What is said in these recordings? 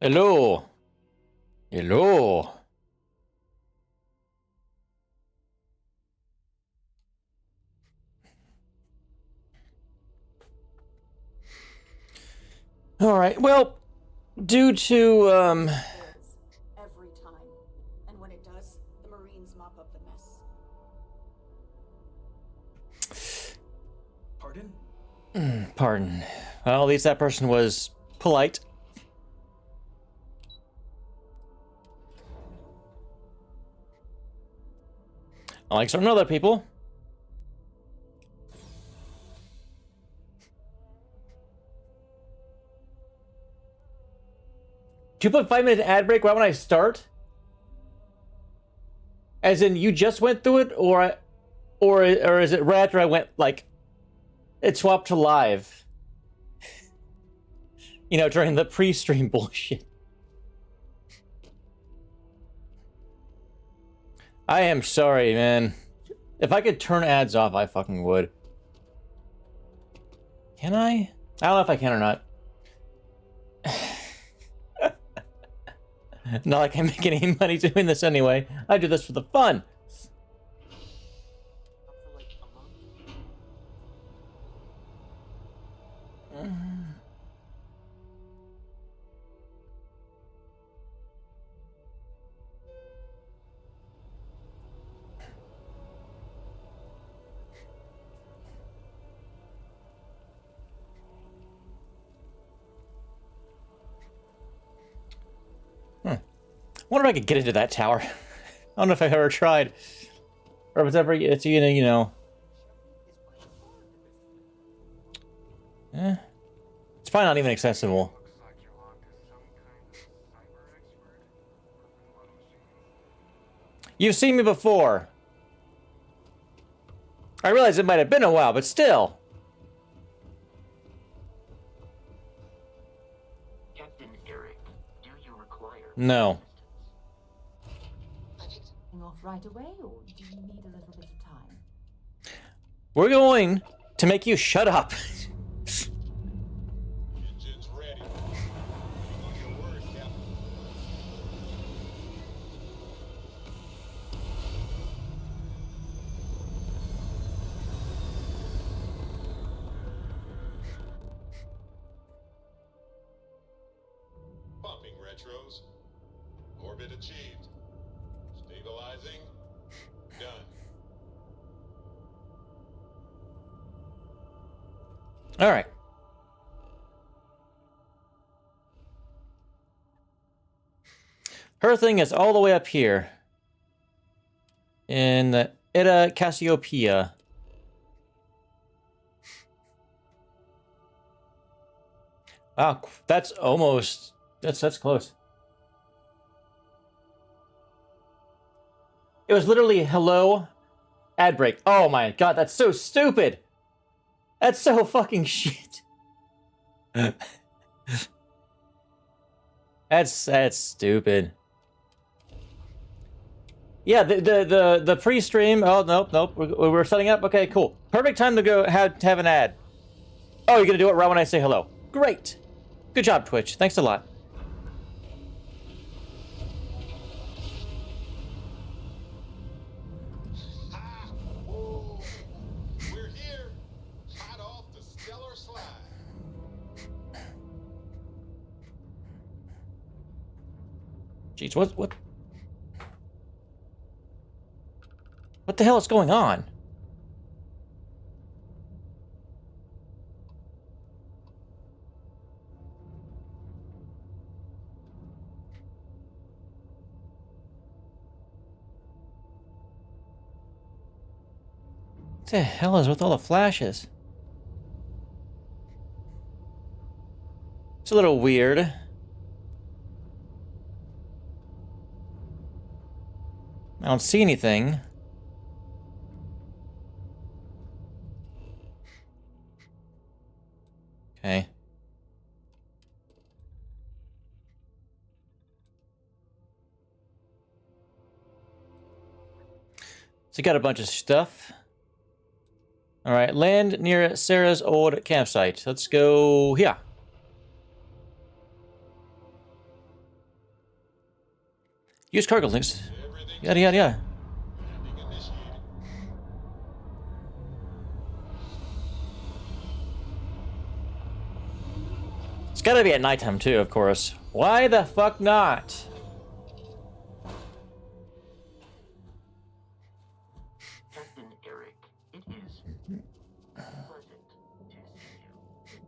Hello. Hello. All right. Well, due to Every time. And when it does, the Marines mop up the mess. Pardon? pardon. Well, at least that person was polite. Unlike certain other people. Do you put 5 minutes ad break right when I start? As in, you just went through it, or is it right after I went, like, it swapped to live? You know, during the pre-stream bullshit. I am sorry, man. If I could turn ads off, I fucking would. Can I? I don't know if I can or not. Not like I'm making any money doing this anyway. I do this for the fun. Wonder if I could get into that tower. I don't know if I've ever tried. Or if it's ever, it's, you know. It's probably not even accessible. You've seen me before. I realize it might have been a while, but still. Captain Eric, do you require... No. Off right away, or do you need a little bit of time? We're going to make you shut up. Engine's ready. Waiting on your word, Captain. Pumping retros. Orbit achieved. Stabilizing. Done. All right. Her thing is all the way up here. In the Eta Cassiopeia. Wow, that's almost... That's close. It was literally hello, ad break. Oh my god, that's so stupid. That's so fucking shit. That's stupid. Yeah, the pre-stream. Oh nope. We're setting up. Okay, cool. Perfect time to go have an ad. Oh, you're gonna do it right when I say hello. Great. Good job, Twitch. Thanks a lot. Ha! Woo! We're here. Hot off the stellar slide. Jeez, what the hell is going on? What the hell is with all the flashes? It's a little weird. I don't see anything. Okay. So you got a bunch of stuff. All right, land near Sarah's old campsite. Let's go here. Use cargo links. Everything Yada yada yada. landing initiated. It's gotta be at nighttime too, of course. Why the fuck not? Captain Eric, it is pleasant to see you.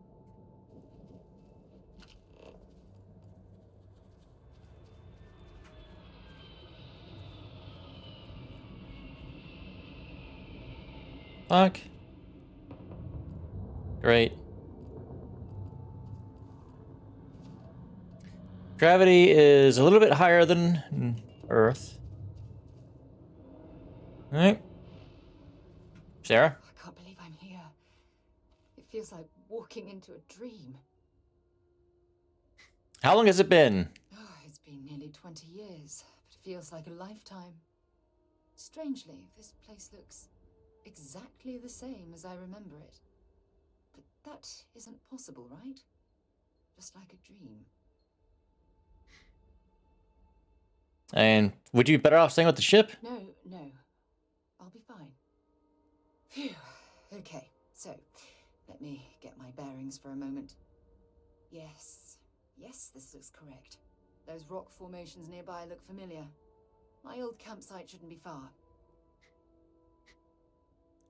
Fuck. Great. Gravity is a little bit higher than Earth. Alright. Sarah? I can't believe I'm here. It feels like walking into a dream. How long has it been? Oh, it's been nearly 20 years, but it feels like a lifetime. Strangely, this place looks exactly the same as I remember it. But that isn't possible, right? Just like a dream. And would you be better off staying with the ship? No, I'll be fine. Phew. Okay, so let me get my bearings for a moment. Yes, this looks correct. Those rock formations nearby look familiar. My old campsite shouldn't be far.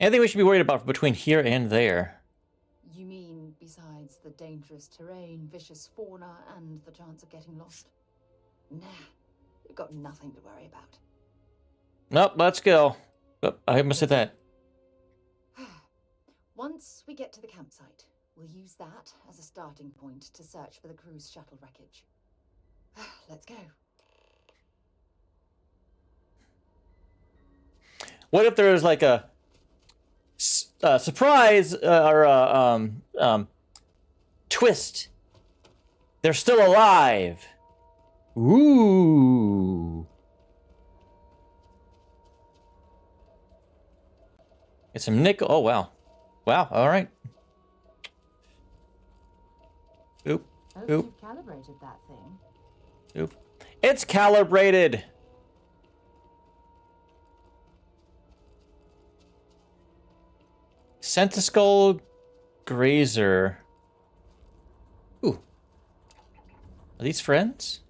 Anything we should be worried about between here and there? You mean besides the dangerous terrain, vicious fauna, and the chance of getting lost? Nah, we've got nothing to worry about. Nope, let's go. Oh, I must say that. Once we get to the campsite, we'll use that as a starting point to search for the cruise shuttle wreckage. Let's go. What if there was like a surprise or a twist? They're still alive. Ooh. Get some nickel. Oh wow, wow. All right. Oop. Hope Oop. you've calibrated that thing. Oop. It's calibrated. Centiskull Grazer. Ooh. Are these friends?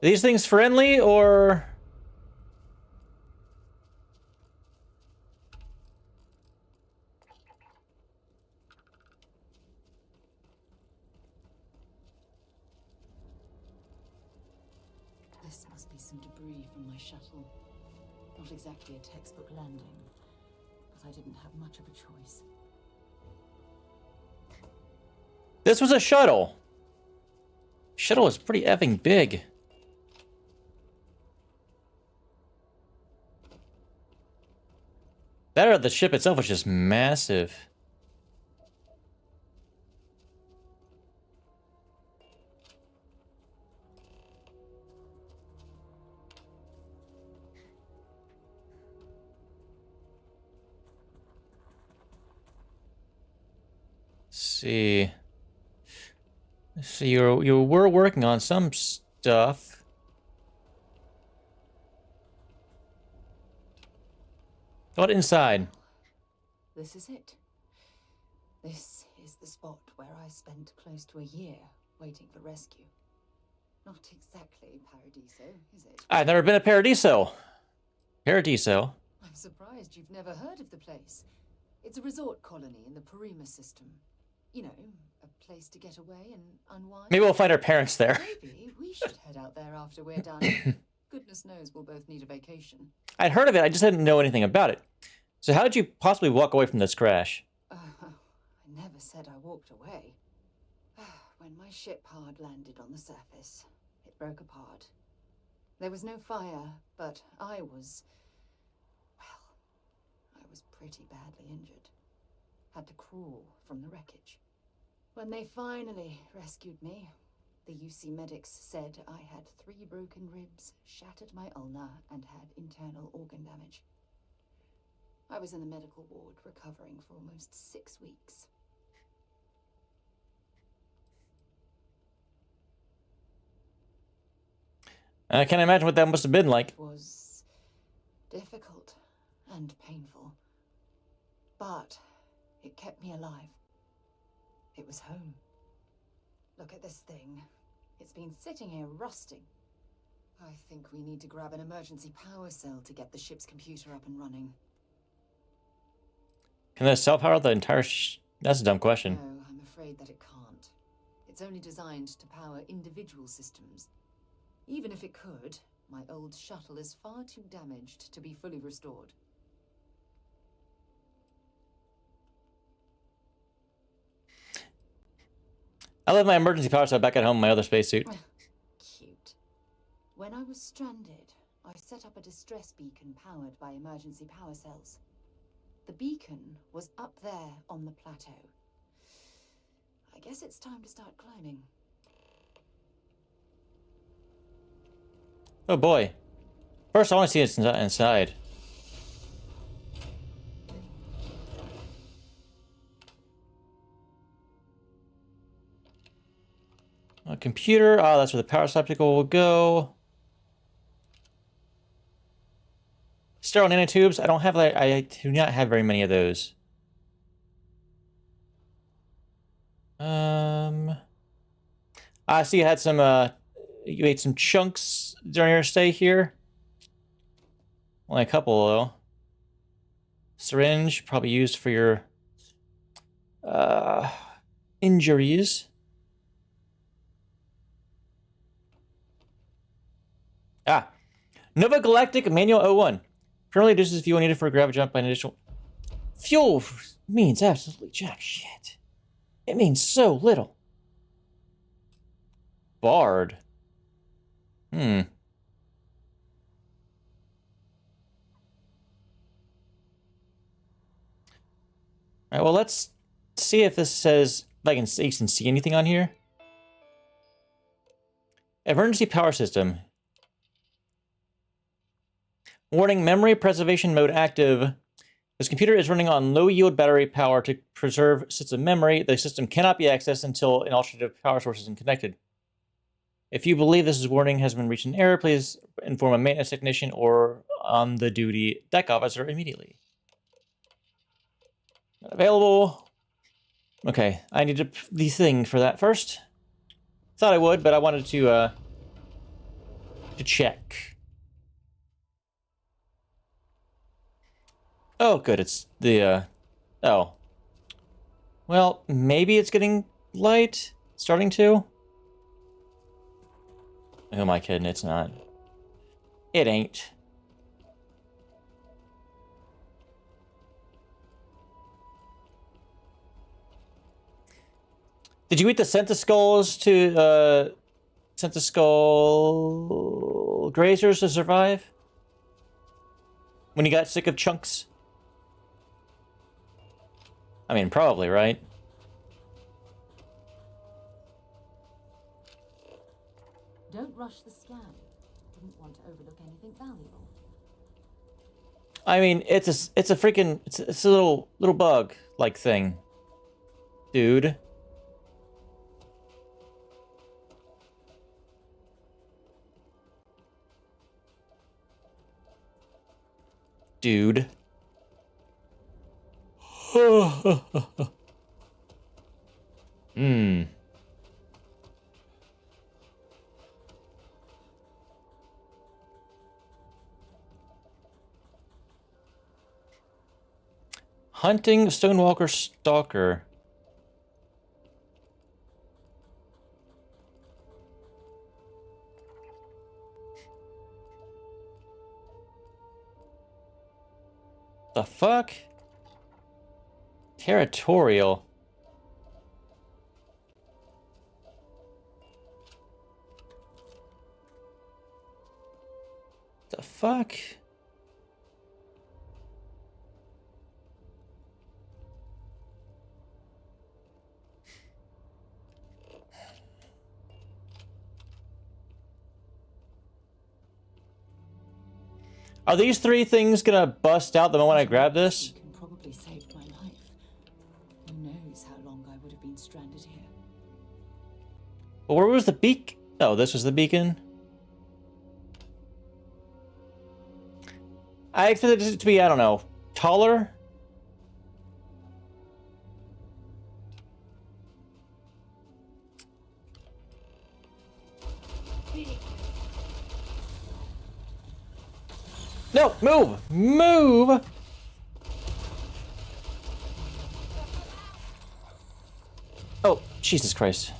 Are these things friendly or... This must be some debris from my shuttle. Not exactly a textbook landing, but I didn't have much of a choice. This was a shuttle. Shuttle is pretty effing big. That or the ship itself was just massive. See. So you were working on some stuff. What inside? This is it. This is the spot where I spent close to a year waiting for rescue. Not exactly Paradiso, is it? I've never been to Paradiso. Paradiso. I'm surprised you've never heard of the place. It's a resort colony in the Parima system. You know, a place to get away and unwind. Maybe we'll find our parents there. Maybe we should head out there after we're done. Goodness knows we'll both need a vacation. I'd heard of it, I just didn't know anything about it. So how did you possibly walk away from this crash? I never said I walked away. When my ship hard landed on the surface, it broke apart. There was no fire, but I was pretty badly injured. Had to crawl from the wreckage. When they finally rescued me, the UC medics said I had 3 broken ribs, shattered my ulna, and had internal organ damage. I was in the medical ward recovering for almost 6 weeks. I can't imagine what that must have been like. It was difficult and painful, but it kept me alive. It was home. Look at this thing. It's been sitting here rusting. I think we need to grab an emergency power cell to get the ship's computer up and running. Can this cell power the entire That's a dumb question. No, I'm afraid that it can't. It's only designed to power individual systems. Even if it could, my old shuttle is far too damaged to be fully restored. I left my emergency power cell back at home in my other spacesuit. Cute. When I was stranded, I set up a distress beacon powered by emergency power cells. The beacon was up there on the plateau. I guess it's time to start climbing. Oh boy. First, I want to see what's inside. A computer. Oh, that's where the power receptacle will go. Sterile nanotubes. I don't have. I do not have very many of those. I see you had some. You ate some chunks during your stay here. Only a couple though. Syringe, probably used for your injuries. Ah, Nova Galactic Manual 01. Currently, this is fuel needed for a gravity jump by an additional. Fuel means absolutely jack shit. It means so little. Bard. Alright, well, let's see if this says, if I can see anything on here. Emergency power system. Warning, memory preservation mode active. This computer is running on low-yield battery power to preserve system memory. The system cannot be accessed until an alternative power source is connected. If you believe this warning has been reached in error, please inform a maintenance technician or on-the-duty deck officer immediately. Not available. Okay, I need the thing for that first. Thought I would, but I wanted to check. Oh, good. It's the oh. Well, maybe it's getting light. Starting to. Who am I kidding? It's not. It ain't. Did you eat the Centiskulls to Centiskull grazers to survive? When you got sick of chunks? I mean, probably, right? Don't rush the scan. Didn't want to overlook anything valuable. I mean, it's a freaking it's a little bug like thing, dude. Dude. Hmm. Hunting Stonewalker Stalker. The fuck? Territorial. The fuck? Are these three things gonna bust out the moment I grab this? You can probably save my life. Who knows how long I would have been stranded here. Well, where was the beak? Oh, this was the beacon. I expected it to be, I don't know, taller? No, move! Move! Oh, Jesus Christ.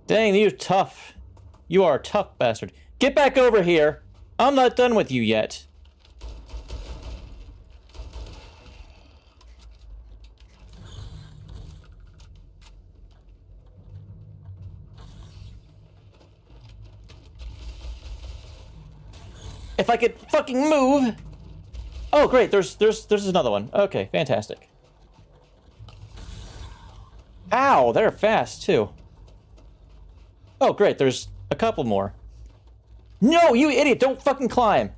Dang, you're tough. You are a tough bastard. Get back over here. I'm not done with you yet. If I could fucking move. Oh, great. There's another one. Okay, fantastic. Ow, they're fast too. Oh, great. There's a couple more. No, you idiot! Don't fucking climb.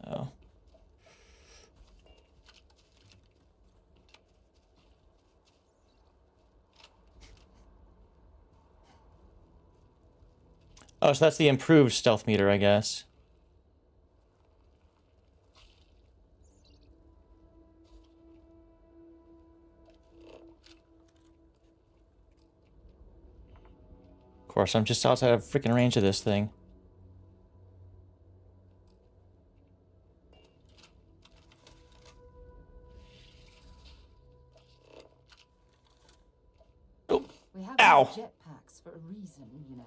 Oh. Oh, so that's the improved stealth meter, I guess. Of course, I'm just outside of freaking range of this thing. Oh. We have Ow. these jetpacks for a reason, you know.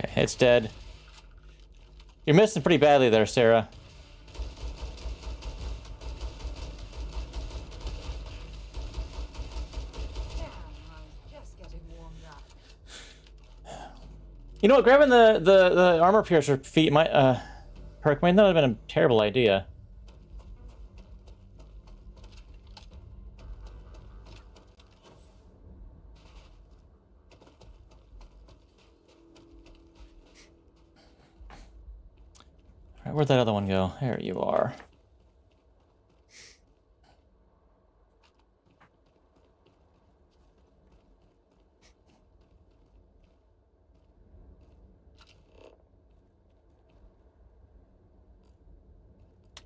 Okay, it's dead. You're missing pretty badly there, Sarah. Damn, I'm just getting warmed up. You know what? Grabbing the armor piercer feat might perk might not have been a terrible idea. All right, where'd that other one go? There you are.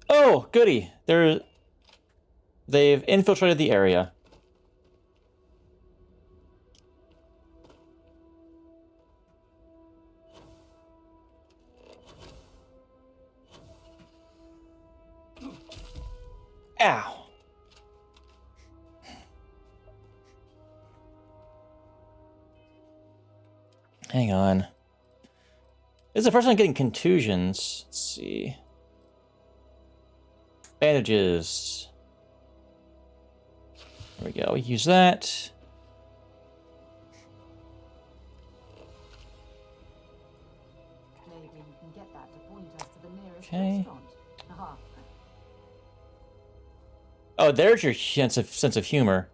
Oh, goody. There They've infiltrated the area. Ow. Hang on. This is the first time I'm getting contusions. Let's see. Bandages. There we go. Use that. Maybe you can get that to point us to the nearest Okay. restaurant. Aha. Oh, there's your sense of humor.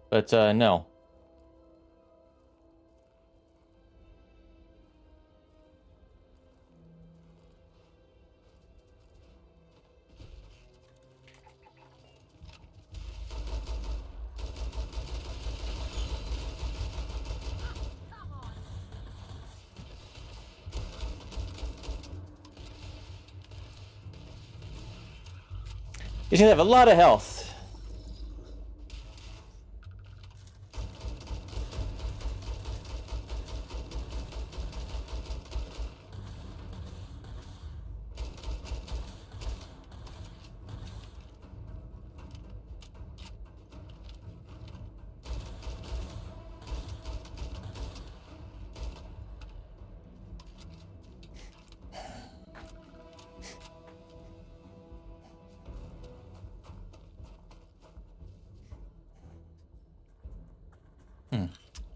But no. He's gonna have a lot of health.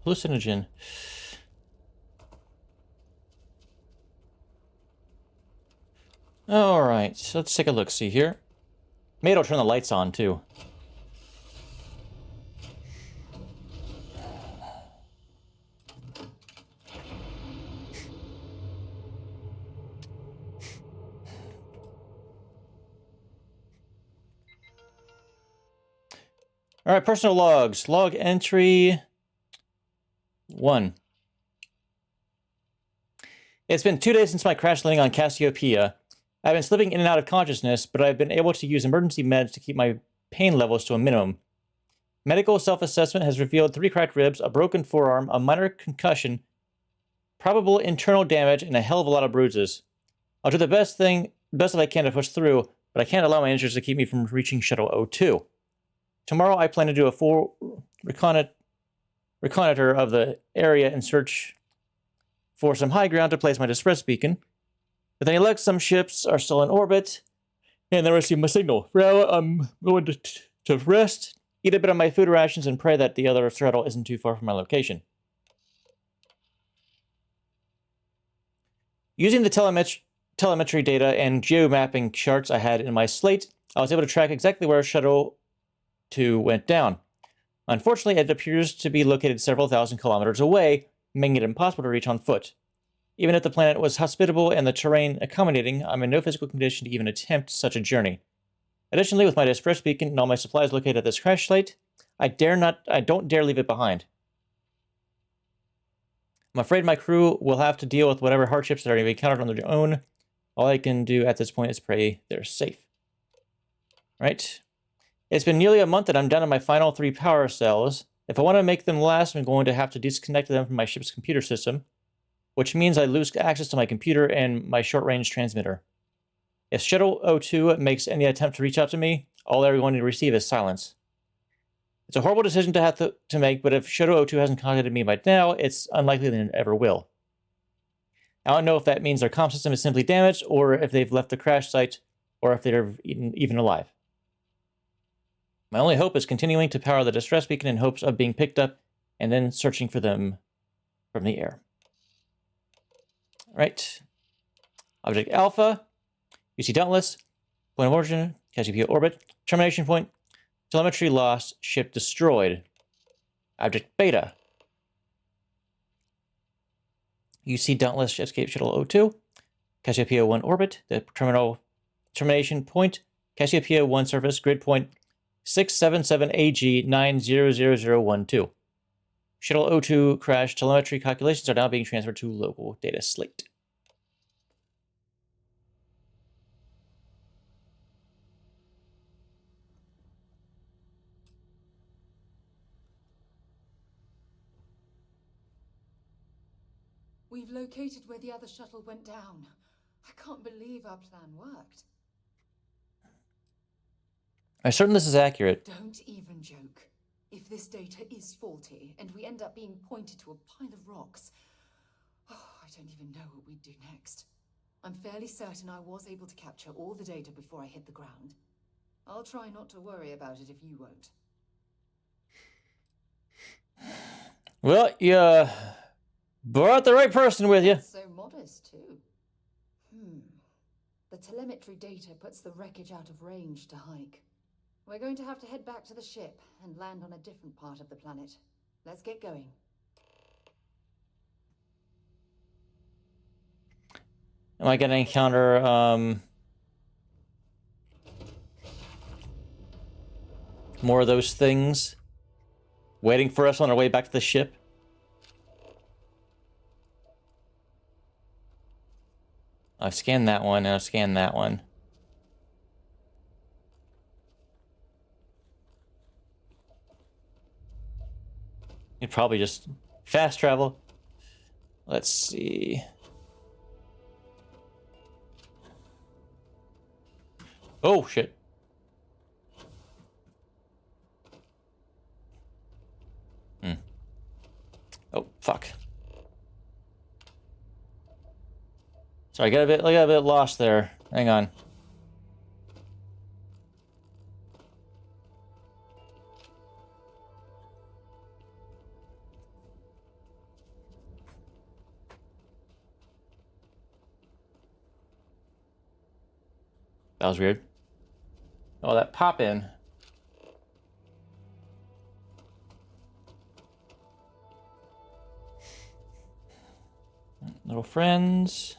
Hallucinogen. All right, so let's take a look. See here. Maybe it'll turn the lights on too. All right, personal logs. Log entry 1. It's been 2 days since my crash landing on Cassiopeia. I've been slipping in and out of consciousness, but I've been able to use emergency meds to keep my pain levels to a minimum. Medical self-assessment has revealed 3 cracked ribs, a broken forearm, a minor concussion, probable internal damage, and a hell of a lot of bruises. I'll do the best that I can to push through, but I can't allow my injuries to keep me from reaching Shuttle 02. Tomorrow I plan to do a full reconnoiter of the area and search for some high ground to place my distress beacon. With any luck, some ships are still in orbit, and they receive my signal. For now, I'm going to rest, eat a bit of my food rations, and pray that the other shuttle isn't too far from my location. Using the telemetry data and geomapping charts I had in my slate, I was able to track exactly where Shuttle 2 went down. Unfortunately, it appears to be located several thousand kilometers away, making it impossible to reach on foot. Even if the planet was hospitable and the terrain accommodating, I'm in no physical condition to even attempt such a journey. Additionally, with my distress beacon and all my supplies located at this crash site, I don't dare leave it behind. I'm afraid my crew will have to deal with whatever hardships that are encountered on their own. All I can do at this point is pray they're safe. Right? It's been nearly a month that I'm down to my final 3 power cells. If I want to make them last, I'm going to have to disconnect them from my ship's computer system, which means I lose access to my computer and my short-range transmitter. If Shuttle 02 makes any attempt to reach out to me, all they're going to receive is silence. It's a horrible decision to have to make, but if Shuttle 02 hasn't contacted me by now, it's unlikely that it ever will. I don't know if that means their comm system is simply damaged, or if they've left the crash site, or if they're even alive. My only hope is continuing to power the distress beacon in hopes of being picked up and then searching for them from the air. All right. Object Alpha, UC Dauntless, point of origin, Cassiopeia orbit, termination point, telemetry lost, ship destroyed. Object Beta, UC Dauntless, escape shuttle 02, Cassiopeia 1 orbit, the termination point, Cassiopeia 1 surface, grid point 677AG 900012. Shuttle 02 crash telemetry calculations are now being transferred to local data slate. We've located where the other shuttle went down. I can't believe our plan worked. I'm certain this is accurate. Don't even joke. If this data is faulty and we end up being pointed to a pile of rocks, I don't even know what we'd do next. I'm fairly certain I was able to capture all the data before I hit the ground. I'll try not to worry about it if you won't. Well, you brought the right person with you. So modest, too. The telemetry data puts the wreckage out of range to hike. We're going to have to head back to the ship and land on a different part of the planet. Let's get going. Am I going to encounter more of those things waiting for us on our way back to the ship? I've scanned that one, and I've scanned that one. You'd probably just fast travel. Let's see. Oh, shit. Oh, fuck. Sorry, I got a bit lost there. Hang on. That was weird. Oh, that pop in. Little friends.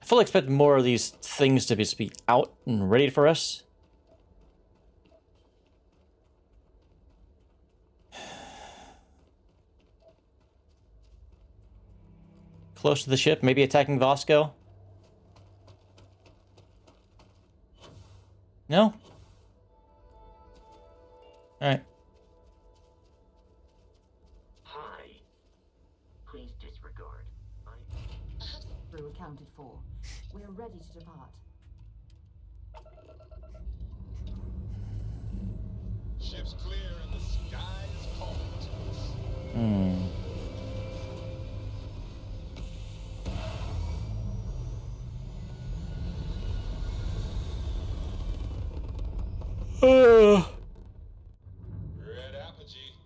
I fully expect more of these things to be out and ready for us. Close to the ship, maybe attacking Vasco. No? Alright. Hi. Please disregard. Crew accounted for. We're ready to depart. Ship's clear and the sky is calling to us. Red apogee,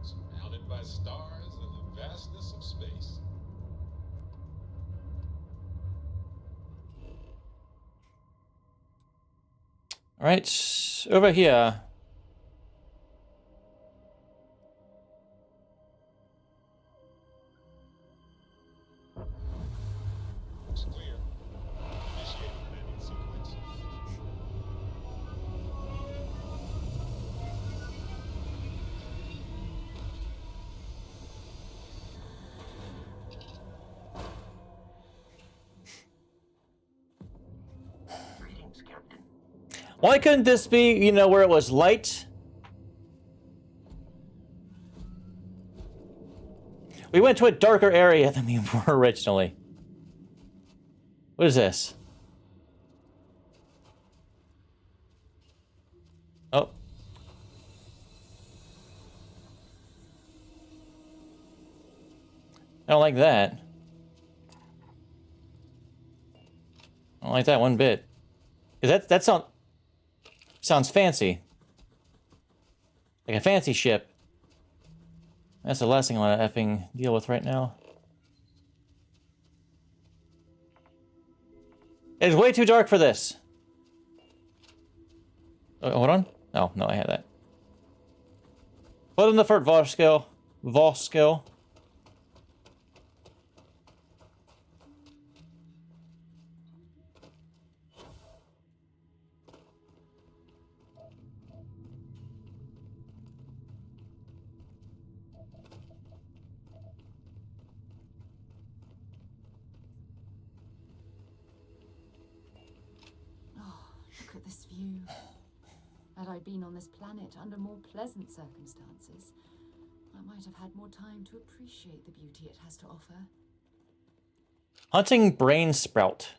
surrounded by stars and the vastness of space. Alright, over here. Looks clear. Initiating landing sequence. Greetings, Captain. Why couldn't this be, you know, where it was light? We went to a darker area than we were originally. What is this? Oh. I don't like that. I don't like that one bit. 'Cause that sounds fancy. Like a fancy ship. That's the last thing I want to effing deal with right now. It's way too dark for this. Oh, hold on. Oh, no, I had that. Put in the Fort Vosko. Vosko. I'd been on this planet under more pleasant circumstances, I might have had more time to appreciate the beauty it has to offer. Hunting brain sprout.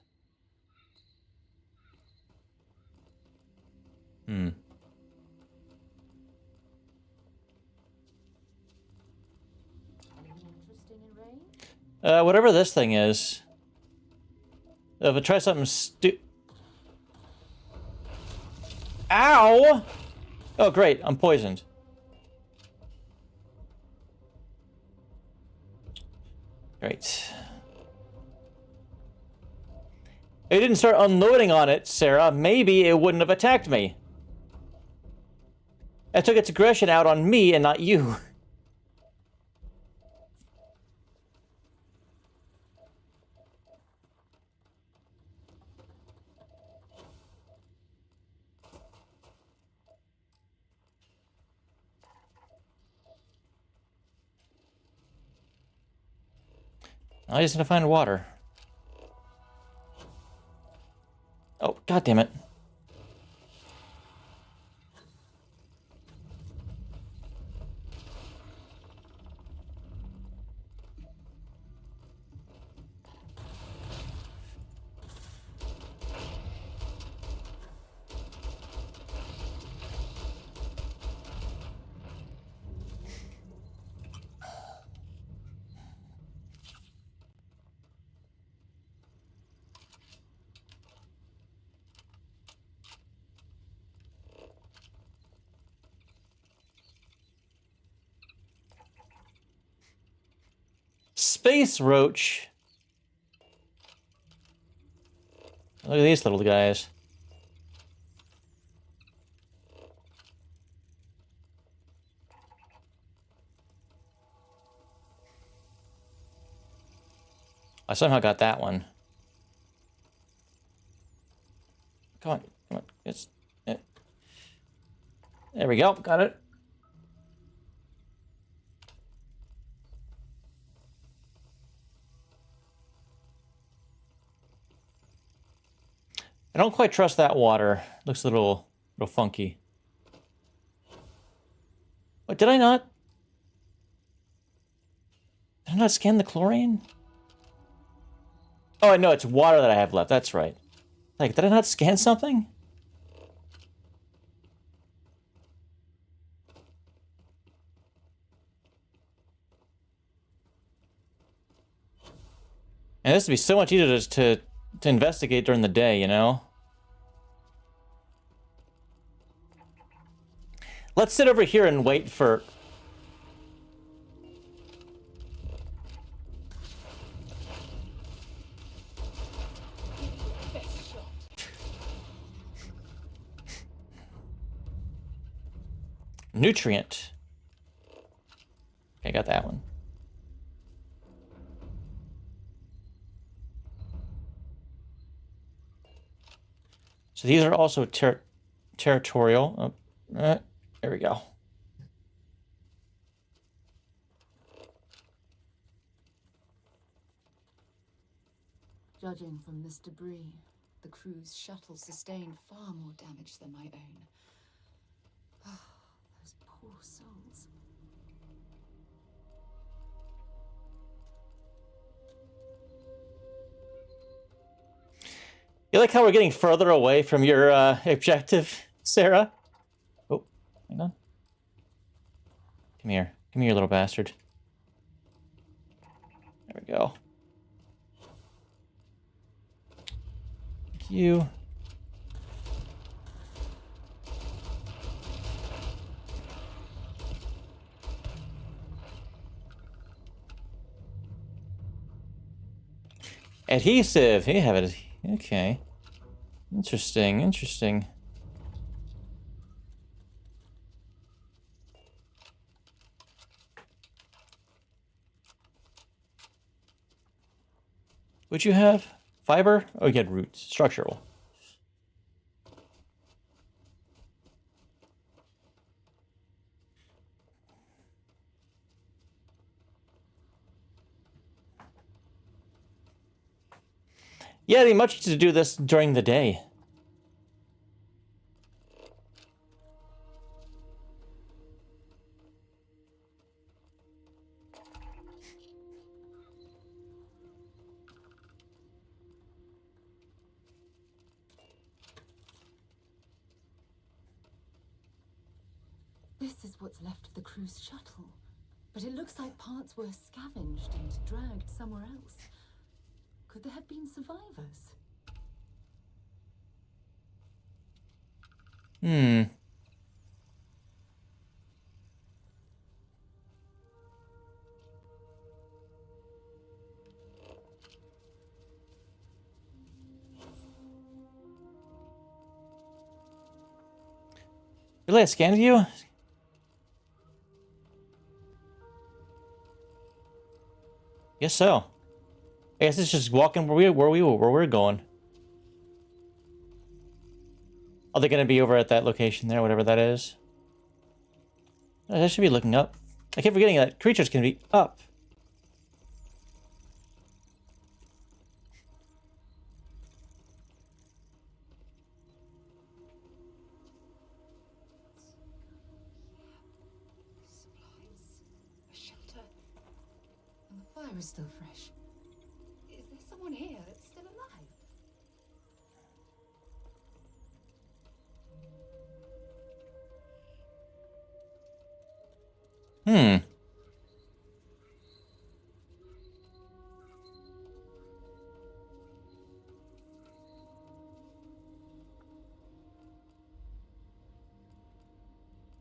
Anything interesting in Ray? Whatever this thing is. If I try something Ow! Oh, great. I'm poisoned. Great. If it didn't start unloading on it, Sarah, maybe it wouldn't have attacked me. It took its aggression out on me and not you. I just need to find water. Oh, god damn it. Space roach. Look at these little guys. I somehow got that one. Come on, come on. It's it. There we go. Got it. I don't quite trust that water. Looks a little funky. What, did I not? Did I not scan the chlorine? Oh, no, it's water that I have left. That's right. Like, did I not scan something? And this would be so much easier to investigate during the day, you know? Let's sit over here and wait for... Nutrient. Okay, got that one. So these are also territorial. Oh, there we go. Judging from this debris, the crew's shuttle sustained far more damage than my own. Ah, those poor souls. You like how we're getting further away from your objective, Sarah? Oh, hang on. Come here. Come here, little bastard. There we go. Thank you. Adhesive. You have it. Okay. Interesting, interesting. What'd you have? Fiber? Oh, you had roots. Structural. Yeah, it'd be much easier to do this during the day. This is what's left of the cruise shuttle. But it looks like parts were scavenged and dragged somewhere else. Could there have been survivors? Hmm. Really, I scanned you? Guess so. I guess it's just walking where we're going. Are they gonna be over at that location there, whatever that is? Oh, that should be looking up. I keep forgetting that creatures can be up. Supplies, a shelter, and the fire is still fresh. Is there someone here that's still alive? Hmm.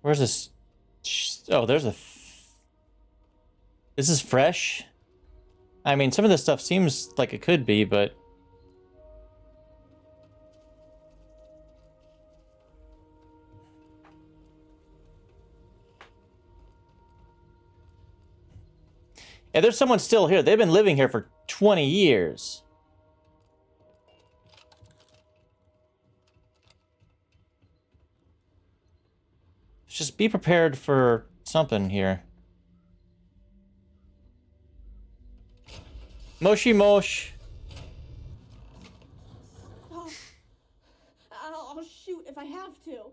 Where's this? Oh, there's a. This is fresh. I mean, some of this stuff seems like it could be, but. Yeah, there's someone still here. They've been living here for 20 years. Just be prepared for something here. Moshi Mosh. Oh, I'll shoot if I have to.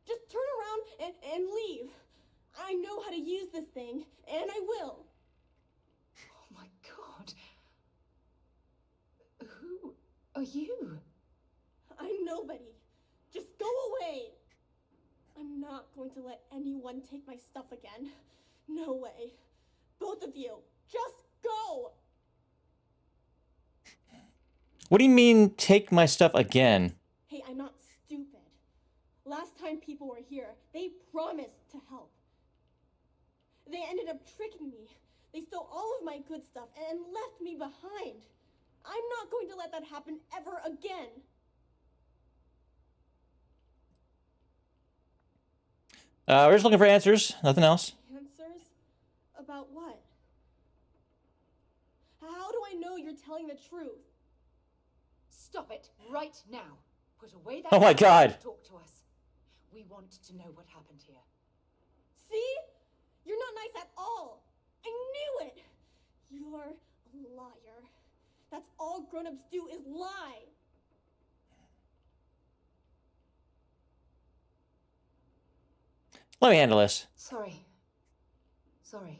Just turn around and leave. I know how to use this thing, and I will. Oh my god. Who are you? I'm nobody. Just go away. I'm not going to let anyone take my stuff again. No way. Both of you, just go. What do you mean, take my stuff again? Hey, I'm not stupid. Last time people were here, they promised to help. They ended up tricking me. They stole all of my good stuff and left me behind. I'm not going to let that happen ever again. We're just looking for answers, nothing else. Answers? About what? How do I know you're telling the truth? Stop it right now. Put away that. Oh my God. and talk to us. We want to know what happened here. See? You're not nice at all. I knew it. You're a liar. That's all grown-ups do is lie. Let me handle this. Sorry. I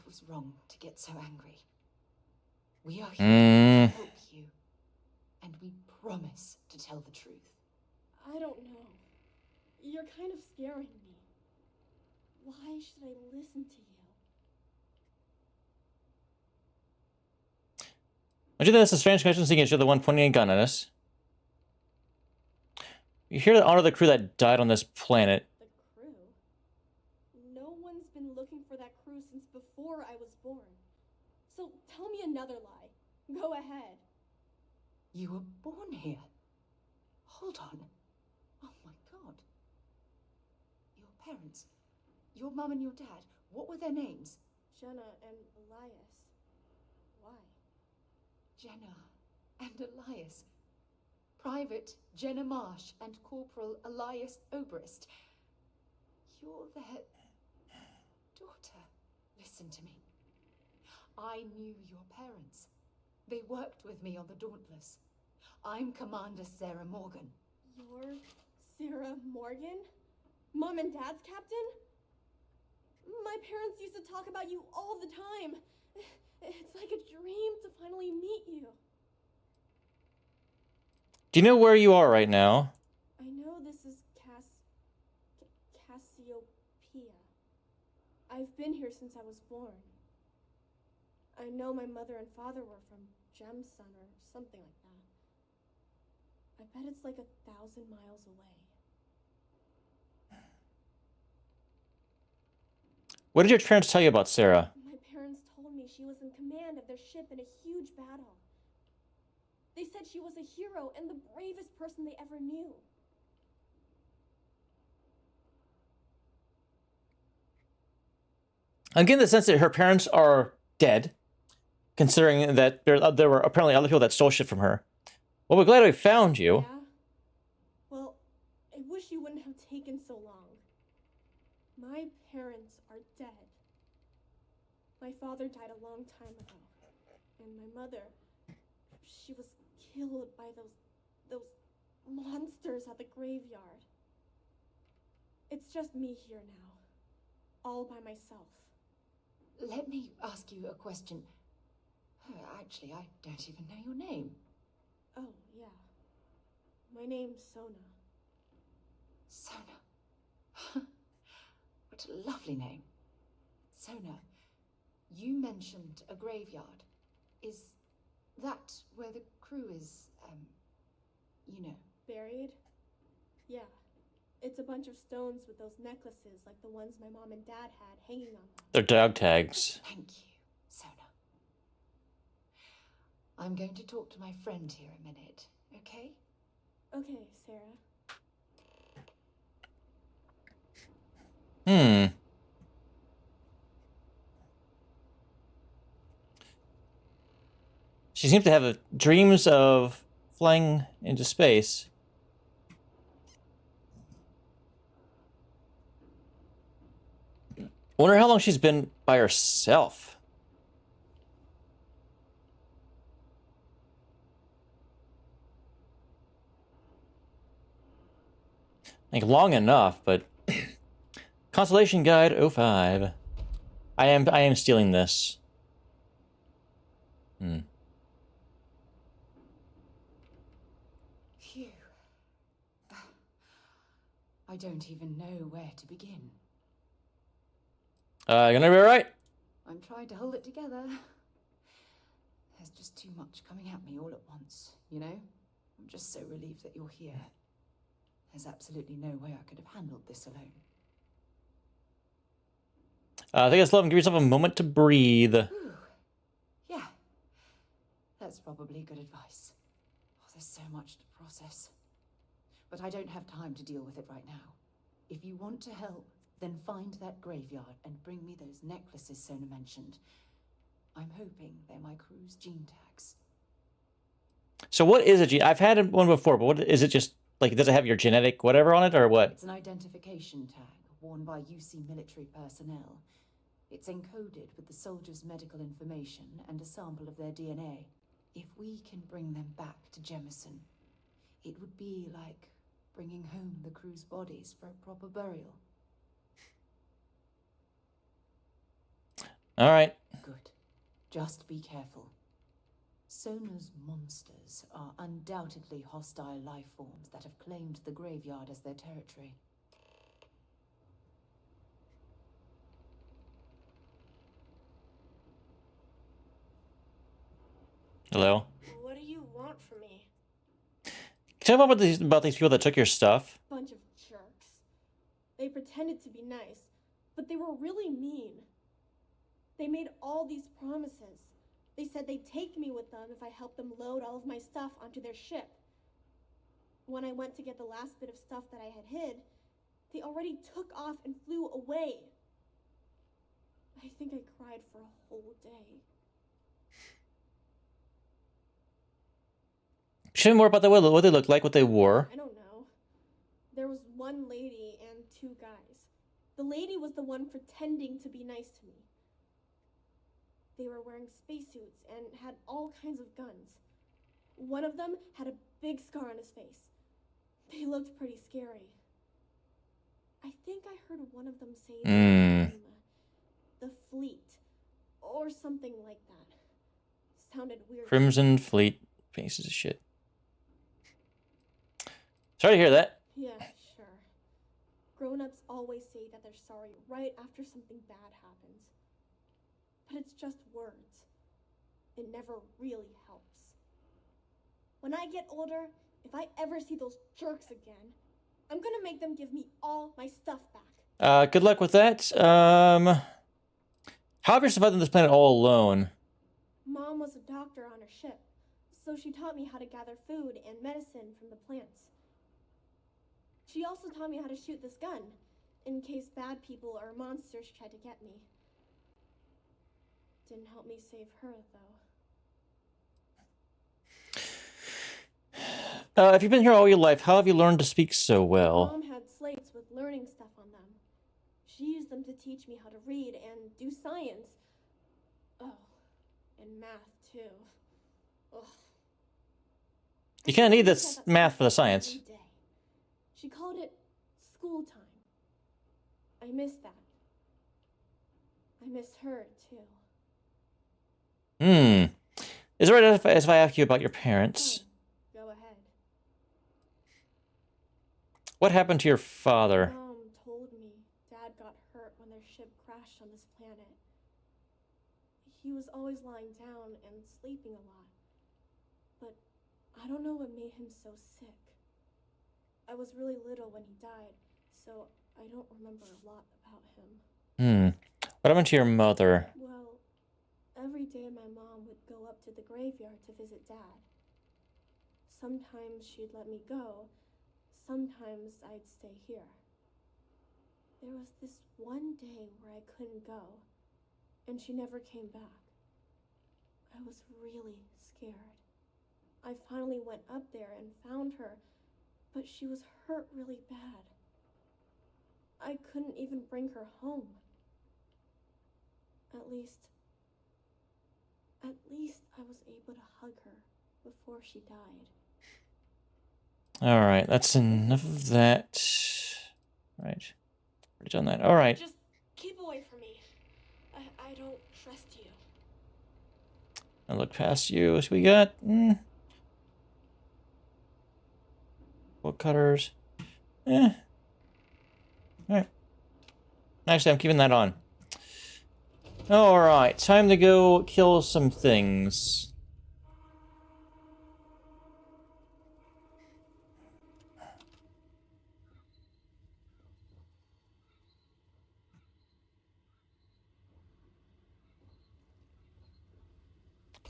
was wrong to get so angry. We are here to help you. And we promise to tell the truth. I don't know. You're kind of scaring me. Why should I listen to you? Don't you think that's a strange question, seeing as you're the one pointing a gun at us? You're here to honor the crew that died on this planet. The crew? No one's been looking for that crew since before I was born. So tell me another lie. Go ahead. You were born here. Hold on. Oh my god. Your parents, your mum and your dad, what were their names? Jenna and Elias. Why? Jenna and Elias. Private Jenna Marsh and Corporal Elias Obrist. You're their daughter. Listen to me. I knew your parents. They worked with me on the Dauntless. I'm Commander Sarah Morgan. You're Sarah Morgan? Mom and Dad's captain? My parents used to talk about you all the time. It's like a dream to finally meet you. Do you know where you are right now? I know this is I've been here since I was born. I know my mother and father were from Gemsun or something like that. I bet it's like 1,000 miles away. What did your parents tell you about Sarah? My parents told me she was in command of their ship in a huge battle. They said she was a hero and the bravest person they ever knew. I'm getting the sense that her parents are dead, considering that there were apparently other people that stole shit from her. Well, we're glad we found you. Yeah? Well, I wish you wouldn't have taken so long. My parents are dead. My father died a long time ago. And my mother, she was killed by those monsters at the graveyard. It's just me here now, all by myself. Let me ask you a question. Actually, I don't even know your name. Oh, yeah. My name's Sona. Sona. What a lovely name. Sona, you mentioned a graveyard. Is that where the crew is, you know? Buried? Yeah. It's a bunch of stones with those necklaces like the ones my mom and dad had hanging on them. They're dog tags. Thank you, Sona. I'm going to talk to my friend here a minute, okay? Okay, Sarah. She seems to have dreams of flying into space. Wonder how long she's been by herself. Like long enough, but Constellation Guide 05. I am stealing this. Phew. I don't even know where to begin. Gonna be alright. I'm trying to hold it together. There's just too much coming at me all at once, you know? I'm just so relieved that you're here. There's absolutely no way I could have handled this alone. I think it's love and give yourself a moment to breathe. Whew. Yeah, that's probably good advice. Oh, there's so much to process. But I don't have time to deal with it right now. If you want to help, then find that graveyard and bring me those necklaces Sona mentioned. I'm hoping they're my crew's gene tags. So what is a gene? I've had one before, but what is it? Just like, does it have your genetic whatever on it, or what? It's an identification tag worn by UC military personnel. It's encoded with the soldiers' medical information and a sample of their DNA. If we can bring them back to Jemison, it would be like bringing home the crew's bodies for a proper burial. All right. Good. Just be careful. Sona's monsters are undoubtedly hostile life forms that have claimed the graveyard as their territory. Hello. What do you want from me? Tell me about these people that took your stuff. Bunch of jerks. They pretended to be nice, but they were really mean. They made all these promises. They said they'd take me with them if I helped them load all of my stuff onto their ship. When I went to get the last bit of stuff that I had hid, they already took off and flew away. I think I cried for a whole day. Show me more about what they looked like, what they wore. I don't know. There was one lady and two guys. The lady was the one pretending to be nice to me. They were wearing spacesuits and had all kinds of guns. One of them had a big scar on his face. They looked pretty scary. I think I heard one of them say the Fleet, or something like that. Sounded weird. Crimson Fleet. Pieces of shit. Sorry to hear that. Yeah, sure. Grown-ups always say that they're sorry right after something bad happens. But it's just words. It never really helps. When I get older, if I ever see those jerks again, I'm gonna make them give me all my stuff back. Good luck with that. How have you survived on this planet all alone? Mom was a doctor on her ship, so she taught me how to gather food and medicine from the plants. She also taught me how to shoot this gun, in case bad people or monsters tried to get me. Didn't help me save her, though. If you've been here all your life, how have you learned to speak so well? Mom had slates with learning stuff on them. She used them to teach me how to read and do science. Oh, and math, too. Ugh. You kind of need this math for the science. Every day. She called it school time. I miss that. I miss her, too. Is it right if I ask you about your parents? Go ahead. What happened to your father? Mom told me Dad got hurt when their ship crashed on this planet. He was always lying down and sleeping a lot. But I don't know what made him so sick. I was really little when he died, so I don't remember a lot about him. What happened to your mother? Well, every day my mom would go up to the graveyard to visit Dad. Sometimes she'd let me go. Sometimes I'd stay here. There was this one day where I couldn't go, and she never came back. I was really scared. I finally went up there and found her, but she was hurt really bad. I couldn't even bring her home. At least I was able to hug her before she died. Alright, that's enough of that. Right. Already done that. Alright. Just keep away from me. I don't trust you. I'll look past you. What we got? Bolt cutters. Alright. Actually, I'm keeping that on. Alright, time to go kill some things.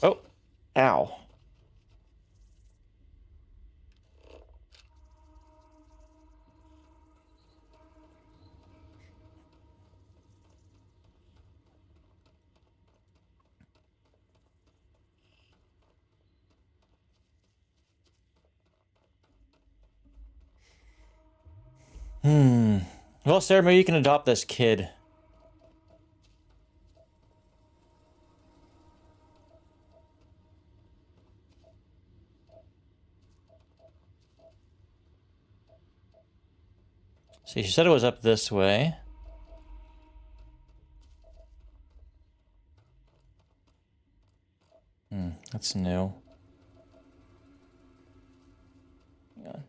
Oh, ow. Well, Sarah, maybe you can adopt this kid. See, she said it was up this way. That's new. Hang on.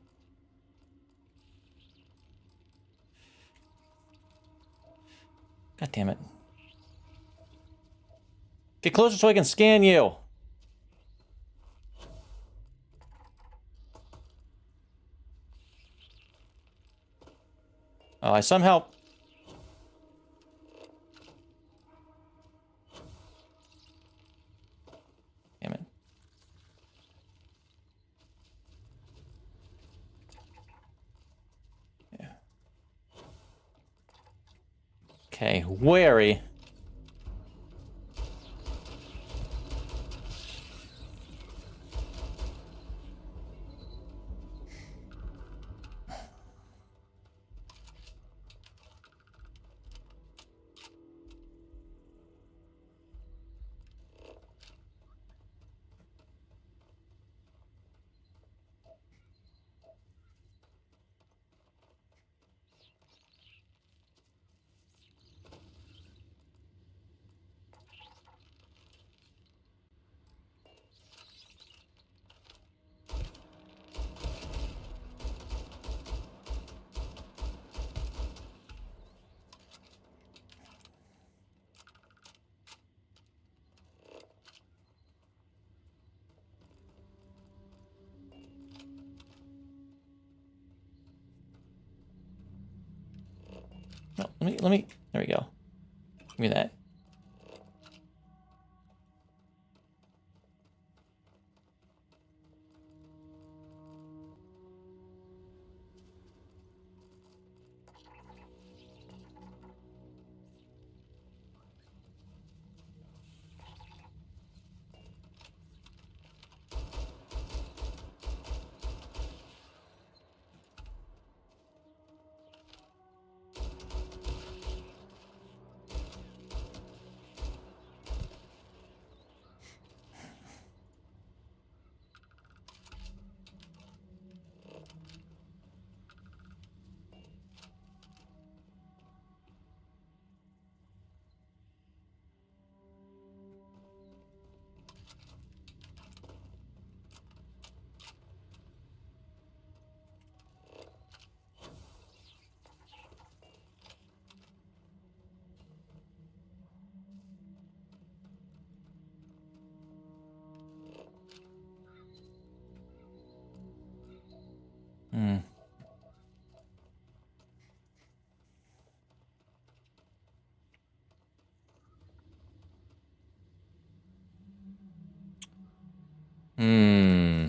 God damn it. Get closer so I can scan you. Oh, I somehow... Damn it. Yeah. Okay, wary. Let me. There we go. Give me that. Hmm. Hmm.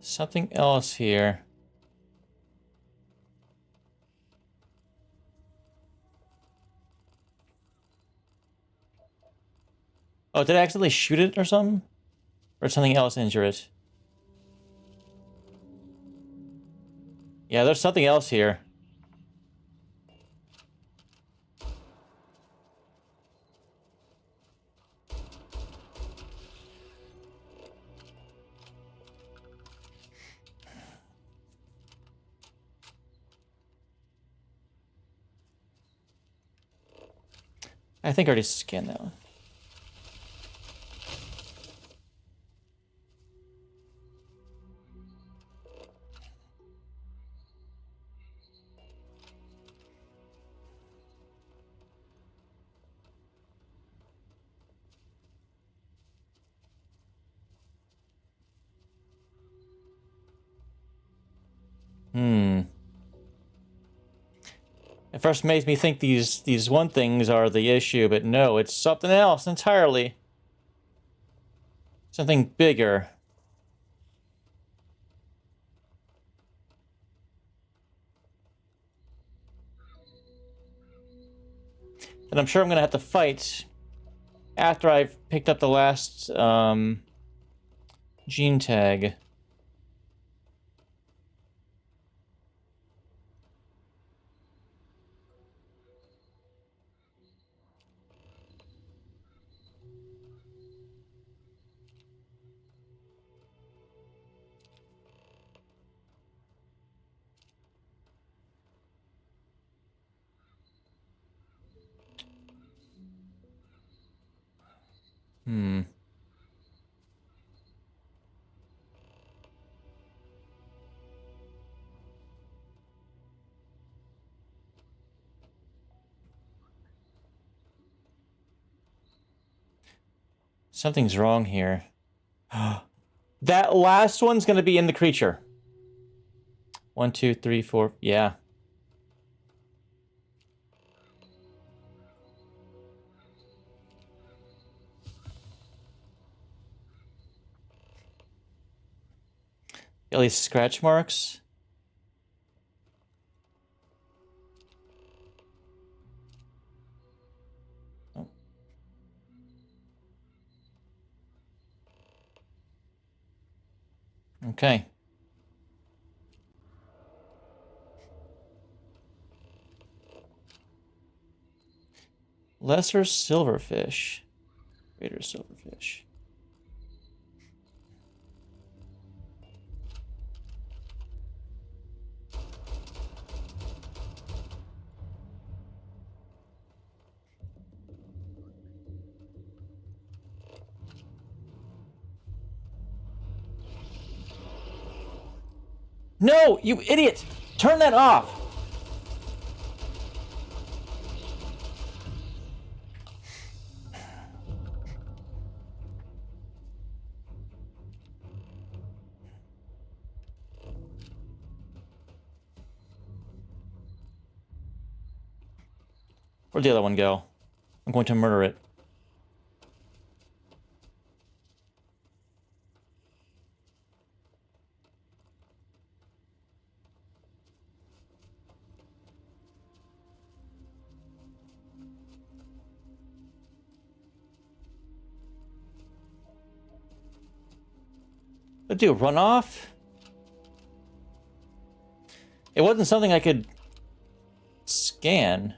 Something else here. Oh, did I accidentally shoot it or something? Or did something else injure it? Yeah, there's something else here. I think I already scanned that one. Hmm. It first made me think these one things are the issue, but no, it's something else entirely. Something bigger. And I'm sure I'm gonna have to fight after I've picked up the last gene tag. Hmm. Something's wrong here. That last one's gonna be in the creature. 1, 2, 3, 4. Yeah. At least scratch marks. Oh. Okay. Lesser silverfish. Greater silverfish. No, you idiot! Turn that off! Where'd the other one go? I'm going to murder it. What do? Run off? It wasn't something I could scan.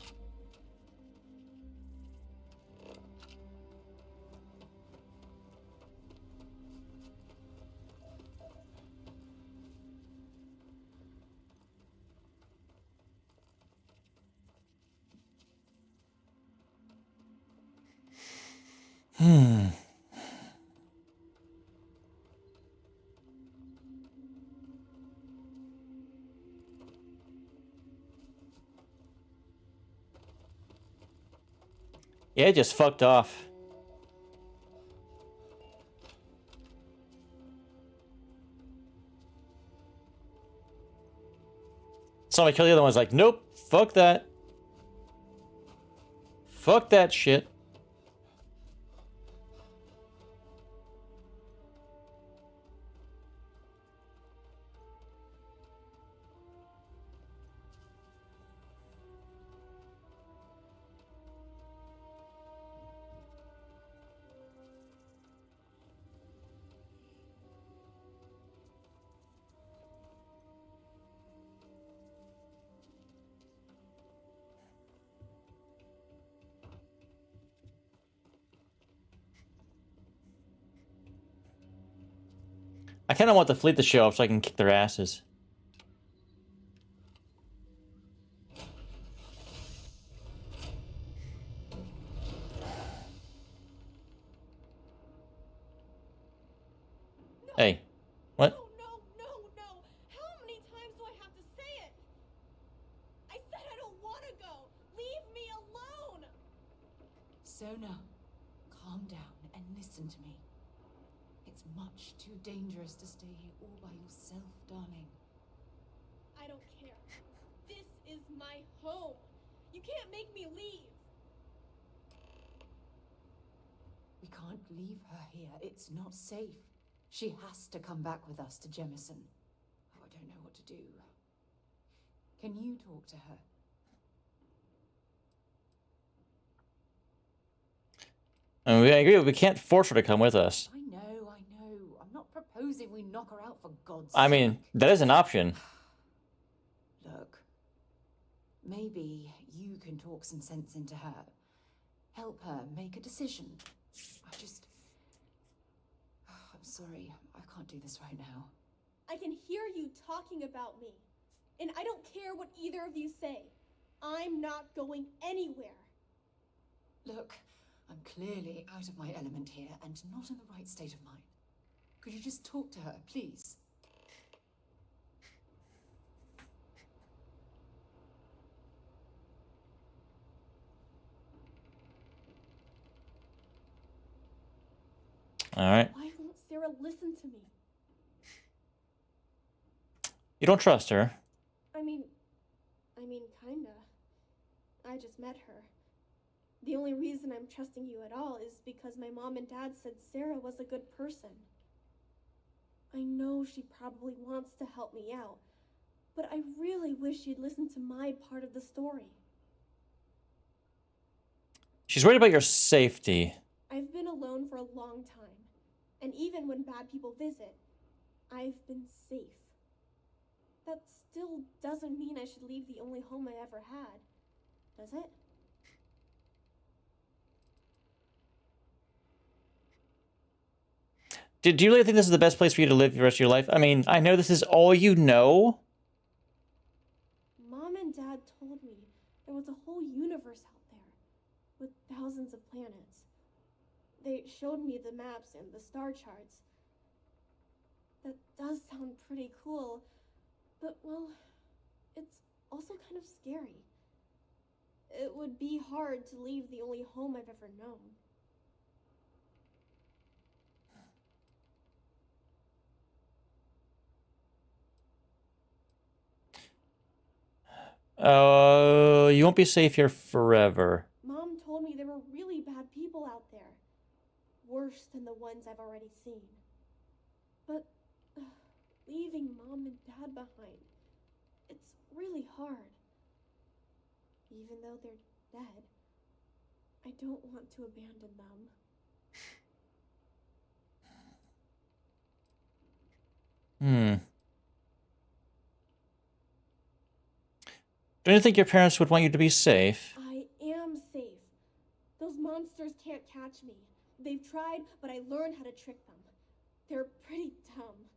Yeah, it just fucked off. Somebody killed the other one. I was like, nope, fuck that. Fuck that shit. I kind of want the fleet to show up so I can kick their asses. Hey, what? No, no, no, no! How many times do I have to say it? I said I don't want to go! Leave me alone! Sona, calm down and listen to me. It's much too dangerous to stay here all by yourself, darling. I don't care. This is my home. You can't make me leave. We can't leave her here. It's not safe. She has to come back with us to Jemison. Oh, I don't know what to do. Can you talk to her? I mean, I agree, but we can't force her to come with us. I know. I'm not proposing we knock her out for God's I mean, sake. that is an option. Look, maybe you can talk some sense into her. Help her make a decision. I'm sorry, I can't do this right now. I can hear you talking about me. And I don't care what either of you say. I'm not going anywhere. Look, I'm clearly out of my element here and not in the right state of mind. Could you just talk to her, please? All right. Why won't Sarah listen to me? You don't trust her. I mean, kinda. I just met her. The only reason I'm trusting you at all is because my mom and dad said Sarah was a good person. I know she probably wants to help me out, but I really wish she'd listen to my part of the story. She's worried about your safety. I've been alone for a long time, and even when bad people visit, I've been safe. That still doesn't mean I should leave the only home I ever had, does it? Do you really think this is the best place for you to live the rest of your life? I mean, I know this is all you know. Mom and Dad told me there was a whole universe out there with thousands of planets. They showed me the maps and the star charts. That does sound pretty cool, but, well, it's also kind of scary. It would be hard to leave the only home I've ever known. You won't be safe here forever. people out there. Worse than the ones I've already seen. But leaving Mom and Dad behind, it's really hard. Even though they're dead, I don't want to abandon them. Don't you think your parents would want you to be safe? I am safe. Those monsters can't catch me. They've tried, but I learned how to trick them. They're pretty dumb.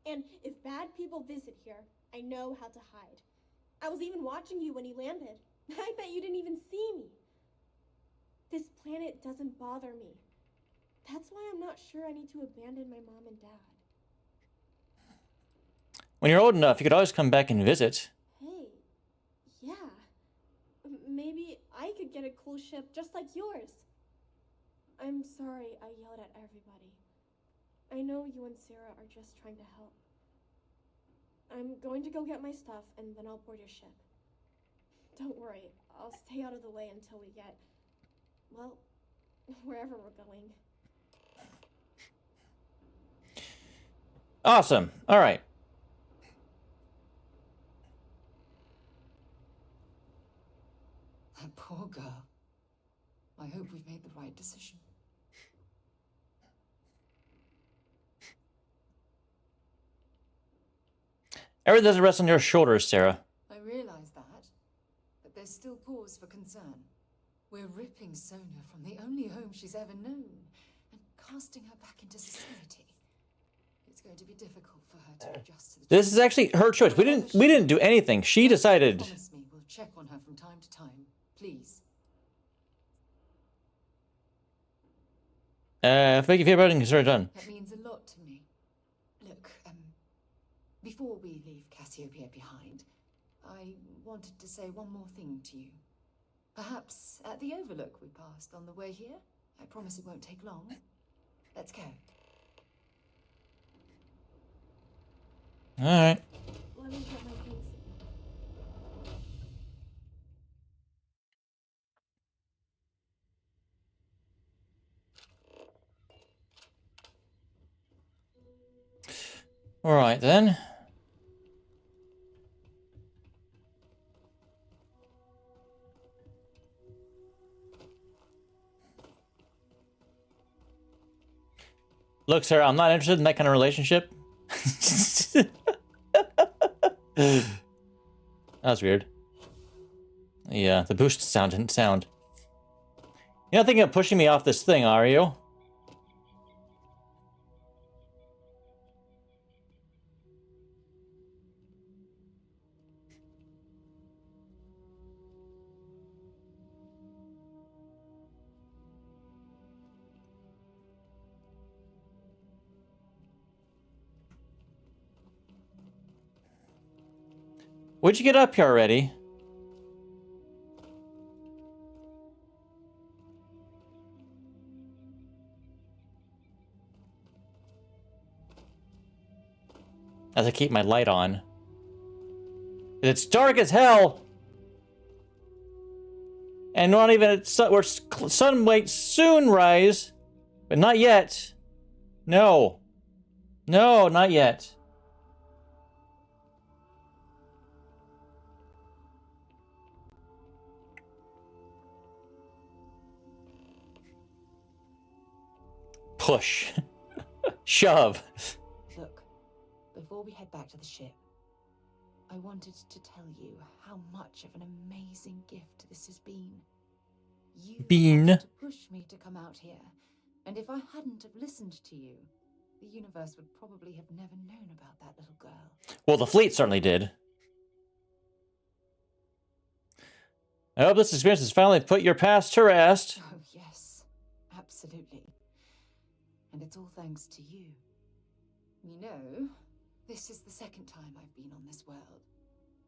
And if bad people visit here, I know how to hide. I was even watching you when you landed. I bet you didn't even see me. This planet doesn't bother me. That's why I'm not sure I need to abandon my mom and dad. When you're old enough, you could always come back and visit. Hey, yeah. Maybe I could get a cool ship just like yours. I'm sorry I yelled at everybody. I know you and Sarah are just trying to help. I'm going to go get my stuff and then I'll board your ship. Don't worry, I'll stay out of the way until we get, well, wherever we're going. Awesome. All right. That poor girl. I hope we've made the right decision. Everything doesn't rest on your shoulders, Sarah. I realize that, but there's still cause for concern. We're ripping Sonia from the only home she's ever known and casting her back into society. It's going to be difficult for her to adjust to the This is actually her choice. We didn't do anything. She decided. Promise me we'll check on her from time to time, please. If I give you about it, consider it done. That means a lot to me. Look, before we leave Cassiopeia behind, I wanted to say one more thing to you. Perhaps at the overlook we passed on the way here. I promise it won't take long. Let's go. All right. Let me get my things. All right then. Look, Sarah, I'm not interested in that kind of relationship. That was weird. Yeah, the boost sound didn't sound. You're not thinking of pushing me off this thing, are you? Would you get up here already? As I keep my light on. It's dark as hell! And not even at sun might soon rise. But not yet. No. No, not yet. Push. Shove. Look, before we head back to the ship, I wanted to tell you how much of an amazing gift this has been. You had to push me to come out here, and if I hadn't have listened to you, the universe would probably have never known about that little girl. Well, the fleet certainly did. I hope this experience has finally put your past to rest. Oh, yes, absolutely. And it's all thanks to you. You know, this is the second time I've been on this world.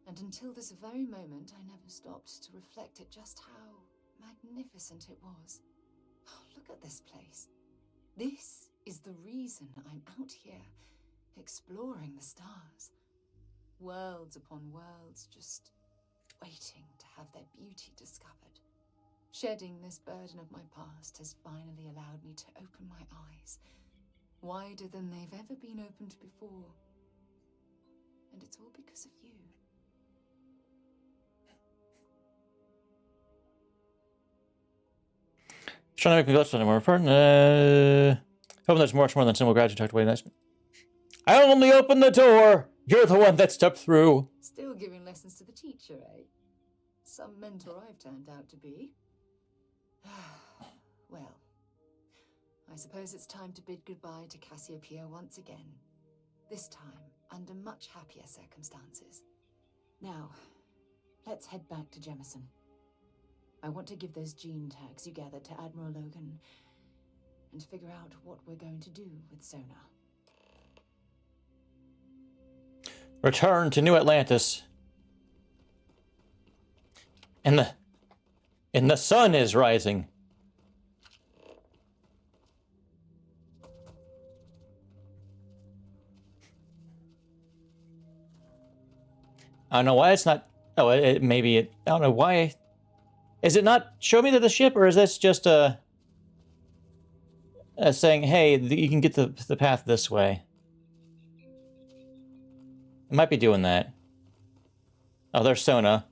And until this very moment, I never stopped to reflect at just how magnificent it was. Oh, look at this place. This is the reason I'm out here, exploring the stars. Worlds upon worlds, just waiting to have their beauty discovered. Shedding this burden of my past has finally allowed me to open my eyes, wider than they've ever been opened before. And it's all because of you. Trying to make me feel something more important. Hoping there's much more than simple gratitude tucked away in that. I only opened the door! You're the one that stepped through! Still giving lessons to the teacher, eh? Some mentor I've turned out to be. Well, I suppose it's time to bid goodbye to Cassiopeia once again. This time, under much happier circumstances. Now, let's head back to Jemison. I want to give those gene tags you gathered to Admiral Logan and figure out what we're going to do with Sona. Return to New Atlantis. And the sun is rising. I don't know why it's not. Oh, maybe it. I don't know why. Is it not show me the ship, or is this just saying, hey, you can get the path this way? It might be doing that. Oh, there's Sona.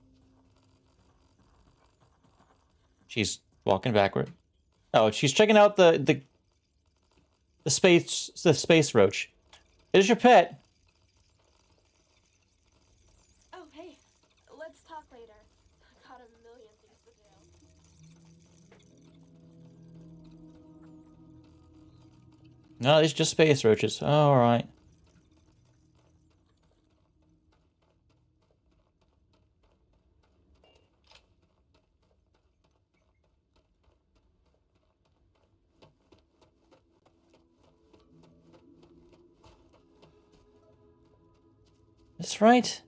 She's walking backward. Oh, she's checking out the space roach. It is your pet. Oh, hey. Let's talk later. I've got a million things to do. No, these are just space roaches. Oh, all right. That's right.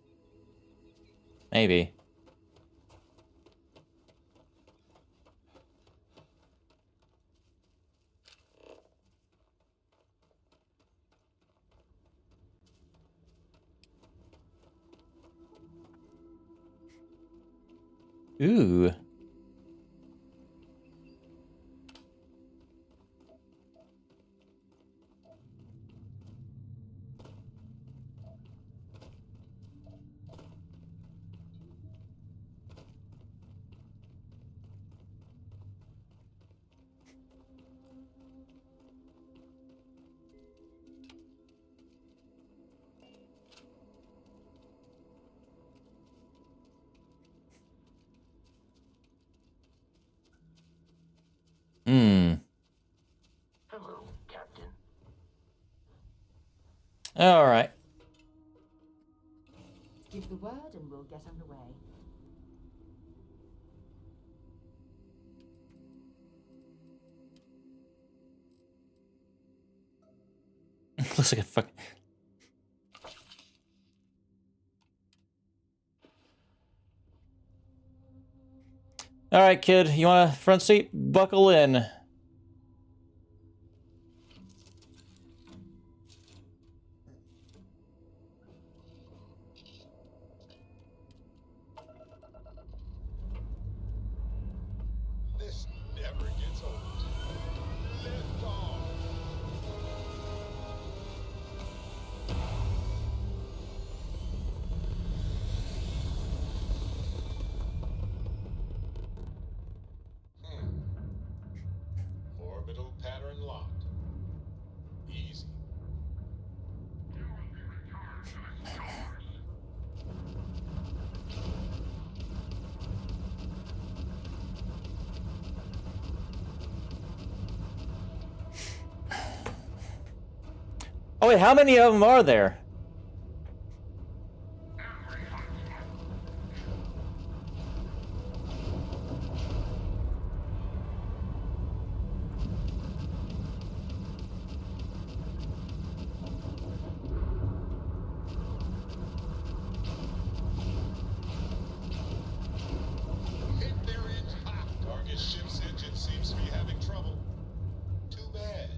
Maybe. Ooh. Hmm. Hello, Captain. All right. Give the word and we'll get underway. Looks like a fuck. All right, kid. You want a front seat? Buckle in. This never gets old. Lift off. Orbital pattern locked. Easy. Oh wait, how many of them are there? Hit their engine. Target ship's engine seems to be having trouble. Too bad.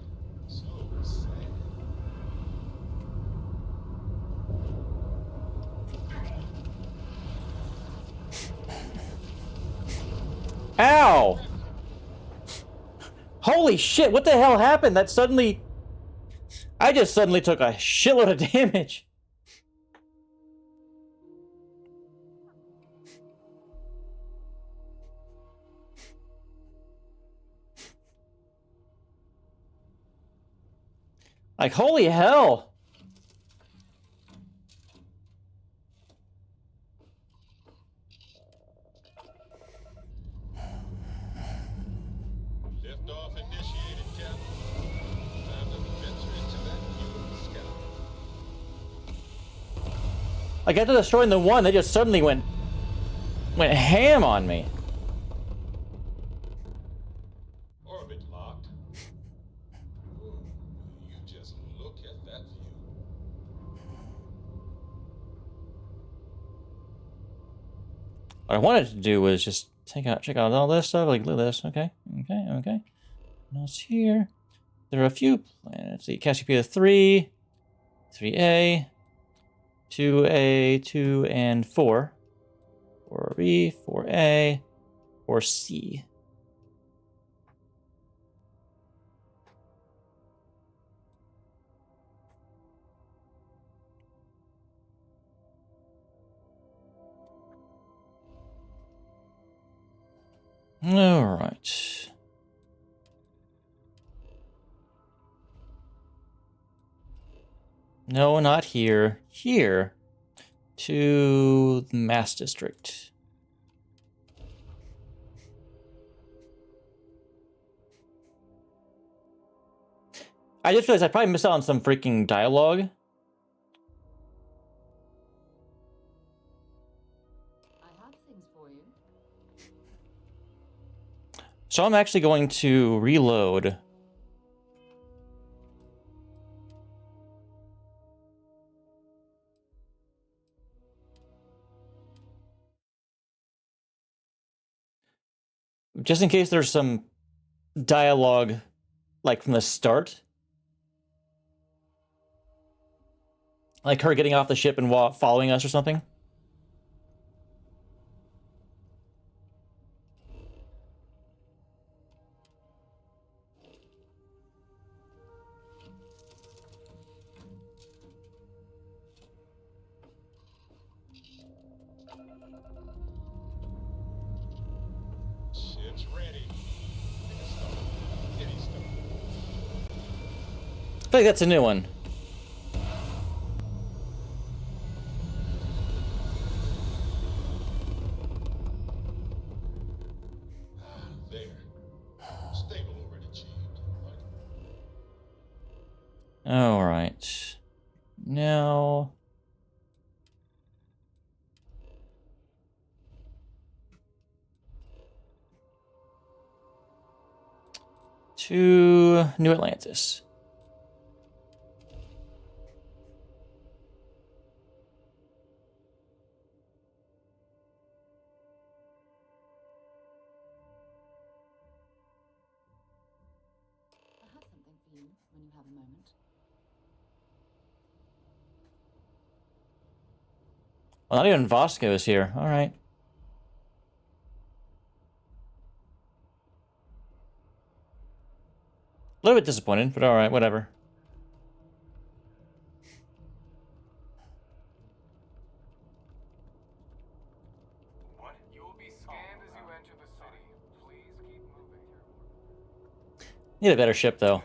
So sad. Ow! Holy shit, what the hell happened? That suddenly... I just suddenly took a shitload of damage. Like, holy hell. Liftoff initiated, Captain. Time to venture into that view of the sky. Like, after destroying the one, they just suddenly went ham on me. Orbit locked. Ooh, you just look at that view. What I wanted to do was just check out all this stuff. Like, look at this. Okay. What else here? There are a few planets. The Cassiopeia 3, 3A, 2A, 2, and 4. 4B, 4A, 4C. All right. No, not here. Here. To the Mass District. I just realized I probably missed out on some freaking dialogue. I have things for you. So I'm actually going to reload. Just in case there's some dialogue, like from the start. Like her getting off the ship and following us or something. Ship's ready. Kitty start. I feel like that's a new one. There. Stable already achieved. Right. All right. Now... to New Atlantis. I have something for you when you have a moment. Well, not even Vasco is here. All right. A little bit disappointed, but all right, whatever. What? You will be scanned as you enter the city. Please keep moving. Need a better ship, though.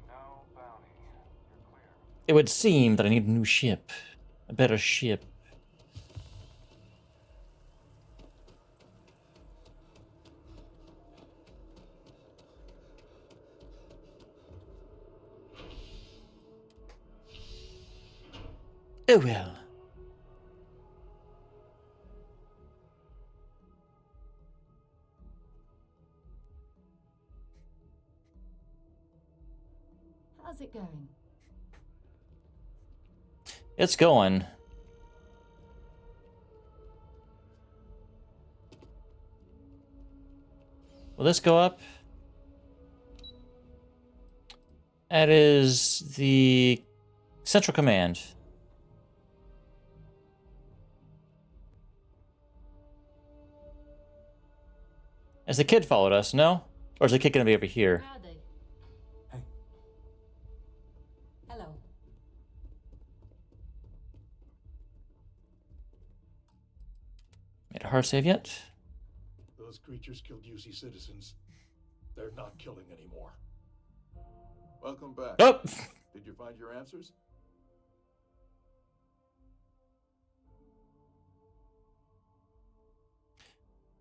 No bounty. You're clear. It would seem that I need a new ship. A better ship. Oh well. How's it going? It's going. Will this go up? That is the Central Command. As the kid followed us, no? Or is the kid gonna be over here? Howdy. Hey. Hello. Made a hard save yet? Those creatures killed UC citizens. They're not killing anymore. Welcome back. Oh! Did you find your answers?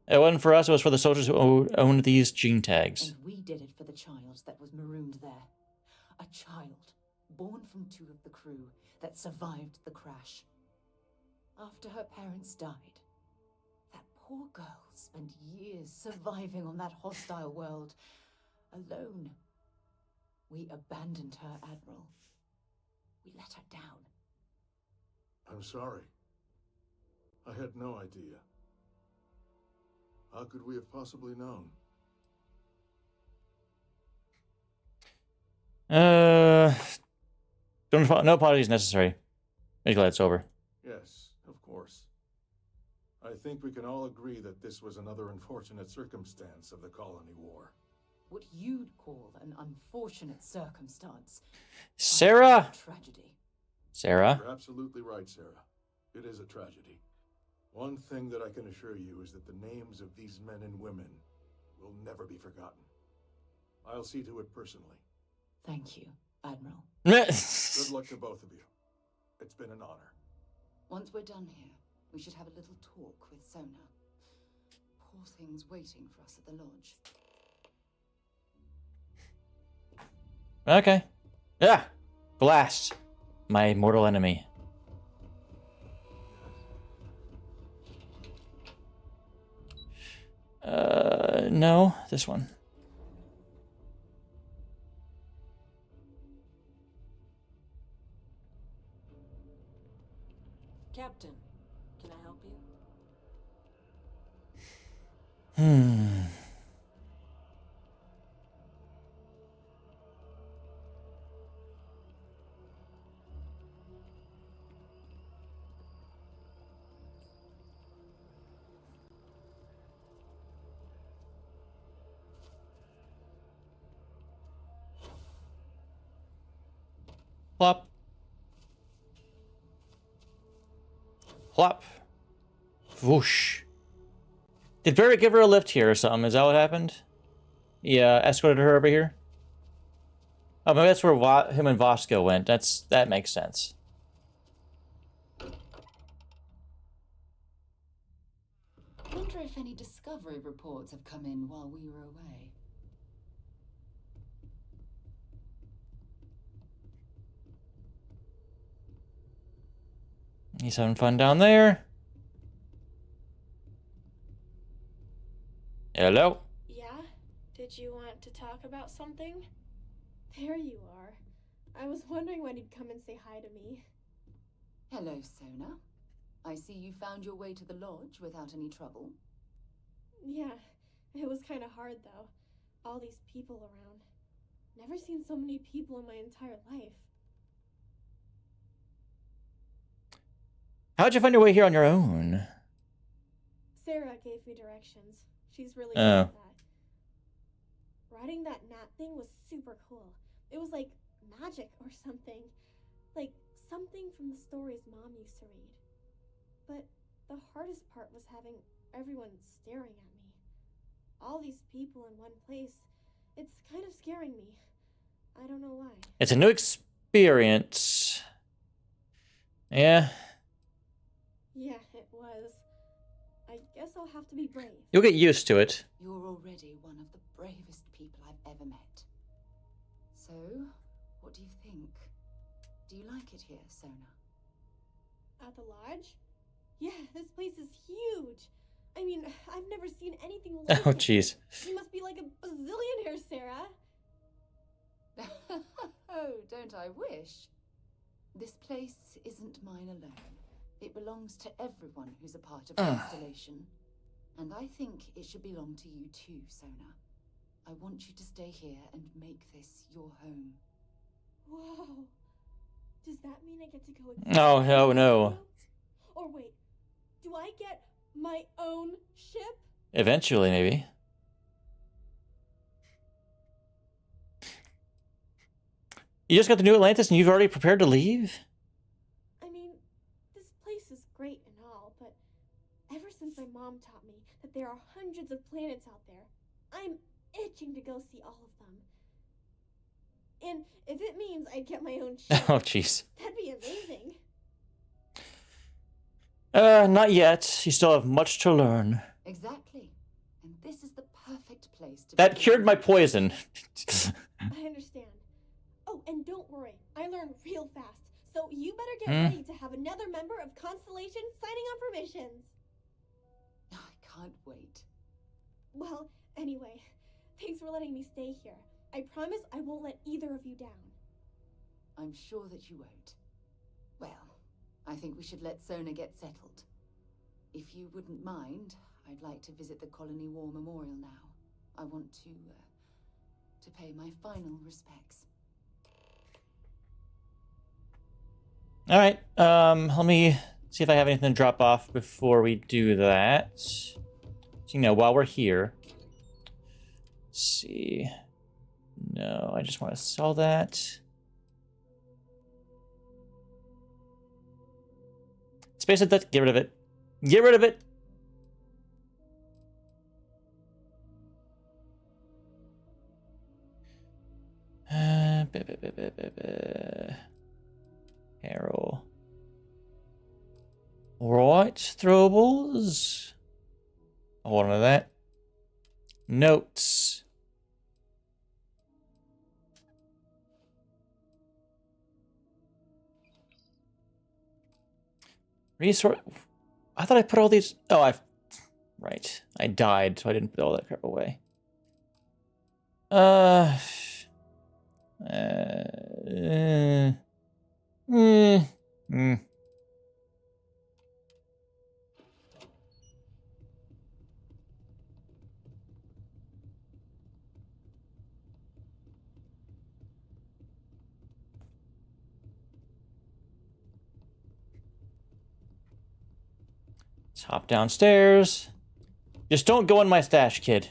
It wasn't for us, it was for the soldiers who owned these gene tags. And we did it for the child that was marooned there. A child, born from two of the crew, that survived the crash. After her parents died, that poor girl spent years surviving on that hostile world, alone. We abandoned her, Admiral. We let her down. I'm sorry. I had no idea. How could we have possibly known? No apologies necessary. I'm glad it's over. Yes, of course. I think we can all agree that this was another unfortunate circumstance of the colony war. What you'd call an unfortunate circumstance. Sarah! Tragedy. Sarah? You're absolutely right, Sarah. It is a tragedy. One thing that I can assure you is that the names of these men and women will never be forgotten. I'll see to it personally. Thank you, Admiral. Good luck to both of you. It's been an honor. Once we're done here, we should have a little talk with Sona. Poor thing's waiting for us at the lodge. Okay. Yeah. Blast. My mortal enemy. No. This one. Captain, can I help you? Plop. Plop. Whoosh. Did Barry give her a lift here or something? Is that what happened? Yeah, escorted her over here. Oh, maybe that's where him and Voska went. That makes sense. Wonder if any discovery reports have come in while we were away. He's having fun down there. Hello? Yeah? Did you want to talk about something? There you are. I was wondering when you'd come and say hi to me. Hello, Sona. I see you found your way to the lodge without any trouble. Yeah, it was kind of hard though. All these people around. Never seen so many people in my entire life. How'd you find your way here on your own? Sarah gave me directions. She's really Oh. good at that. Riding that gnat thing was super cool. It was like magic or something. Like something from the stories Mom used to read. But the hardest part was having everyone staring at me. All these people in one place. It's kind of scaring me. I don't know why. It's a new experience. Yeah. Yeah, it was. I guess I'll have to be brave. You'll get used to it. You're already one of the bravest people I've ever met. So, what do you think? Do you like it here, Sona? At the lodge? Yeah, this place is huge. I mean, I've never seen anything like Oh, it. jeez. You must be like a bazillionaire, Sarah. Oh, don't I wish? This place isn't mine alone. It belongs to everyone who's a part of Constellation. And I think it should belong to you too, Sona. I want you to stay here and make this your home. Whoa. Does that mean I get to go Oh, no, no. Or wait, do I get my own ship? Eventually, maybe. You just got to New Atlantis and you've already prepared to leave? I mean, this place is great and all, but ever since my mom taught me that there are hundreds of planets out there, I'm itching to go see all of them. And if it means I get my own ship, Oh, jeez. that'd be amazing. Not yet. You still have much to learn. Exactly. And this is the perfect place to That begin. cured my poison. I understand. Oh, and don't worry, I learn real fast. So you better get ready to have another member of Constellation signing on for missions. I can't wait. Well, anyway, thanks for letting me stay here. I promise I won't let either of you down. I'm sure that you won't. Well, I think we should let Sona get settled. If you wouldn't mind, I'd like to visit the Colony War Memorial now. I want to pay my final respects. All right. Let me see if I have anything to drop off before we do that. So, you know, while we're here. Let's see. No, I just want to sell that. Space it. Get rid of it. Get rid of it. Arrow. Right, throwables. Hold on to that. Notes. Resource. I thought I put all these. Oh, right. I died, so I didn't put all that crap away. Let's hop downstairs. Just don't go in my stash, kid.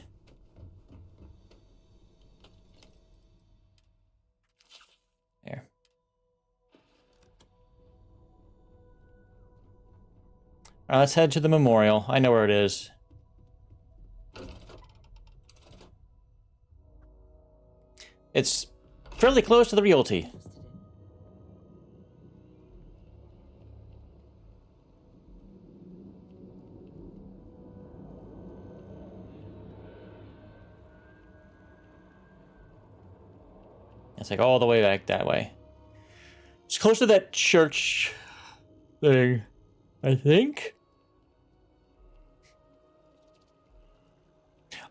There. All right, let's head to the memorial. I know where it is. It's fairly close to the realty. It's like all the way back that way. It's close to that church thing, I think.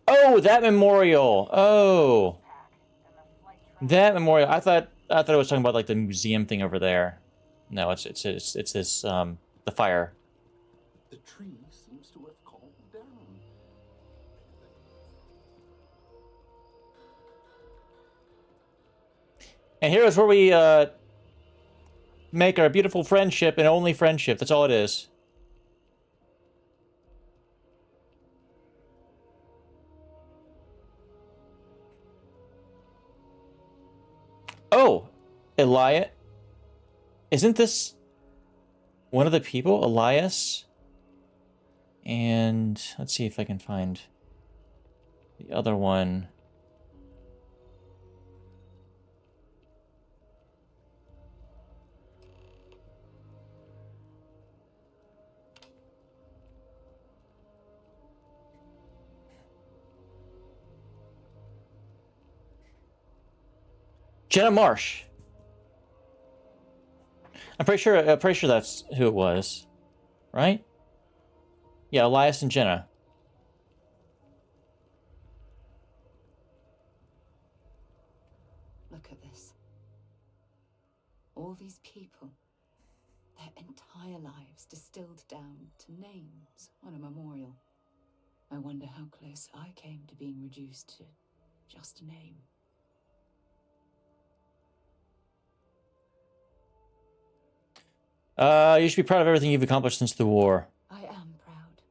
Oh, that memorial. Oh. That memorial. I thought it was talking about like the museum thing over there. No, it's this the fire. The tree seems to have calmed down. And here is where we make our beautiful friendship and only friendship. That's all it is. Oh, Elias. Isn't this one of the people? Elias? And let's see if I can find the other one. Jenna Marsh. I'm pretty sure that's who it was, right? Yeah, Elias and Jenna. Look at this. All these people, their entire lives distilled down to names on a memorial. I wonder how close I came to being reduced to just a name. You should be proud of everything you've accomplished since the war. I am proud.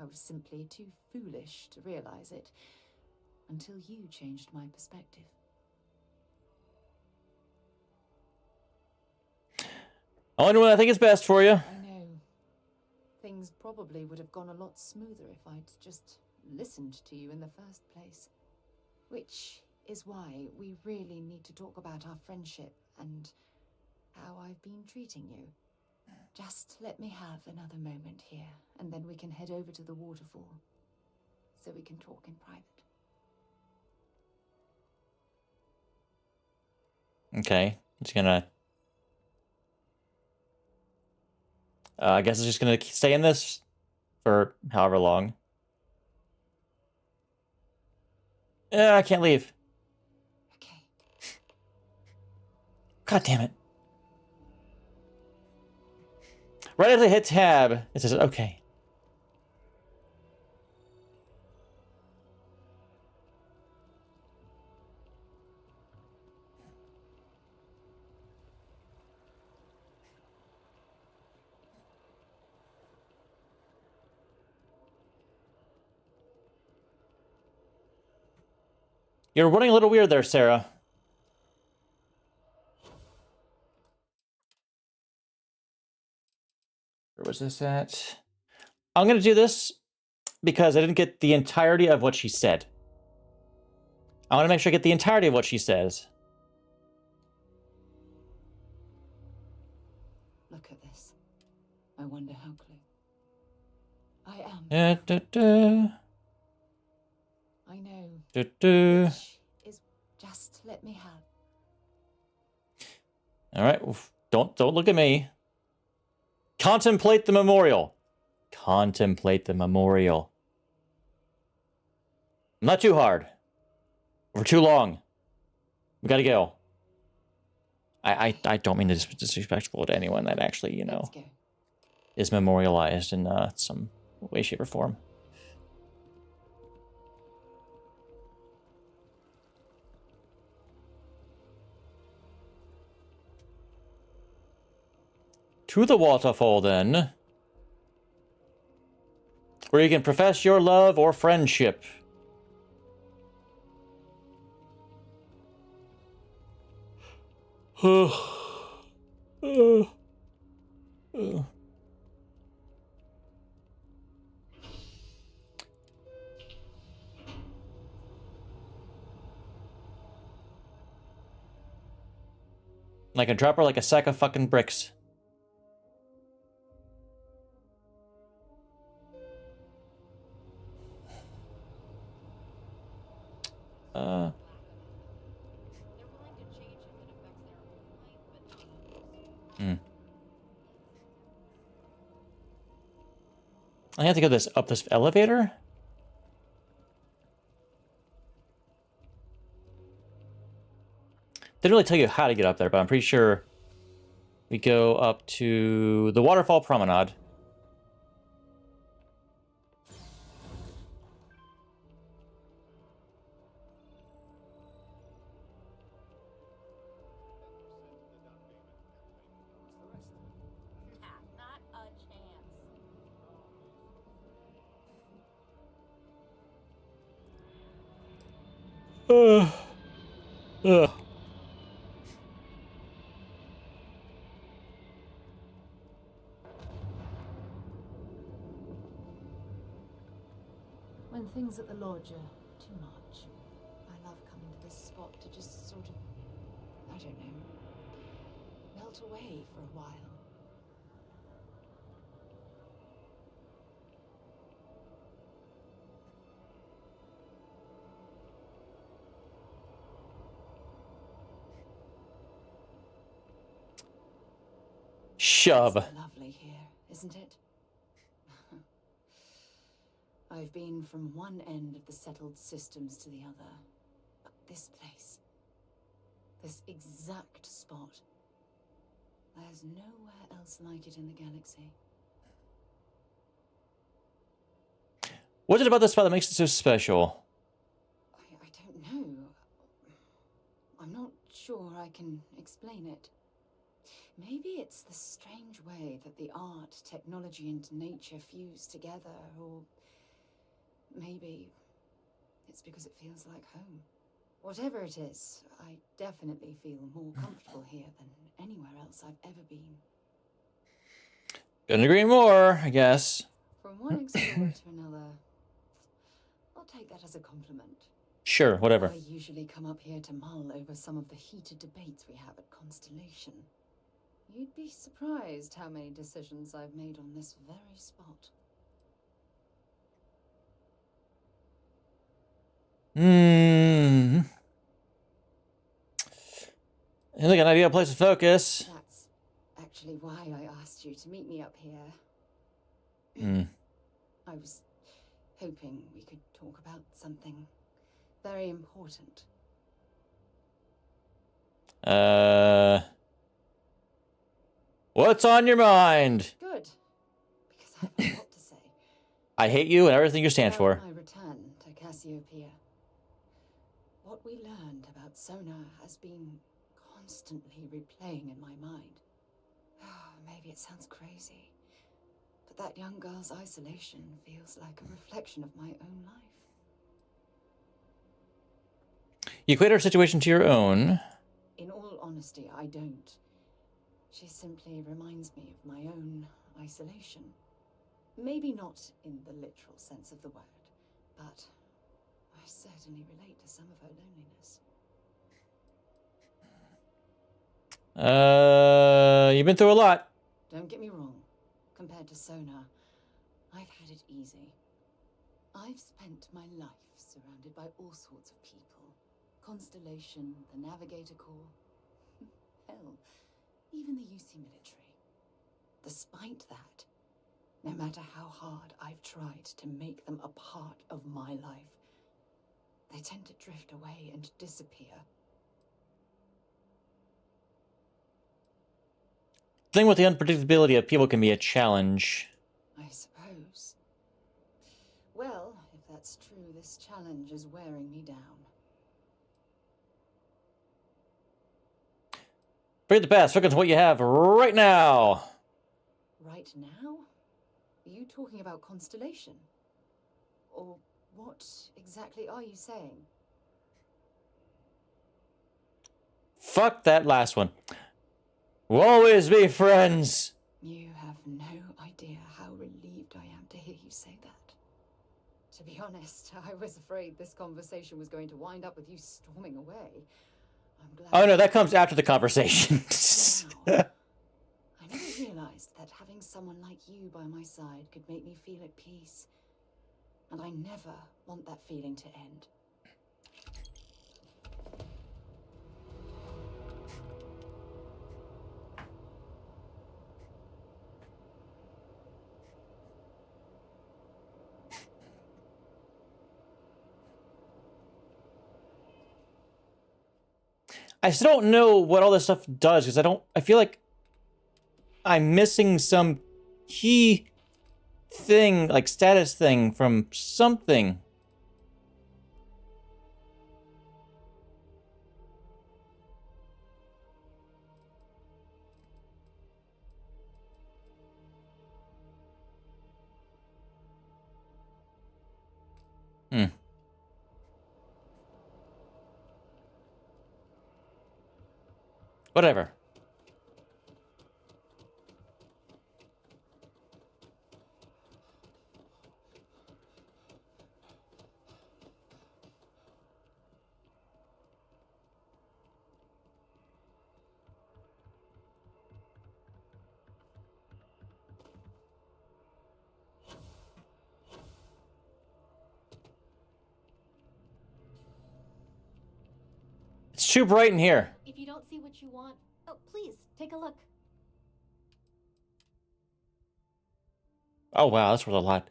I was simply too foolish to realize it until you changed my perspective. Only doing what I think is best for you. I know. Things probably would have gone a lot smoother if I'd just listened to you in the first place. Which is why we really need to talk about our friendship and how I've been treating you. Just let me have another moment here, and then we can head over to the waterfall, so we can talk in private. Okay, it's gonna... I guess it's just gonna stay in this for however long. Yeah, I can't leave. Okay. God damn it. Right as I hit tab, it says, okay. You're running a little weird there, Sarah. Where was this at? I'm going to do this because I didn't get the entirety of what she said. I want to make sure I get the entirety of what she says. Look at this. I wonder how close. I am. I know. Which is just let me have. All right, don't look at me. Contemplate the memorial. Contemplate the memorial. Not too hard. Or too long. We gotta go. I don't mean to be disrespectful to anyone that actually, you know, is memorialized in some way, shape, or form. To the waterfall, then. Where you can profess your love or friendship. Like a drop her like a sack of fucking bricks. I have to go up this elevator? Didn't really tell you how to get up there, but I'm pretty sure we go up to the waterfall promenade. Not a chance. When things at the lodge are too much, I love coming to this spot to just sort of, I don't know, melt away for a while. Shove. It's lovely here, isn't it? I've been from one end of the settled systems to the other. But this place, this exact spot, there's nowhere else like it in the galaxy. What is it about this spot that makes it so special? I don't know. I'm not sure I can explain it. Maybe it's the strange way that the art, technology, and nature fuse together, or maybe it's because it feels like home. Whatever it is, I definitely feel more comfortable here than anywhere else I've ever been. Couldn't agree more, I guess. From one explorer to another, I'll take that as a compliment. Sure, whatever. I usually come up here to mull over some of the heated debates we have at Constellation. You'd be surprised how many decisions I've made on this very spot. Look, an ideal place to focus. That's actually why I asked you to meet me up here. I was hoping we could talk about something very important. What's on your mind? Good, because I have a lot to say. I hate you and everything you stand for. My return to Cassiopeia. What we learned about Sona has been constantly replaying in my mind. Maybe it sounds crazy, but that young girl's isolation feels like a reflection of my own life. You equate her situation to your own. In all honesty, I don't. She simply reminds me of my own isolation. Maybe not in the literal sense of the word, but I certainly relate to some of her loneliness. You've been through a lot. Don't get me wrong. Compared to Sona, I've had it easy. I've spent my life surrounded by all sorts of people. Constellation, the Navigator Corps. Hell, even the UC military. Despite that, no matter how hard I've tried to make them a part of my life, they tend to drift away and disappear. The thing with the unpredictability of people can be a challenge. I suppose. Well, if that's true, this challenge is wearing me down. Forget the past. Focus on what you have right now. Right now? Are you talking about Constellation? Or what exactly are you saying? Fuck that last one. We'll always be friends. You have no idea how relieved I am to hear you say that. To be honest, I was afraid this conversation was going to wind up with you storming away. I'm glad. Oh no, that comes after the conversation. Now, I never realized that having someone like you by my side could make me feel at peace. And I never want that feeling to end. I still don't know what all this stuff does because I feel like I'm missing some key thing, like status thing from something. Whatever. It's too bright in here. If you don't see what you want, oh, please, take a look. Oh wow, that's worth a lot.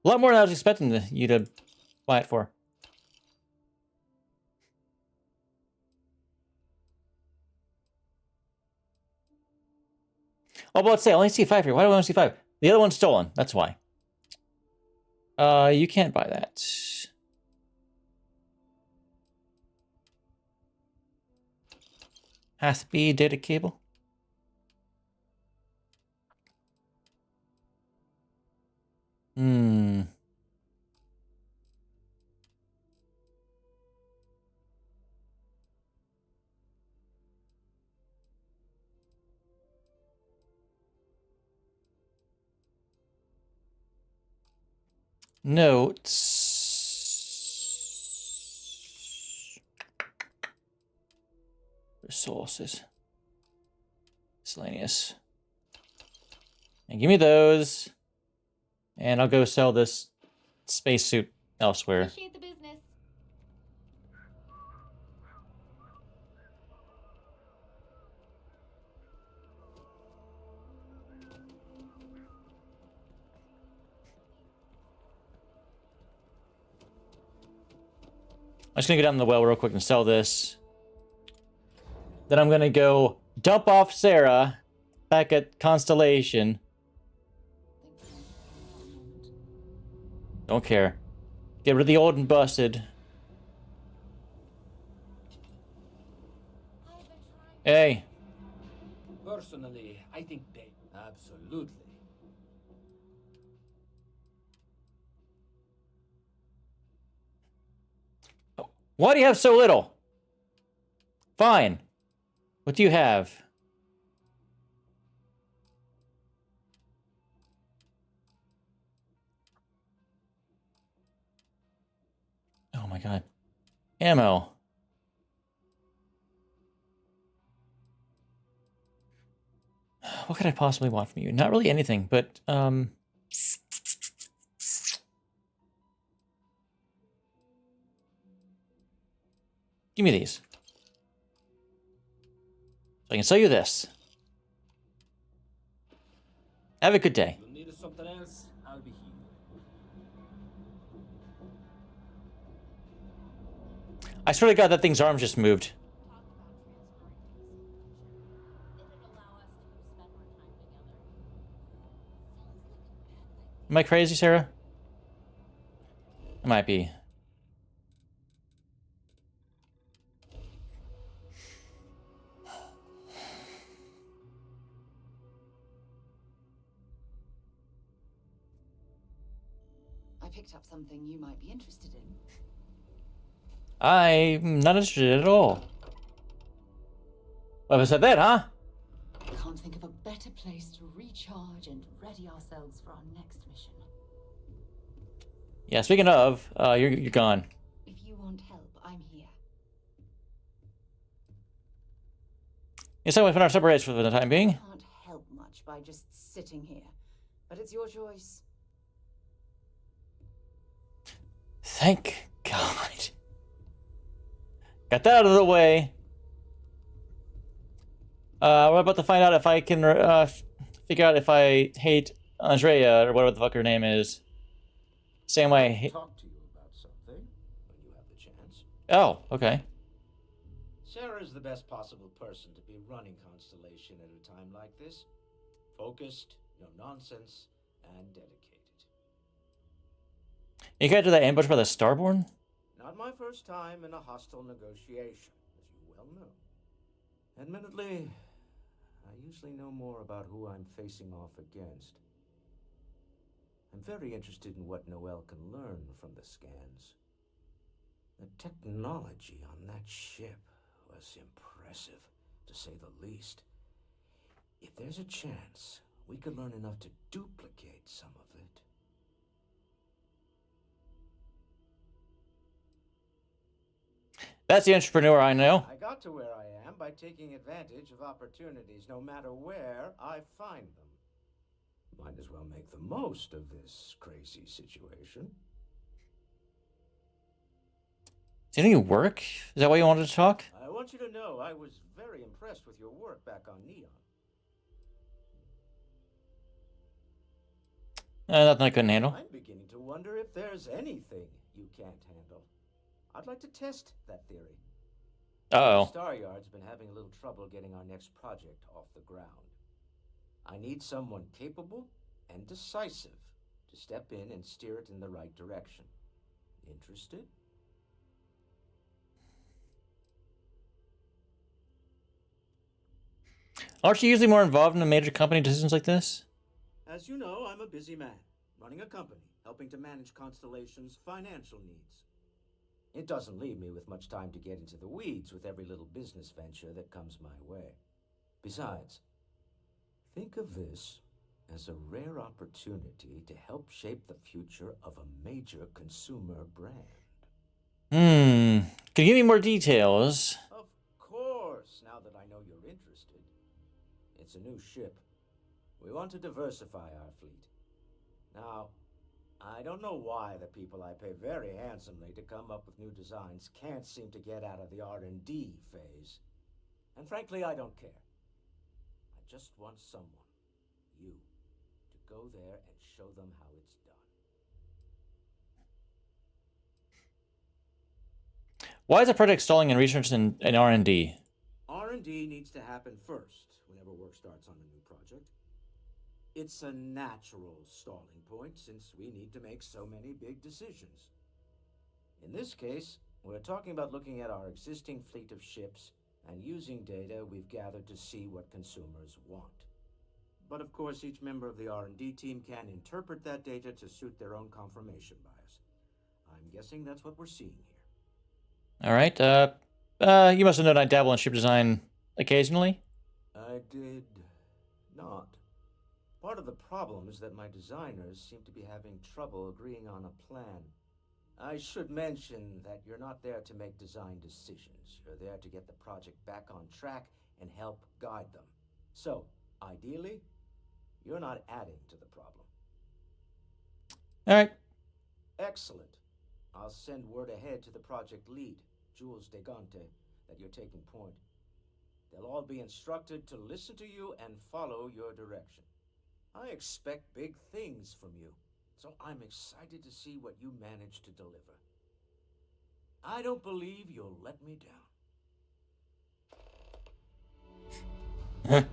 A lot more than I was expecting you to buy it for. Oh, but let's say I only see 5 here. Why do I only see 5? The other one's stolen. That's why. You can't buy that. Hath-be data cable. Notes. Resources. Miscellaneous. And give me those. And I'll go sell this spacesuit elsewhere. Appreciate the business. I'm just gonna go down the well real quick and sell this. Then I'm gonna go dump off Sarah back at Constellation. Don't care. Get rid of the old and busted. Hey. Personally, I think they absolutely. Why do you have so little? Fine. What do you have? Oh my god. Ammo. What could I possibly want from you? Not really anything, but give me these. So I can sell you this. Have a good day. If you need something else, I'll be here. I swear to God, that thing's arm just moved. Am I crazy, Sarah? I might be. I picked up something you might be interested in. I'm not interested at all. Well, I said that, huh? Can't think of a better place to recharge and ready ourselves for our next mission. Yeah, speaking of, you're gone. If you want help, I'm here. Yes, I went for our separate for the time being. Can't help much by just sitting here, but it's your choice. Thank God. Got that out of the way. We're about to find out if I can figure out if I hate Andrea or whatever the fuck her name is. Same way. Talk to you about something when you have the chance. Oh, okay. Sarah's the best possible person to be running Constellation at a time like this. Focused, no nonsense, and dedicated. You guys do that ambush by the Starborn? Not my first time in a hostile negotiation, as you well know. Admittedly, I usually know more about who I'm facing off against. I'm very interested in what Noel can learn from the scans. The technology on that ship was impressive, to say the least. If there's a chance, we could learn enough to duplicate some of it. That's the entrepreneur I know. I got to where I am by taking advantage of opportunities, no matter where I find them. Might as well make the most of this crazy situation. Does any work? Is that why you wanted to talk? I want you to know I was very impressed with your work back on Neon. Nothing I couldn't handle. I'm beginning to wonder if there's anything you can't handle. I'd like to test that theory. Uh-oh. Star Yard's been having a little trouble getting our next project off the ground. I need someone capable and decisive to step in and steer it in the right direction. Interested? Aren't you usually more involved in a major company decisions like this? As you know, I'm a busy man, running a company, helping to manage Constellation's financial needs. It doesn't leave me with much time to get into the weeds with every little business venture that comes my way. Besides, think of this as a rare opportunity to help shape the future of a major consumer brand. Can you give me more details? Of course, now that I know you're interested. It's a new ship. We want to diversify our fleet. Now, I don't know why the people I pay very handsomely to come up with new designs can't seem to get out of the R&D phase. And frankly, I don't care. I just want someone, you, to go there and show them how it's done. Why is the project stalling in research and R&D? R&D needs to happen first whenever work starts on a new project. It's a natural stalling point since we need to make so many big decisions. In this case, we're talking about looking at our existing fleet of ships and using data we've gathered to see what consumers want. But of course, each member of the R&D team can interpret that data to suit their own confirmation bias. I'm guessing that's what we're seeing here. All right. You must have known I dabble in ship design occasionally. I did not. Part of the problem is that my designers seem to be having trouble agreeing on a plan. I should mention that you're not there to make design decisions. You're there to get the project back on track and help guide them. So, ideally, you're not adding to the problem. All right. Excellent. I'll send word ahead to the project lead, Jules Degante, that you're taking point. They'll all be instructed to listen to you and follow your direction. I expect big things from you, so I'm excited to see what you manage to deliver. I don't believe you'll let me down.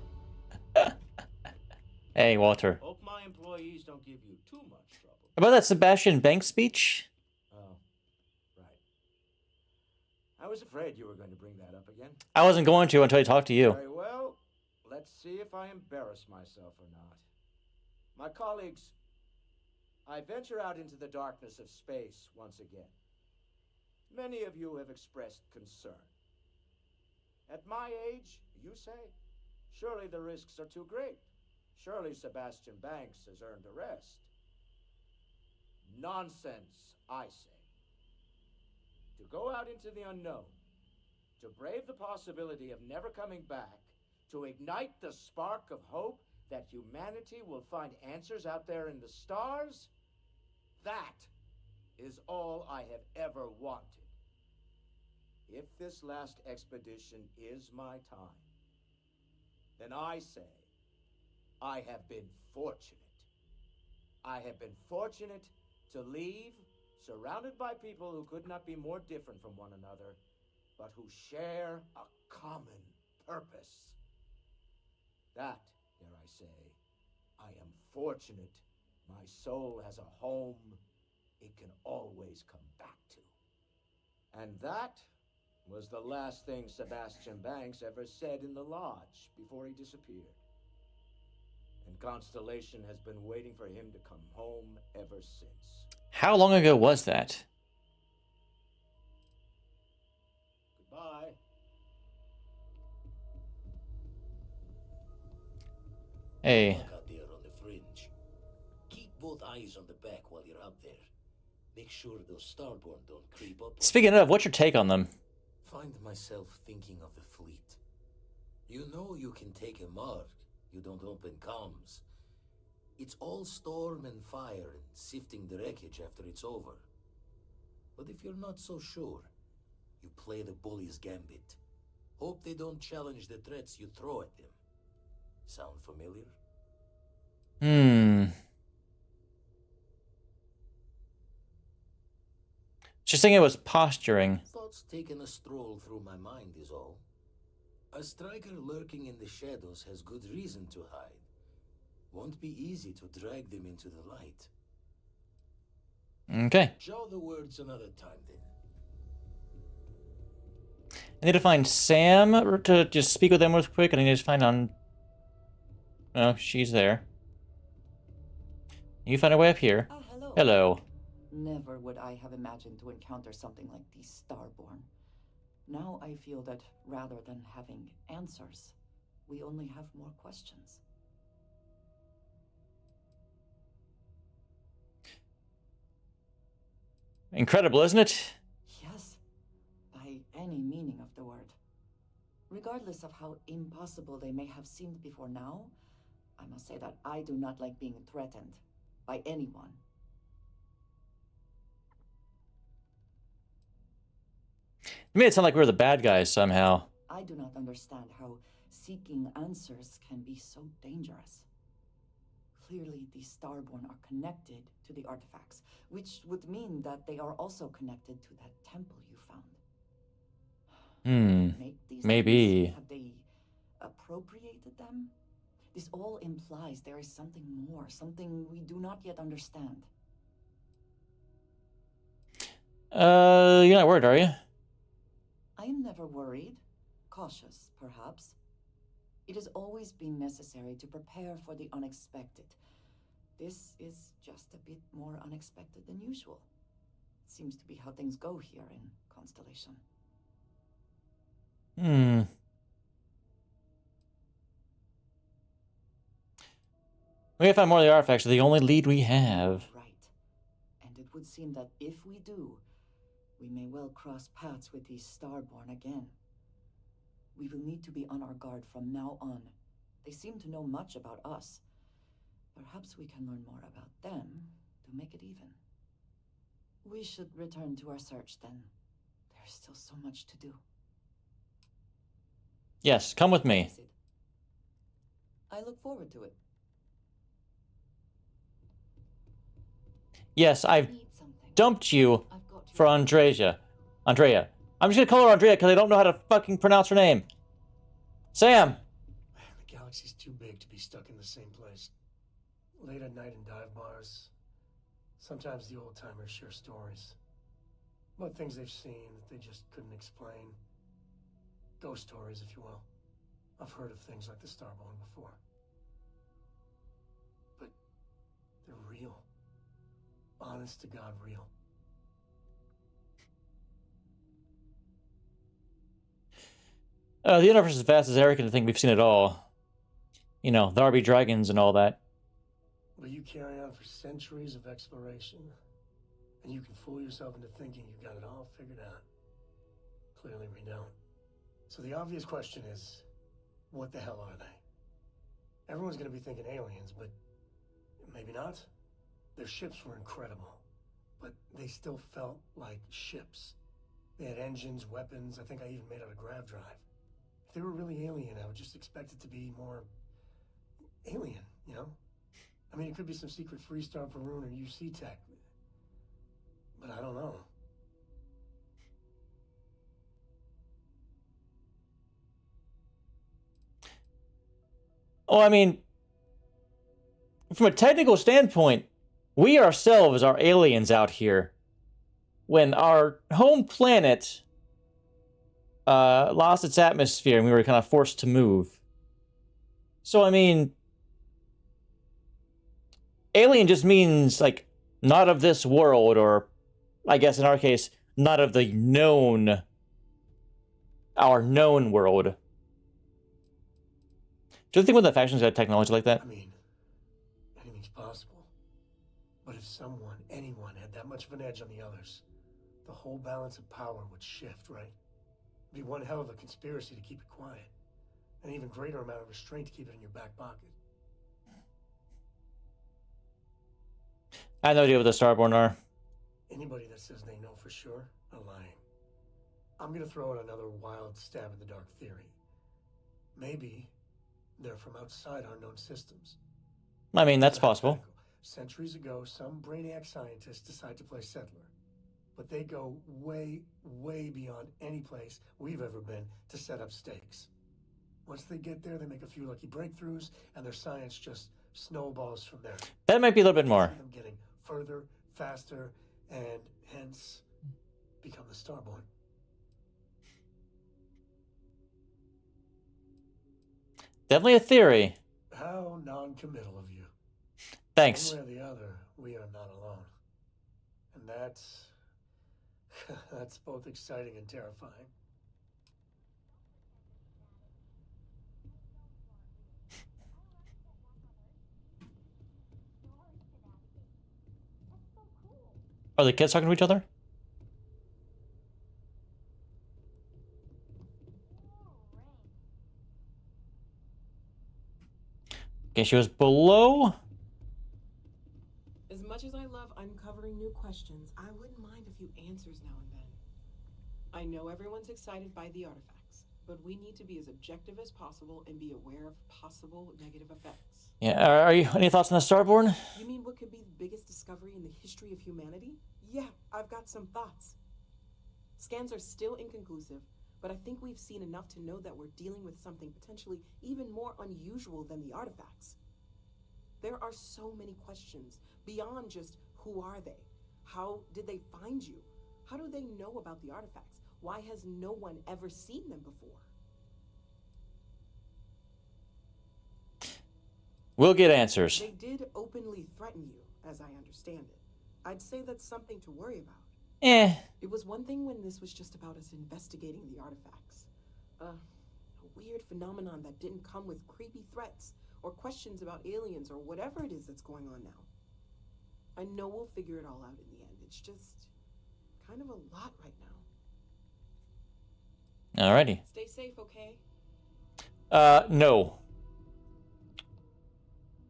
Hey, Walter. Hope my employees don't give you too much trouble. About that Sebastian Banks speech? Oh, right. I was afraid you were going to bring that up again. I wasn't going to until I talked to you. Very well. Let's see if I embarrass myself or not. My colleagues, I venture out into the darkness of space once again. Many of you have expressed concern. At my age, you say, surely the risks are too great. Surely Sebastian Banks has earned a rest. Nonsense, I say. To go out into the unknown, to brave the possibility of never coming back, to ignite the spark of hope that humanity will find answers out there in the stars, that is all I have ever wanted. If this last expedition is my time, then I say, I have been fortunate. I have been fortunate to leave surrounded by people who could not be more different from one another, but who share a common purpose. That, dare I say, I am fortunate. My soul has a home it can always come back to. And that was the last thing Sebastian Banks ever said in the lodge before he disappeared. And Constellation has been waiting for him to come home ever since. How long ago was that? Goodbye. Hey. Look out there on the fringe. Keep both eyes on the back while you're out there. Make sure those starborn don't creep up. Speaking of, what's your take on them? Find myself thinking of the fleet. You know you can take a mark. You don't open comms. It's all storm and fire and sifting the wreckage after it's over. But if you're not so sure, you play the bully's gambit. Hope they don't challenge the threats you throw at them. Sound familiar? She's thinking it was posturing. Thoughts taking a stroll through my mind is all. A striker lurking in the shadows has good reason to hide. Won't be easy to drag them into the light. Okay. Show the words another time then. I need to find Sam to just speak with them real quick, and I need to find on... Oh, she's there. You find a way up here. Hello. Hello. Never would I have imagined to encounter something like these Starborn. Now I feel that rather than having answers, we only have more questions. Incredible, isn't it? Yes, by any meaning of the word. Regardless of how impossible they may have seemed before now, I must say that I do not like being threatened by anyone. It made it sound like we were the bad guys somehow. I do not understand how seeking answers can be so dangerous. Clearly, the Starborn are connected to the artifacts, which would mean that they are also connected to that temple you found. Make these Maybe. things? Have they appropriated them? This all implies there is something more, something we do not yet understand. You're not worried, are you? I am never worried. Cautious, perhaps. It has always been necessary to prepare for the unexpected. This is just a bit more unexpected than usual. It seems to be how things go here in Constellation. We gotta find more of the artifacts. They're the only lead we have. Right. And it would seem that if we do, we may well cross paths with these Starborn again. We will need to be on our guard from now on. They seem to know much about us. Perhaps we can learn more about them to make it even. We should return to our search then. There's still so much to do. Yes, come with me. I look forward to it. Yes, I've dumped you for Andrea. I'm just gonna call her Andrea because I don't know how to fucking pronounce her name. Sam! The galaxy's too big to be stuck in the same place. Late at night in dive bars, sometimes the old-timers share stories about things they've seen that they just couldn't explain. Ghost stories, if you will. I've heard of things like the Starborn before. But they're real. Honest to God, real. The universe is vast as Eric and I think we've seen it all. You know, there be dragons and all that. But you carry on for centuries of exploration, and you can fool yourself into thinking you got it all figured out. Clearly we don't. So the obvious question is, what the hell are they? Everyone's gonna be thinking aliens, but maybe not. Their ships were incredible, but they still felt like ships. They had engines, weapons, I think I even made out a grav drive. If they were really alien, I would just expect it to be more alien, you know? I mean, it could be some secret Freestar Varun or UC tech, but I don't know. Oh, I mean, from a technical standpoint, we ourselves are aliens out here. When our home planet lost its atmosphere and we were kind of forced to move. So, I mean, alien just means, like, not of this world, or, I guess in our case, not of the known, our known world. Do you think one of the factions got technology like that? I mean, anything's possible. But if someone, anyone, had that much of an edge on the others, the whole balance of power would shift, right? It'd be one hell of a conspiracy to keep it quiet. An even greater amount of restraint to keep it in your back pocket. I have no idea what the Starborn are. Anybody that says they know for sure are lying. I'm gonna throw out another wild stab in the dark theory. Maybe they're from outside our known systems. I mean, that's possible. Centuries ago, some brainiac scientists decide to play settler. But they go way, way beyond any place we've ever been to set up stakes. Once they get there, they make a few lucky breakthroughs, and their science just snowballs from there. That might be a little bit more. Them getting further, faster, and hence become the Starborn. Definitely a theory. How non-committal of you. Thanks. One way or the other, we are not alone. And that's both exciting and terrifying. Are the kids talking to each other? Okay, she was below. As much as I love uncovering new questions, I wouldn't mind a few answers now and then. I know everyone's excited by the artifacts, but we need to be as objective as possible and be aware of possible negative effects. Yeah, are you any thoughts on the Starborn? You mean what could be the biggest discovery in the history of humanity? Yeah, I've got some thoughts. Scans are still inconclusive, but I think we've seen enough to know that we're dealing with something potentially even more unusual than the artifacts. There are so many questions beyond just who are they? How did they find you? How do they know about the artifacts? Why has no one ever seen them before? We'll get answers. They did openly threaten you, as I understand it. I'd say that's something to worry about. It was one thing when this was just about us investigating the artifacts. A weird phenomenon that didn't come with creepy threats or questions about aliens or whatever it is that's going on now. I know we'll figure it all out in the end. It's just kind of a lot right now. Alrighty. Stay safe, okay? No.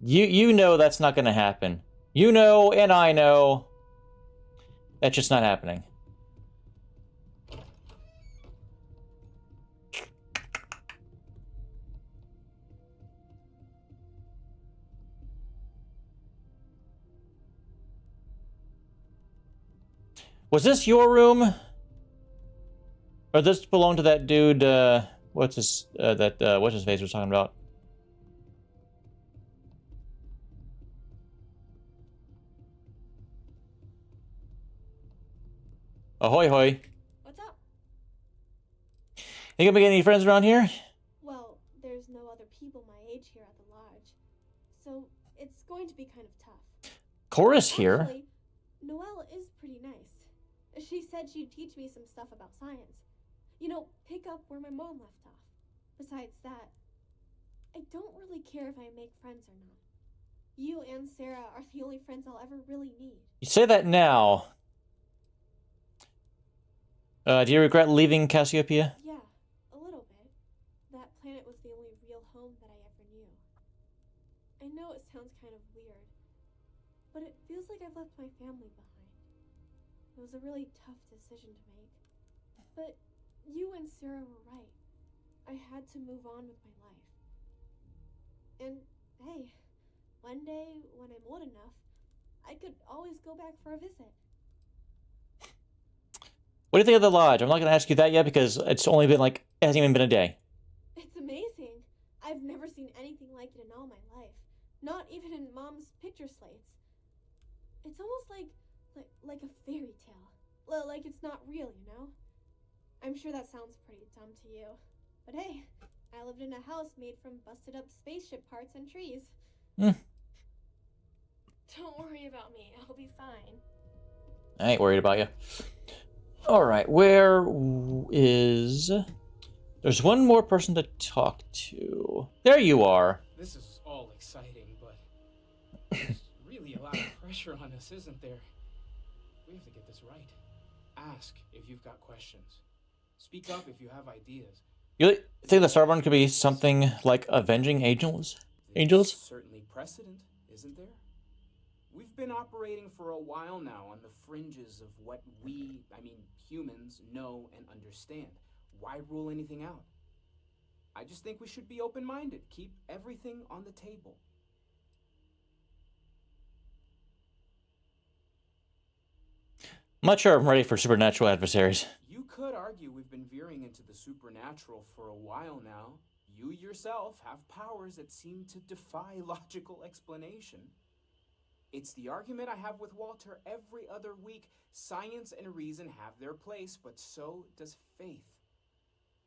You know that's not gonna happen. You know, and I know. That's just not happening. Was this your room? Or this belong to that dude, what's his face was talking about? Ahoy hoy. What's up? You gonna make any friends around here? Well, there's no other people my age here at the lodge, so it's going to be kind of tough. Cora's here. Actually, Noelle is pretty nice. She said she'd teach me some stuff about science. You know, pick up where my mom left off. Besides that, I don't really care if I make friends or not. You and Sarah are the only friends I'll ever really need. You say that now. Do you regret leaving Cassiopeia? Yeah, a little bit. That planet was the only real home that I ever knew. I know it sounds kind of weird, but it feels like I've left my family behind. It was a really tough decision to make. But you and Sarah were right. I had to move on with my life. And hey, one day when I'm old enough, I could always go back for a visit. What do you think of the lodge? I'm not going to ask you that yet because it's only been like, it hasn't even been a day. It's amazing. I've never seen anything like it in all my life. Not even in Mom's picture slates. It's almost like a fairy tale. Like it's not real, you know? I'm sure that sounds pretty dumb to you. But hey, I lived in a house made from busted up spaceship parts and trees. Don't worry about me. I'll be fine. I ain't worried about you. Alright, where is... There's one more person to talk to. There you are. This is all exciting, but there's really a lot of pressure on us, isn't there? We have to get this right. Ask if you've got questions. Speak up if you have ideas. You think the Starborn could be something like avenging angels? There's certainly precedent, isn't there? We've been operating for a while now on the fringes of what humans know and understand. Why rule anything out? I just think we should be open-minded. Keep everything on the table. I'm not sure I'm ready for supernatural adversaries. You could argue we've been veering into the supernatural for a while now. You yourself have powers that seem to defy logical explanation. It's the argument I have with Walter every other week. Science and reason have their place, but so does faith.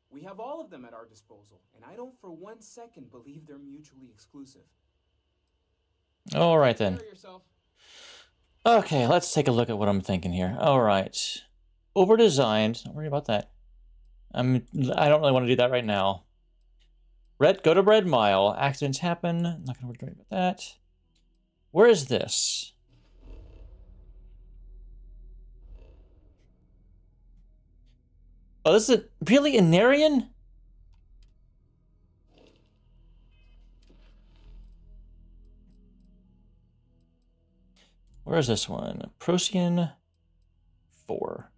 We have all of them at our disposal, and I don't for 1 second believe they're mutually exclusive. Alright then. Take care of yourself. Okay, let's take a look at what I'm thinking here. Alright. Over-designed. Don't worry about that. I don't really want to do that right now. Go to Red Mile. Accidents happen. I'm not going to worry about that. Where is this? Oh, this is really a Narian? Where is this one? Procyon 4.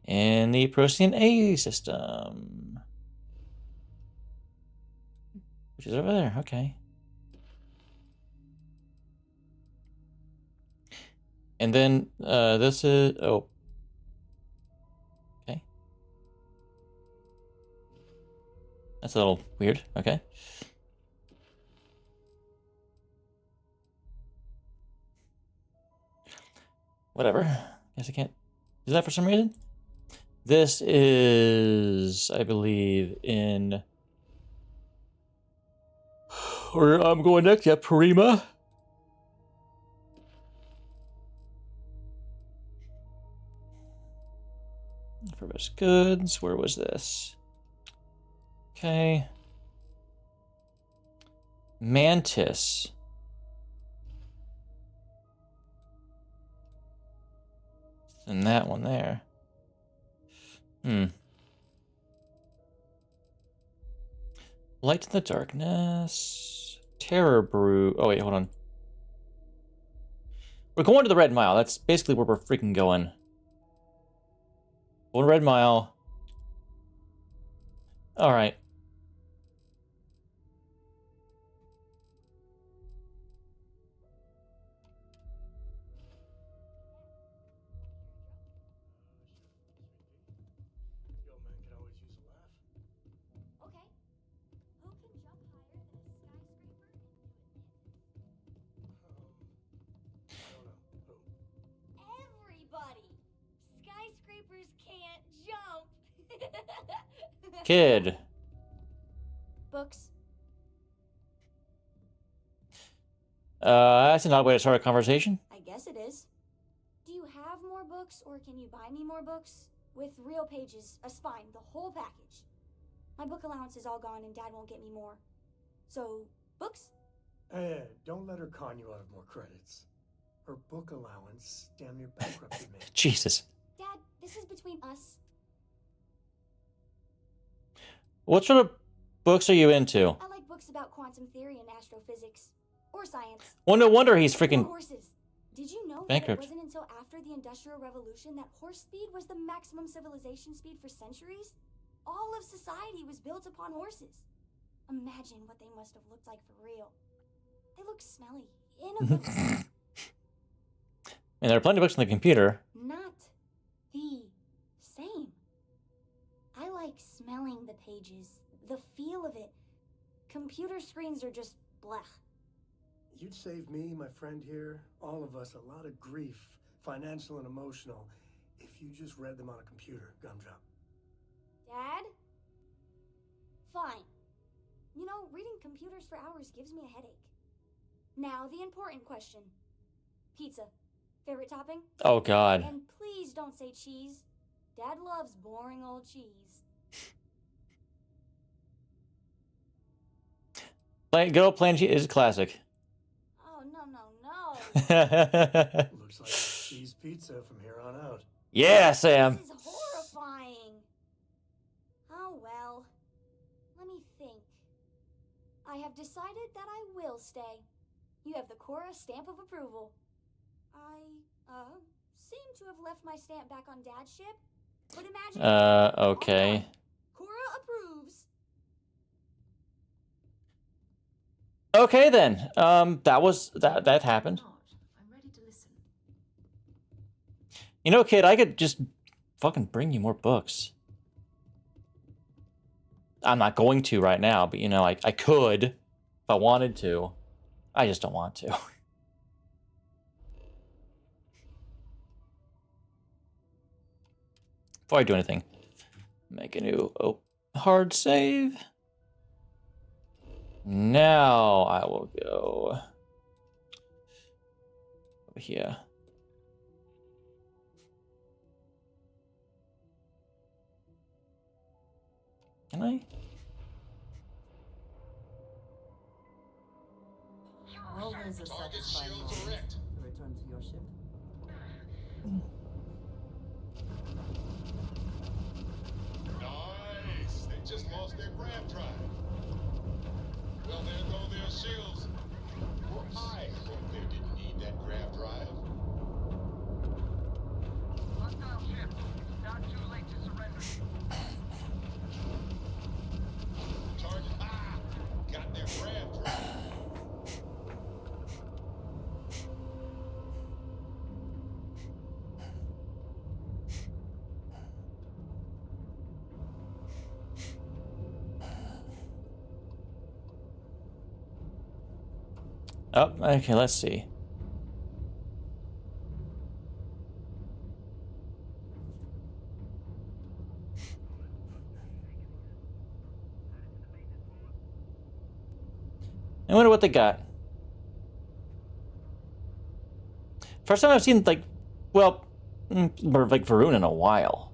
In the Procyon A system. Which is over there, okay. And then this is, oh. Okay. That's a little weird, okay. Whatever. Guess I can't do that for some reason. This is, I believe, in where I'm going next. Yeah, Prima. For best goods. Where was this? Okay. Mantis. And that one there. Light in the darkness. Terror brew. Oh, wait, hold on. We're going to the Red Mile. That's basically where we're freaking going. One Red Mile. All right. Skyscrapers can't jump. Kid. Books. That's an odd way to start a conversation. I guess it is. Do you have more books, or can you buy me more books? With real pages, a spine, the whole package. My book allowance is all gone and Dad won't get me more. So, books? Hey, don't let her con you out of more credits. Her book allowance damn near bankrupted me. Jesus. Dad, this is between us. What sort of books are you into? I like books about quantum theory and astrophysics. Or science. Well, no wonder he's Or freaking horses. Did you know bankrupt. that it wasn't until after the Industrial Revolution that horse speed was the maximum civilization speed for centuries? All of society was built upon horses. Imagine what they must have looked like for real. They look smelly. In a good way. And there are plenty of books on the computer. Not the same. I like smelling the pages, the feel of it. Computer screens are just blech. You'd save me, my friend here, all of us, a lot of grief, financial and emotional, if you just read them on a computer, Gumdrop. Dad? Fine. You know, reading computers for hours gives me a headache. Now, the important question. Pizza. Favorite topping? Oh, God. And please don't say cheese. Dad loves boring old cheese. Good old plain cheese is a classic. Oh, no. Looks like cheese pizza from here on out. Yeah, Sam. This is horrifying. Oh, well. Let me think. I have decided that I will stay. You have the Cora stamp of approval. I, seem to have left my stamp back on Dad's ship. But imagine... Okay. Cora approves. Okay, then. That happened. I'm ready to listen. You know, kid, I could just fucking bring you more books. I'm not going to right now, but, you know, I could if I wanted to. I just don't want to. Before I do anything, make a new hard save. Now I will go over here. Can I? Always a Target satisfying shields moment erect. to return to your ship. Nice. They just lost their grav drive. Well, there go their shields. Oh, okay, let's see. I wonder what they got. First time I've seen, like, well, like Varun in a while.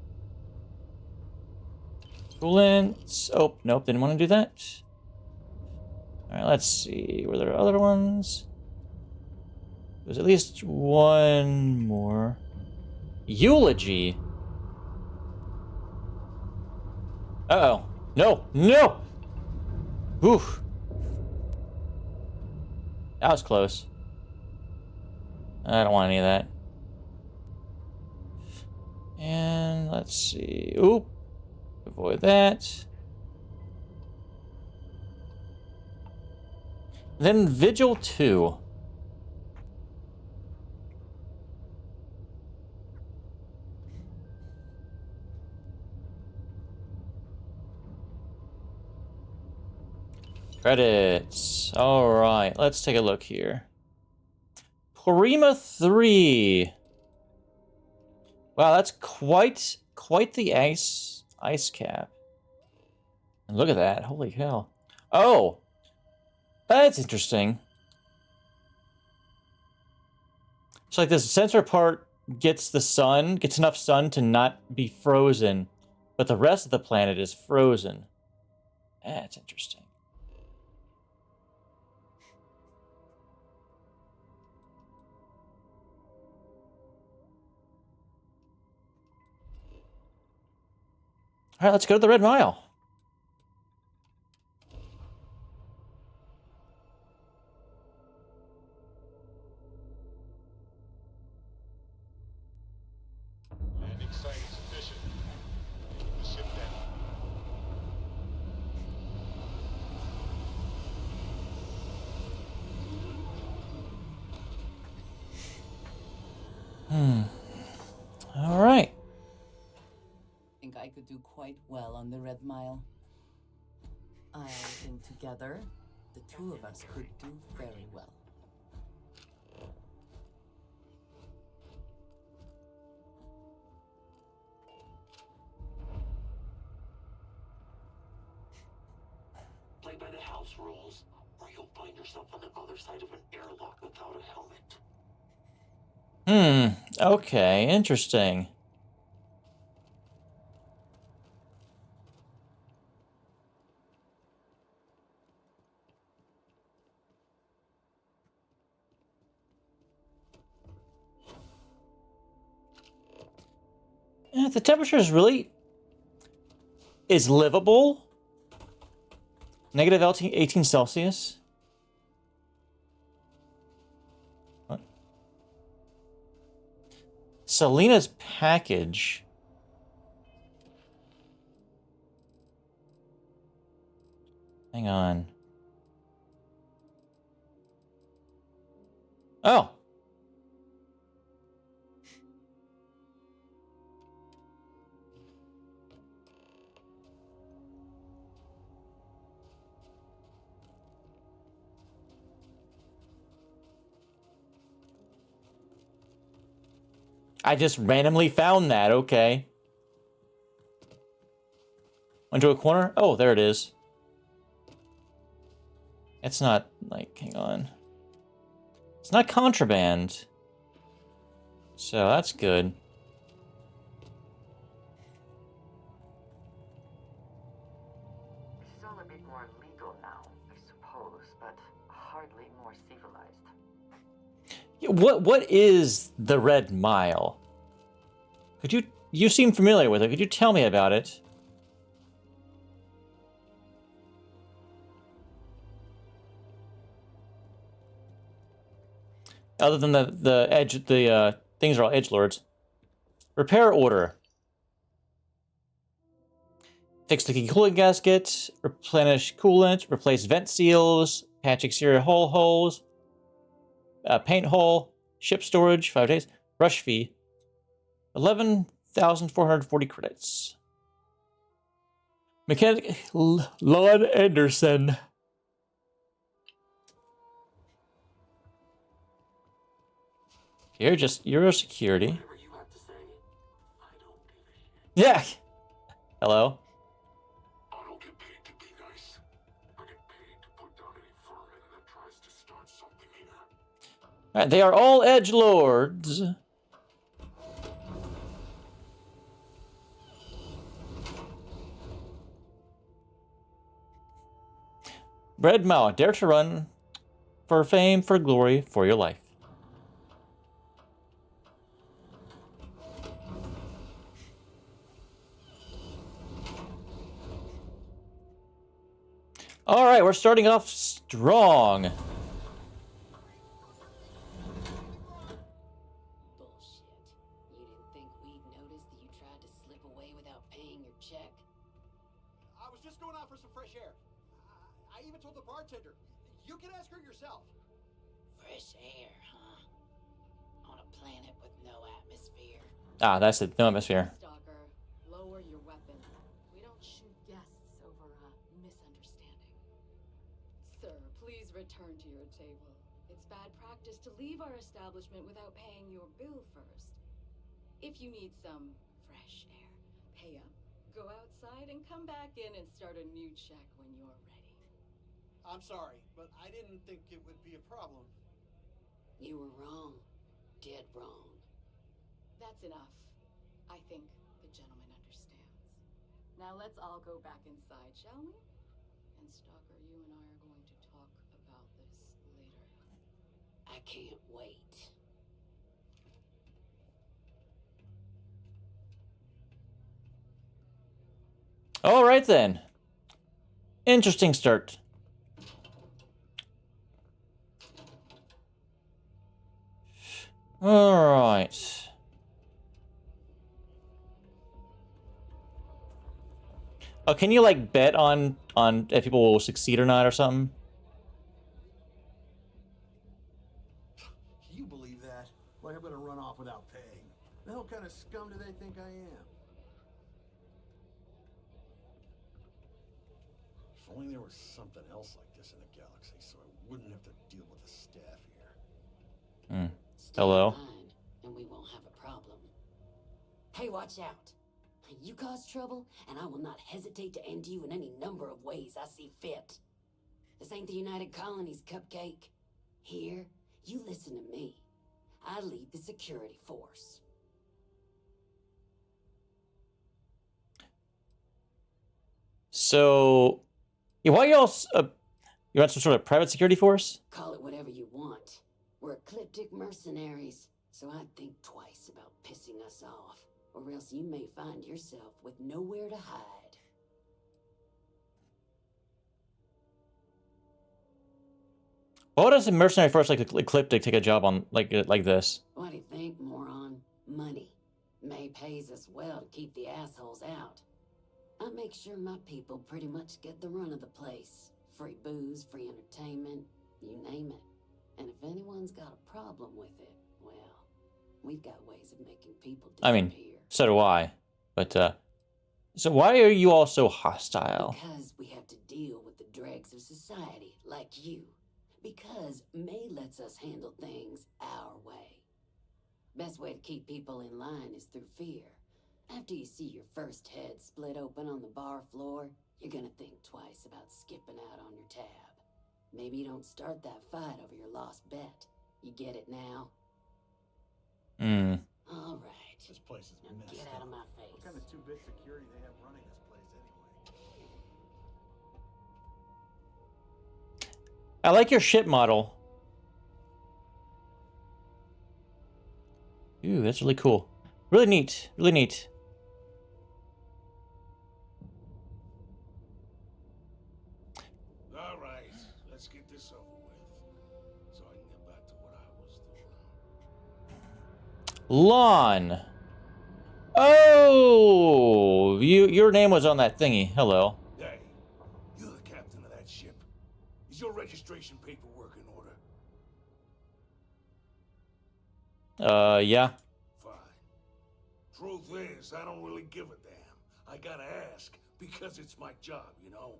Coolant. Oh, nope, didn't want to do that. All right, let's see. Were there other ones? There's at least one more. Eulogy. Uh-oh. No, no! Oof. That was close. I don't want any of that. And let's see. Oop. Avoid that. Then Vigil 2. Credits. Alright, let's take a look here. Porima 3. Wow, that's quite the ice cap. And look at that. Holy hell. Oh! That's interesting. So like this sensor part gets enough sun to not be frozen, but the rest of the planet is frozen. That's interesting. All right, let's go to the Red Mile. Landing site is sufficient. The ship down. All right. I think I could do quite well on the Red Mile. I think together, the two of us could do very well. Play by the house rules, or you'll find yourself on the other side of an airlock without a helmet. Okay, interesting. Yeah, the temperature is livable. Negative 18 Celsius. What? Selena's package. Hang on. Oh. I just randomly found that, okay. Went to a corner? Oh, there it is. It's not, like, hang on. It's not contraband. So that's good. This is all a bit more legal now, I suppose, but hardly more civilized. What is the Red Mile? You seem familiar with it. Could you tell me about it? Other than the things are all edgelords. Repair order. Fix leaky coolant gasket. Replenish coolant. Replace vent seals. Patch exterior hull holes. Paint hole. Ship storage. 5 days. Rush fee. 11,440 credits. Mechanic Lon Anderson. You're a security. Yeah. Hello. I don't get paid to be nice. I get paid to put down any vermin that tries to start something here. All right, they are all edgelords. Bread Mao, dare to run for fame, for glory, for your life. All right, we're starting off strong. Bullshit. You didn't think we'd notice that you tried to slip away without paying your check? I was just going out for some fresh air. I even told the bartender. You can ask her yourself. Fresh air, huh? On a planet with no atmosphere. Ah, that's it. No atmosphere. Stalker, lower your weapon. We don't shoot guests over a misunderstanding. Sir, please return to your table. It's bad practice to leave our establishment without paying your bill first. If you need some fresh air, pay up, go outside, and come back in and start a new check when you're ready. I'm sorry, but I didn't think it would be a problem. You were wrong. Dead wrong. That's enough. I think the gentleman understands. Now let's all go back inside, shall we? And Stalker, you and I are going to talk about this later. I can't wait. All right then. Interesting start. All right. Oh, can you like bet on if people will succeed or not or something? You believe that? Like I'm gonna run off without paying. The hell kind of scum do they think I am? If only there was something else like this in the galaxy, so I wouldn't have to deal with the staff here. Hello. And we won't have a problem. Hey, watch out. You cause trouble, and I will not hesitate to end you in any number of ways I see fit. This ain't the United Colonies, Cupcake. Here, you listen to me. I lead the security force. So, yeah, why y'all? You want some sort of private security force? Call it whatever you want. We're ecliptic mercenaries, so I'd think twice about pissing us off, or else you may find yourself with nowhere to hide. Why does a mercenary force like Ecliptic take a job on like this? What do you think, moron? Money. May pays us well to keep the assholes out. I make sure my people pretty much get the run of the place. Free booze, free entertainment, you name it. And if anyone's got a problem with it, well, we've got ways of making people disappear. I mean, so do I. But, so why are you all so hostile? Because we have to deal with the dregs of society, like you. Because May lets us handle things our way. Best way to keep people in line is through fear. After you see your first head split open on the bar floor, you're gonna think twice about skipping out on your tab. Maybe you don't start that fight over your lost bet. You get it now? All right. This place is now messed get out of up. my face. What kind of two-bit security they have running this place anyway? I like your ship model. Ooh, that's really cool. Really neat. Really neat. All right, let's get this over with, so I can get back to what I was doing. Lon. Oh, your name was on that thingy. Hello. Hey, you're the captain of that ship. Is your registration paperwork in order? Yeah. Fine. Truth is, I don't really give a damn. I gotta ask, because it's my job, you know?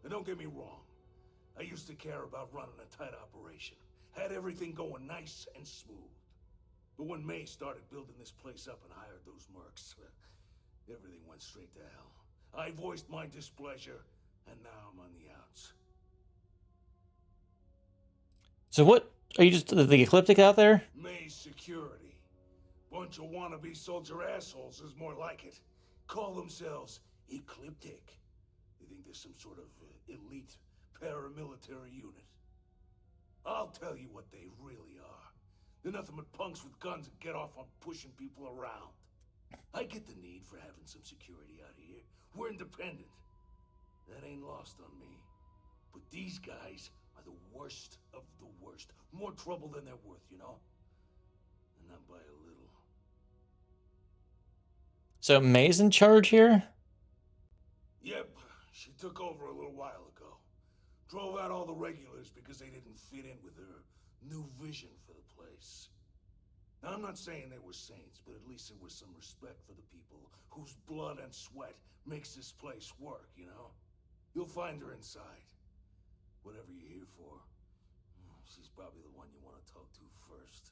And don't get me wrong. I used to care about running a tight operation. Had everything going nice and smooth. But when May started building this place up and hired those mercs, everything went straight to hell. I voiced my displeasure, and now I'm on the outs. So what? Are you just the ecliptic out there? May's security. Bunch of wannabe soldier assholes is more like it. Call themselves ecliptic. They think there's some sort of elite paramilitary unit. I'll tell you what they really are. They're nothing but punks with guns that get off on pushing people around. I get the need for having some security out here. We're independent. That ain't lost on me. But these guys are the worst of the worst. More trouble than they're worth, you know? And not by a little. So May's in charge here? Yep, she took over a little while ago. Drove out all the regulars because they didn't fit in with her new vision for the place. Now, I'm not saying they were saints, but at least there was some respect for the people whose blood and sweat makes this place work, you know? You'll find her inside. Whatever you're here for, she's probably the one you want to talk to first.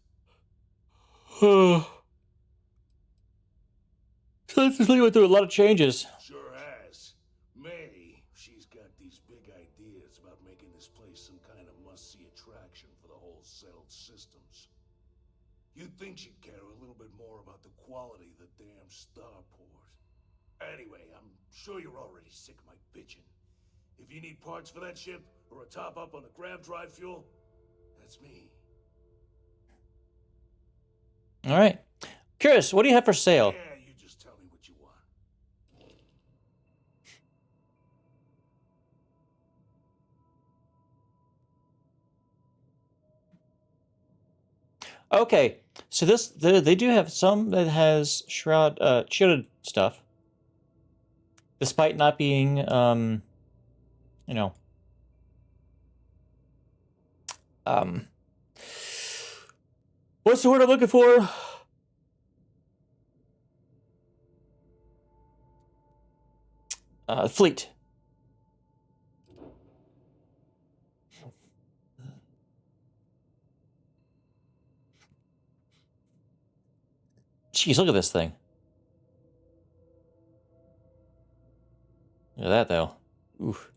So this is went through a lot of changes. Sure has. May, she's got these big ideas about making this place some kind of must-see attraction for the whole settled systems. You'd think she'd care a little bit more about the quality of the damn starport. Anyway, I'm sure you're already sick of my bitching. If you need parts for that ship, or a top-up on the grav drive fuel, that's me. All right. Curious, what do you have for sale? Yeah, you just tell me what you want. Okay, so this they do have some that has shielded stuff, despite not being you know what's the word I'm looking for? Fleet. Jeez, look at this thing. Look at that, though. Oof.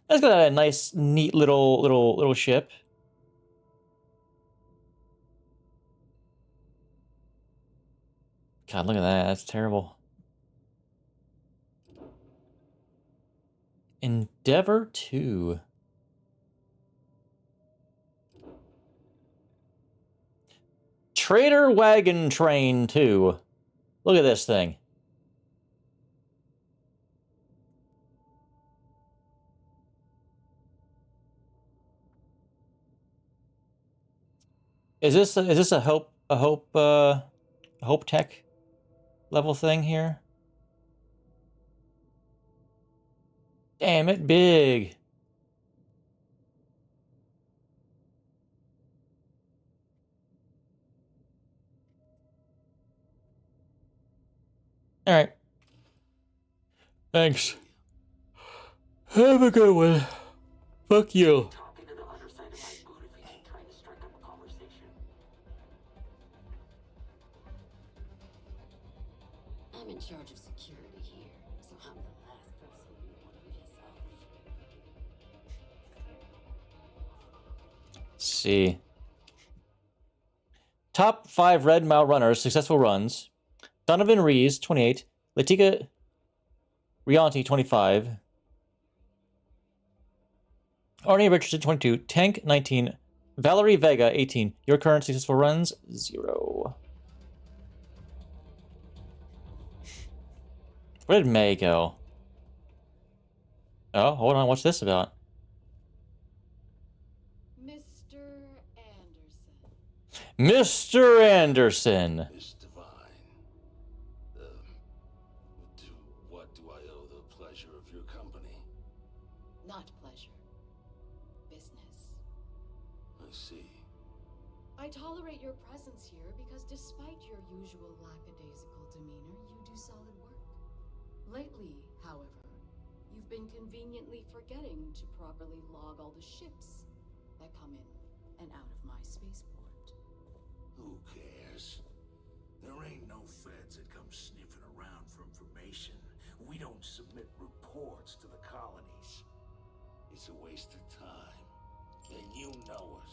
That's got a nice, neat little ship. God, look at that. That's terrible. Endeavor 2. Trader Wagon Train 2. Look at this thing. Is this a hope tech level thing here? Damn it, big. All right. Thanks. Have a good one. Fuck you. I'm in charge of security here, so I'm the last person you want to piss off. Let's see. Top 5 Red Mile runners, successful runs. Donovan Rees, 28. Latika Rianti, 25. Arnie Richardson, 22. Tank, 19. Valerie Vega, 18. Your current successful runs, 0. Where did May go? Oh, hold on. What's this about? Mr. Anderson. Miss Divine. To what do I owe the pleasure of your company? Not pleasure. Business. I see. I tolerate your presence here because despite your usual lackadaisical demeanor, you do solid work. Lately, However, you've been conveniently forgetting to properly log all the ships that come in and out of my spaceport. Who cares? There ain't no feds that come sniffing around for information. We don't submit reports to the colonies. It's a waste of time. And you know it.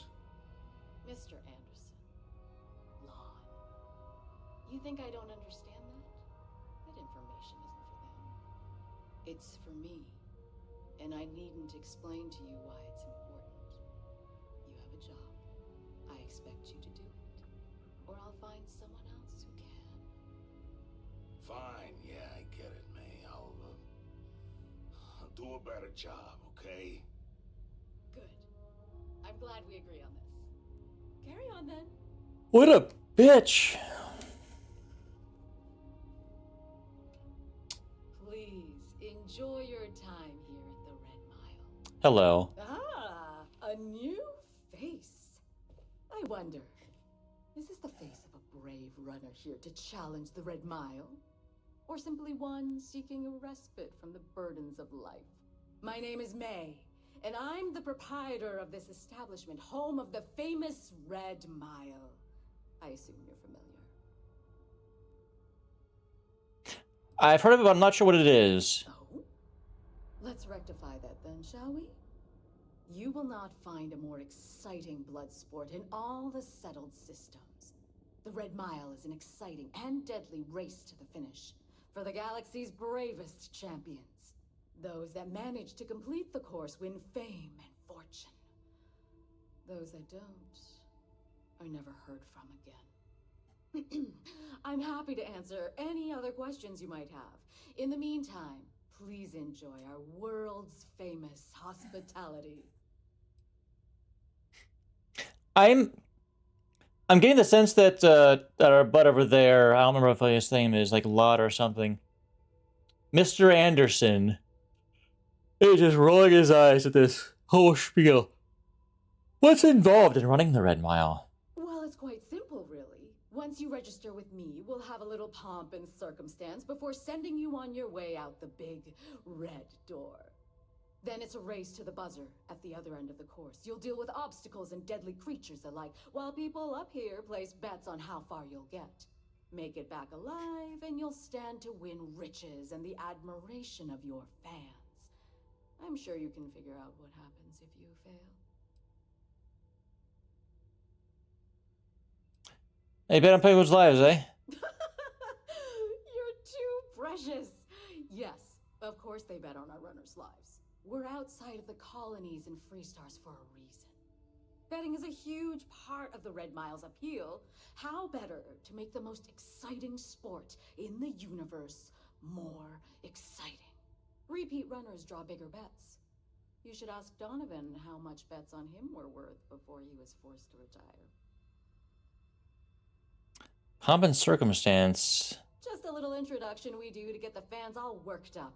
Mr. Anderson. Lon. You think I don't understand that? That information isn't for them. It's for me. And I needn't explain to you why it's important. You have a job. I expect you to do it. Or I'll find someone else who can. Fine, yeah, I get it, May. I'll do a better job, okay? Good. I'm glad we agree on this. Carry on then. What a bitch! Please enjoy your time here at the Red Mile. Hello. Ah, a new face. I wonder, is this the face of a brave runner here to challenge the Red Mile? Or simply one seeking a respite from the burdens of life? My name is May, and I'm the proprietor of this establishment, home of the famous Red Mile. I assume you're familiar. I've heard of it, but I'm not sure what it is. Oh? Let's rectify that then, shall we? You will not find a more exciting blood sport in all the settled systems. The Red Mile is an exciting and deadly race to the finish for the galaxy's bravest champions. Those that manage to complete the course win fame and fortune. Those that don't are never heard from again. I'm happy to answer any other questions you might have. In the meantime, please enjoy our world's famous hospitality. I'm getting the sense that that our bud over there, I don't remember what his name is, like Lot or something, Mr. Anderson, is just rolling his eyes at this whole spiel. What's involved in running the Red Mile? Well, it's quite simple, really. Once you register with me, we'll have a little pomp and circumstance before sending you on your way out the big red door. Then it's a race to the buzzer at the other end of the course. You'll deal with obstacles and deadly creatures alike, while people up here place bets on how far you'll get. Make it back alive, and you'll stand to win riches and the admiration of your fans. I'm sure you can figure out what happens if you fail. Hey, bet on people's lives, eh? You're too precious. Yes, of course they bet on our runners' lives. We're outside of the colonies and Freestars for a reason. Betting is a huge part of the Red Mile's appeal. How better to make the most exciting sport in the universe more exciting? Repeat runners draw bigger bets. You should ask Donovan how much bets on him were worth before he was forced to retire. Pomp and circumstance. Just a little introduction we do to get the fans all worked up.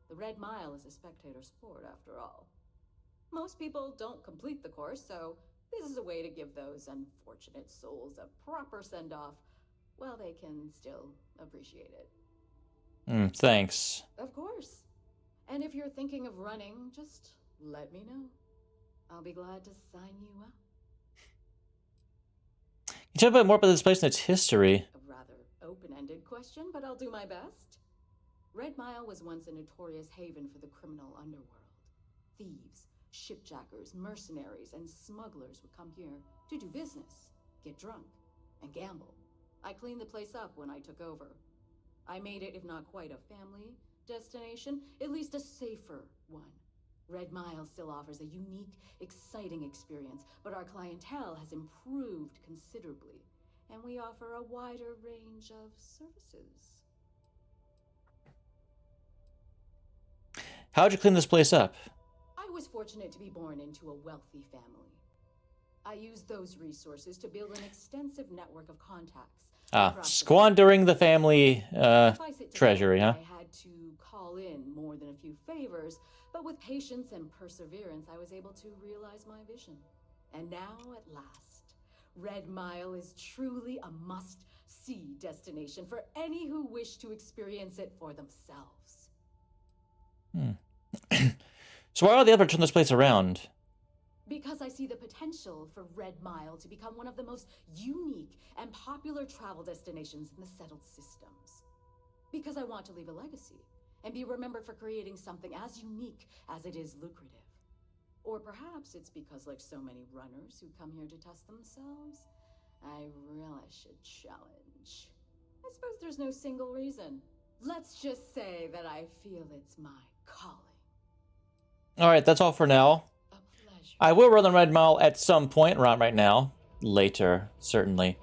The Red Mile is a spectator sport, after all. Most people don't complete the course, so this is a way to give those unfortunate souls a proper send-off while they can still appreciate it. Thanks. Of course. And if you're thinking of running, just let me know. I'll be glad to sign you up. Can you tell me a bit more about this place and its history? A rather open-ended question, but I'll do my best. Red Mile was once a notorious haven for the criminal underworld. Thieves, shipjackers, mercenaries, and smugglers would come here to do business, get drunk, and gamble. I cleaned the place up when I took over. I made it, if not quite a family destination, at least a safer one. Red Mile still offers a unique, exciting experience, but our clientele has improved considerably, and we offer a wider range of services. How'd you clean this place up? I was fortunate to be born into a wealthy family. I used those resources to build an extensive network of contacts. Squandering the family treasury, huh? I had to call in more than a few favors, but with patience and perseverance, I was able to realize my vision. And now, at last, Red Mile is truly a must-see destination for any who wish to experience it for themselves. So why are the other turn this place around? Because I see the potential for Red Mile to become one of the most unique and popular travel destinations in the settled systems. Because I want to leave a legacy and be remembered for creating something as unique as it is lucrative. Or perhaps it's because, like so many runners who come here to test themselves, I relish a challenge. I suppose there's no single reason. Let's just say that I feel it's my calling. Alright, that's all for now. I will run the Red Mile at some point, not right now. Later, certainly.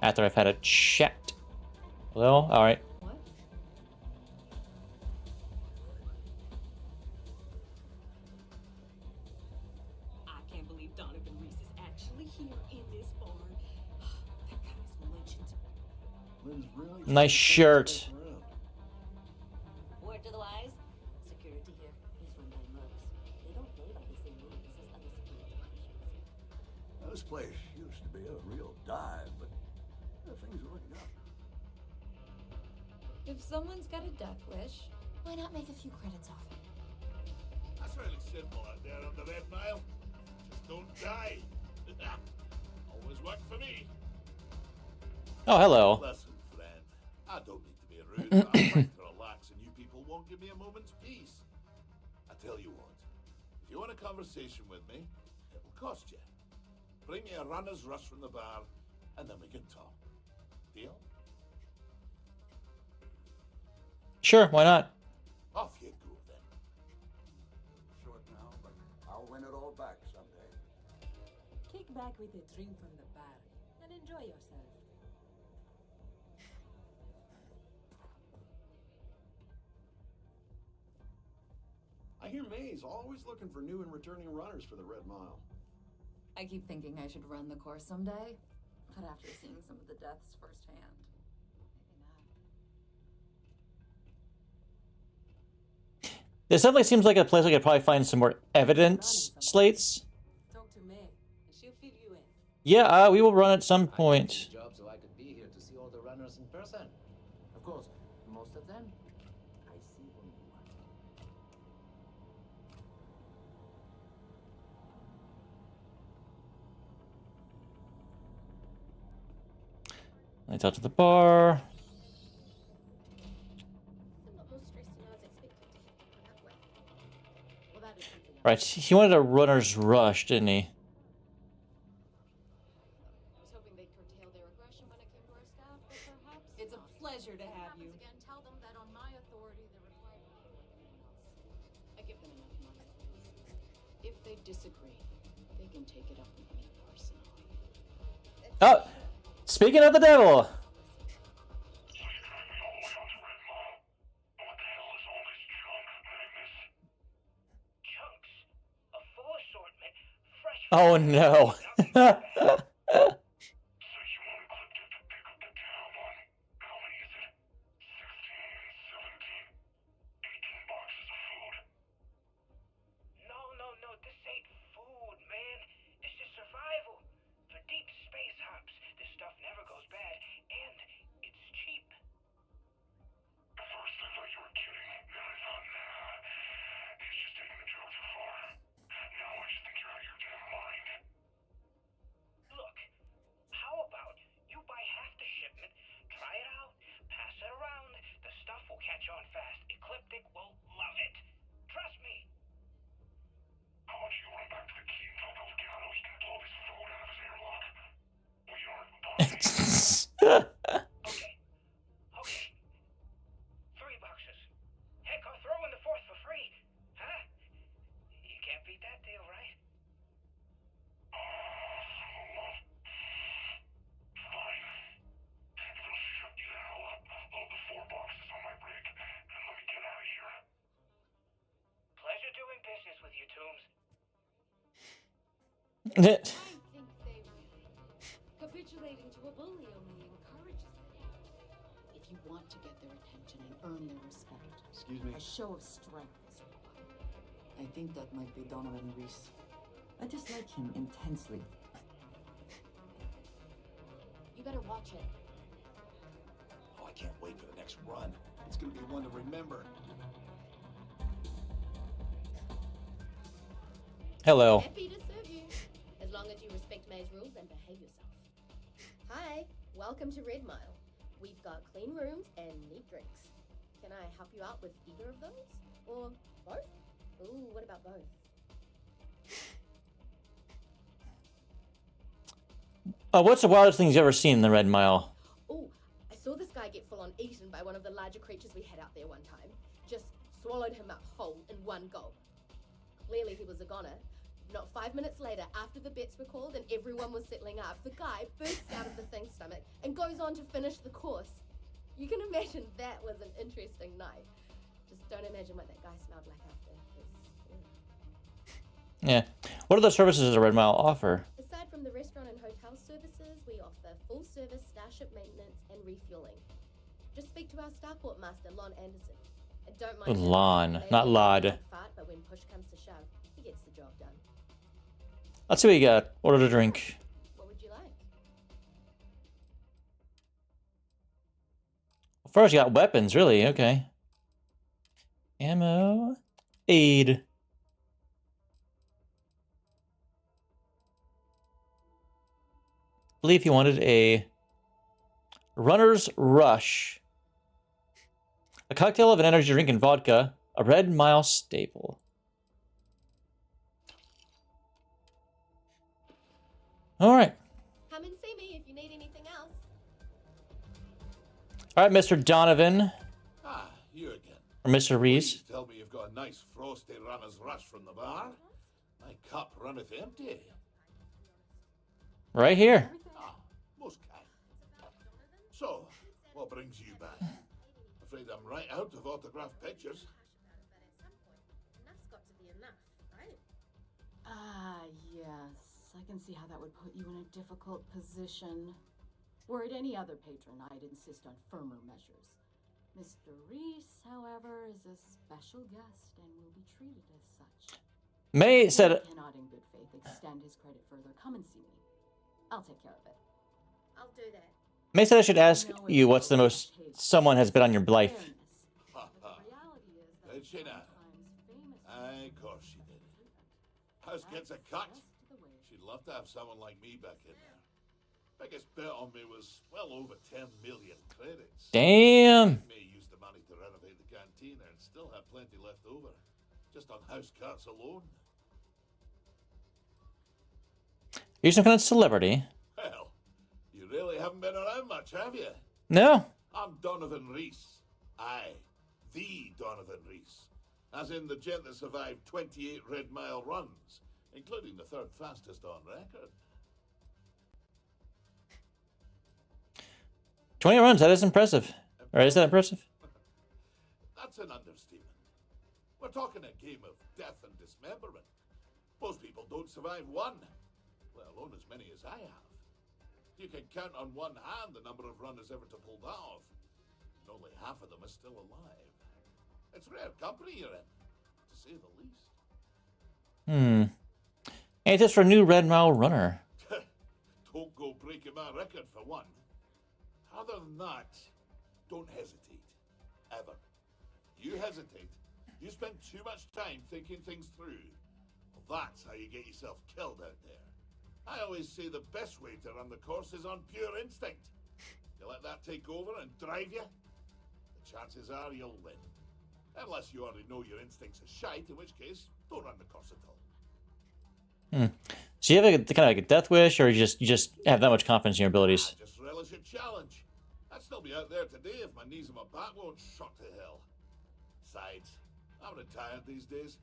After I've had a chat. Hello? Alright. What? I can't believe Donovan Reese is actually here in this barn. That guy's a legend. Lynn's really Nice shirt. Word to the wise, security here is run by mercs. They don't play by the same rules as other security officials. This place used to be a real dive, but things are looking up. If someone's got a death wish, why not make a few credits off it? That's really simple out there on the Red Mile. Just don't die. Always worked for me. Oh, hello. Listen, friend. I don't need to be rude, but I'm trying to relax and you people won't give me a moment's peace. I tell you what, if you want a conversation with me, it'll cost you. Bring me a runner's rush from the bar, and then we can talk. Deal? Sure, why not? Off you go, then. Short now, but I'll win it all back someday. Kick back with a drink from the bar and enjoy yourself. I hear May's always looking for new and returning runners for the Red Mile. I keep thinking I should run the course someday, but after seeing some of the deaths firsthand, This definitely seems like a place I could probably find some more evidence slates. Talk to May, and she'll fill you in. Yeah, we will run at some point. Job so I could be here to see all the runners in person. Of course, most of them, I see only one. Let's out to the bar. Right, he wanted a runner's rush, didn't he? It's a pleasure to have you. Again, tell them that on my authority they're required to do I give them enough money. If they disagree, they can take it up with me personally. Oh, speaking of the devil. Oh no. No, this ain't food, man. This is survival. For deep space hops, this stuff never goes bad, and it's cheap. At first I thought you were kidding, then I thought, nah, he's just taking the joke too far. Now I just think you're out of your damn mind. Look, how about you buy half the shipment, try it out, pass it around, the stuff will catch on fast. Ecliptic will love it. Trust me. How about you run back to the key and tell Delgado he can blow his food out of his airlock? We aren't Okay. $3. Heck, I'll throw in the fourth for free. Huh? You can't beat that deal, right? Fine. If it'll shut you the hell up, load the 4 boxes on my rig and let me get out of here. Pleasure doing business with you, Toombs. I think they will. Capitulating to a bully only encourages them. If you want to get their attention and earn their respect, Excuse me. a show of strength is required. I think that might be Donovan Reese. I dislike him intensely. You better watch it. Oh, I can't wait for the next run. It's gonna be one to remember. Hello. Happy to serve you, as long as you respect May's rules and behave yourself. Hi, welcome to Red Mile. We've got clean rooms and neat drinks. Can I help you out with either of those? Or both? Ooh, what about both? What's the wildest thing you've ever seen in the Red Mile? Ooh, I saw this guy get full-on eaten by one of the larger creatures we had out there one time. Just swallowed him up whole in one gulp. Clearly he was a goner. Not 5 minutes later, after the bets were called and everyone was settling up, the guy bursts out of the thing's stomach and goes on to finish the course. You can imagine that was an interesting night. Just don't imagine what that guy smelled like after. Yeah. What other services does the Red Mile offer? Aside from the restaurant and hotel services, we offer full-service starship maintenance and refueling. Just speak to our starport master, Lon Anderson. And don't mind him. Lon, Maybe not he Lod. might fart, but when push comes to shove, he gets the job done. Let's see what you got. Order a drink. What would you like? First, you got weapons, really. Okay. Ammo. Aid. I believe he wanted a runner's rush. A cocktail of an energy drink and vodka. A Red Mile staple. All right. Come and see me if you need anything else. All right, Mr. Donovan. Ah, you again. Or Mr. Reese. Please tell me you've got a nice frosty runner's rush from the bar. My cup runneth empty. Right here. Ah, most kind. So, what brings you back? Afraid I'm right out of autographed pictures. Enough's got to be enough, right? Yes. I can see how that would put you in a difficult position. Were it any other patron, I'd insist on firmer measures. Mr. Reese, however, is a special guest and will be treated as such. May said... I cannot in good faith extend his credit further. Come and see me. I'll take care of it. I'll do that. May said I should ask you what's the most someone has been on your life. Did she now? Aye, of course she did. House gets a cut. She'd love to have someone like me back in there. Biggest bet on me was well over 10 million credits. Damn. May use the money to renovate the canteen and still have plenty left over. Just on house cuts alone. You're some kind of celebrity. Well, you really haven't been around much, have you? No. I'm Donovan Reese. Aye, the Donovan Reese. As in the gent that survived 28 Red Mile runs, including the third fastest on record. 20 runs, that is impressive. Or is that impressive? That's an understatement. We're talking a game of death and dismemberment. Most people don't survive one, let alone as many as I have. You can count on one hand the number of runners ever to pull that off, and only half of them are still alive. It's rare company you're in, to say the least. Ain't this for a new Red Mile runner? Don't go breaking my record for one. Other than that, don't hesitate. Ever. You hesitate, you spend too much time thinking things through. Well, that's how you get yourself killed out there. I always say the best way to run the course is on pure instinct. You let that take over and drive you, the chances are you'll win. Unless you already know your instincts are shite, in which case, don't run the course at all. So you have kind of like a death wish, or you just have that much confidence in your abilities? Just relish your challenge. I'd still be out there today if my knees and my back won't shot to hell. Besides, I'm retired these days.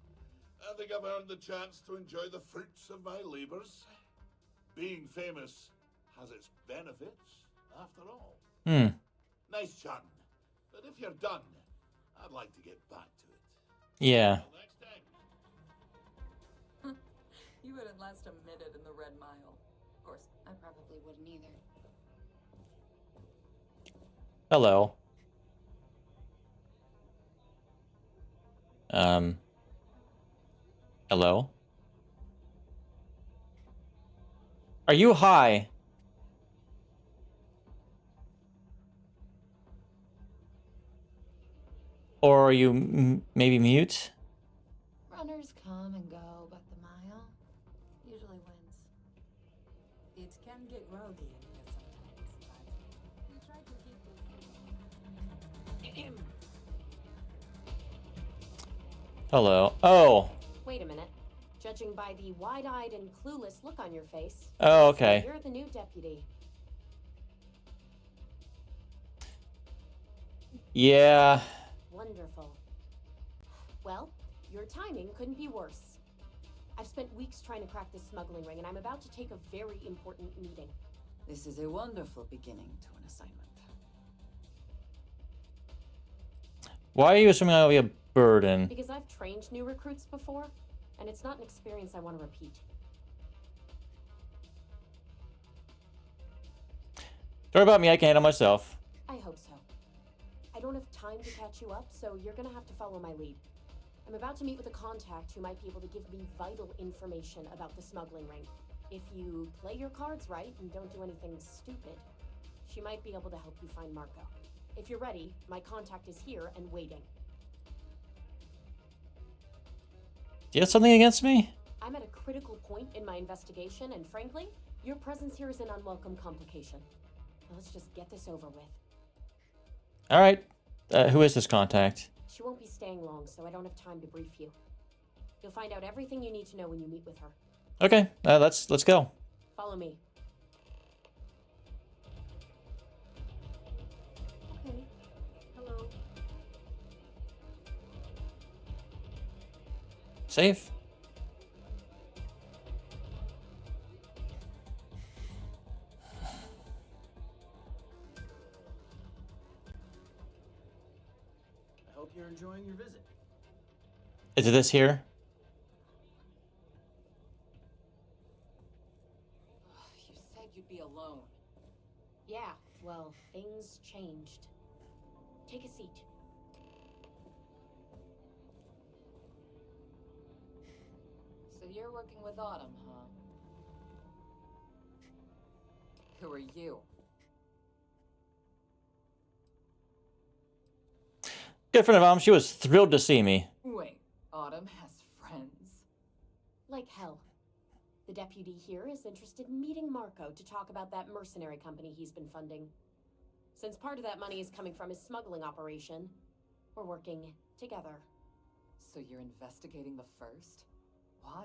I think I've earned the chance to enjoy the fruits of my labors. Being famous has its benefits, after all. Nice chatting. But if you're done, I'd like to get back to it. Yeah. Till next time. You wouldn't last a minute in the Red Mile. Of course, I probably wouldn't either. Hello. Hello? Are you high? Or are you maybe mute? Runners come and go, but the mile, usually wins. It can get rowdy in here sometimes, but we try to keep things. Hello. Oh. Wait a minute. Judging by the wide-eyed and clueless look on your face, Oh, okay. you're the new deputy. Yeah. Wonderful. Well, your timing couldn't be worse. I've spent weeks trying to crack this smuggling ring, and I'm about to take a very important meeting. This is a wonderful beginning to an assignment. Why are you assuming I'll be a burden? Because I've trained new recruits before, and it's not an experience I want to repeat. Don't worry about me, I can handle myself. I hope so. I don't have time to catch you up, so you're gonna have to follow my lead. I'm about to meet with a contact who might be able to give me vital information about the smuggling ring. If you play your cards right and don't do anything stupid, she might be able to help you find Marco. If you're ready, my contact is here and waiting. Do you have something against me? I'm at a critical point in my investigation, and frankly, your presence here is an unwelcome complication. Now let's just get this over with. Alright. Who is this contact? She won't be staying long, so I don't have time to brief you. You'll find out everything you need to know when you meet with her. Okay, let's go. Follow me. Okay. Hello. Safe? I hope you're enjoying your visit. Is it this here? You said you'd be alone. Yeah, well, things changed. Take a seat. So you're working with Autumn, huh? Who are you? Good friend of mine, she was thrilled to see me. Wait, Autumn has friends? Like hell. The deputy here is interested in meeting Marco to talk about that mercenary company he's been funding. Since part of that money is coming from his smuggling operation, we're working together. So you're investigating the first? Why?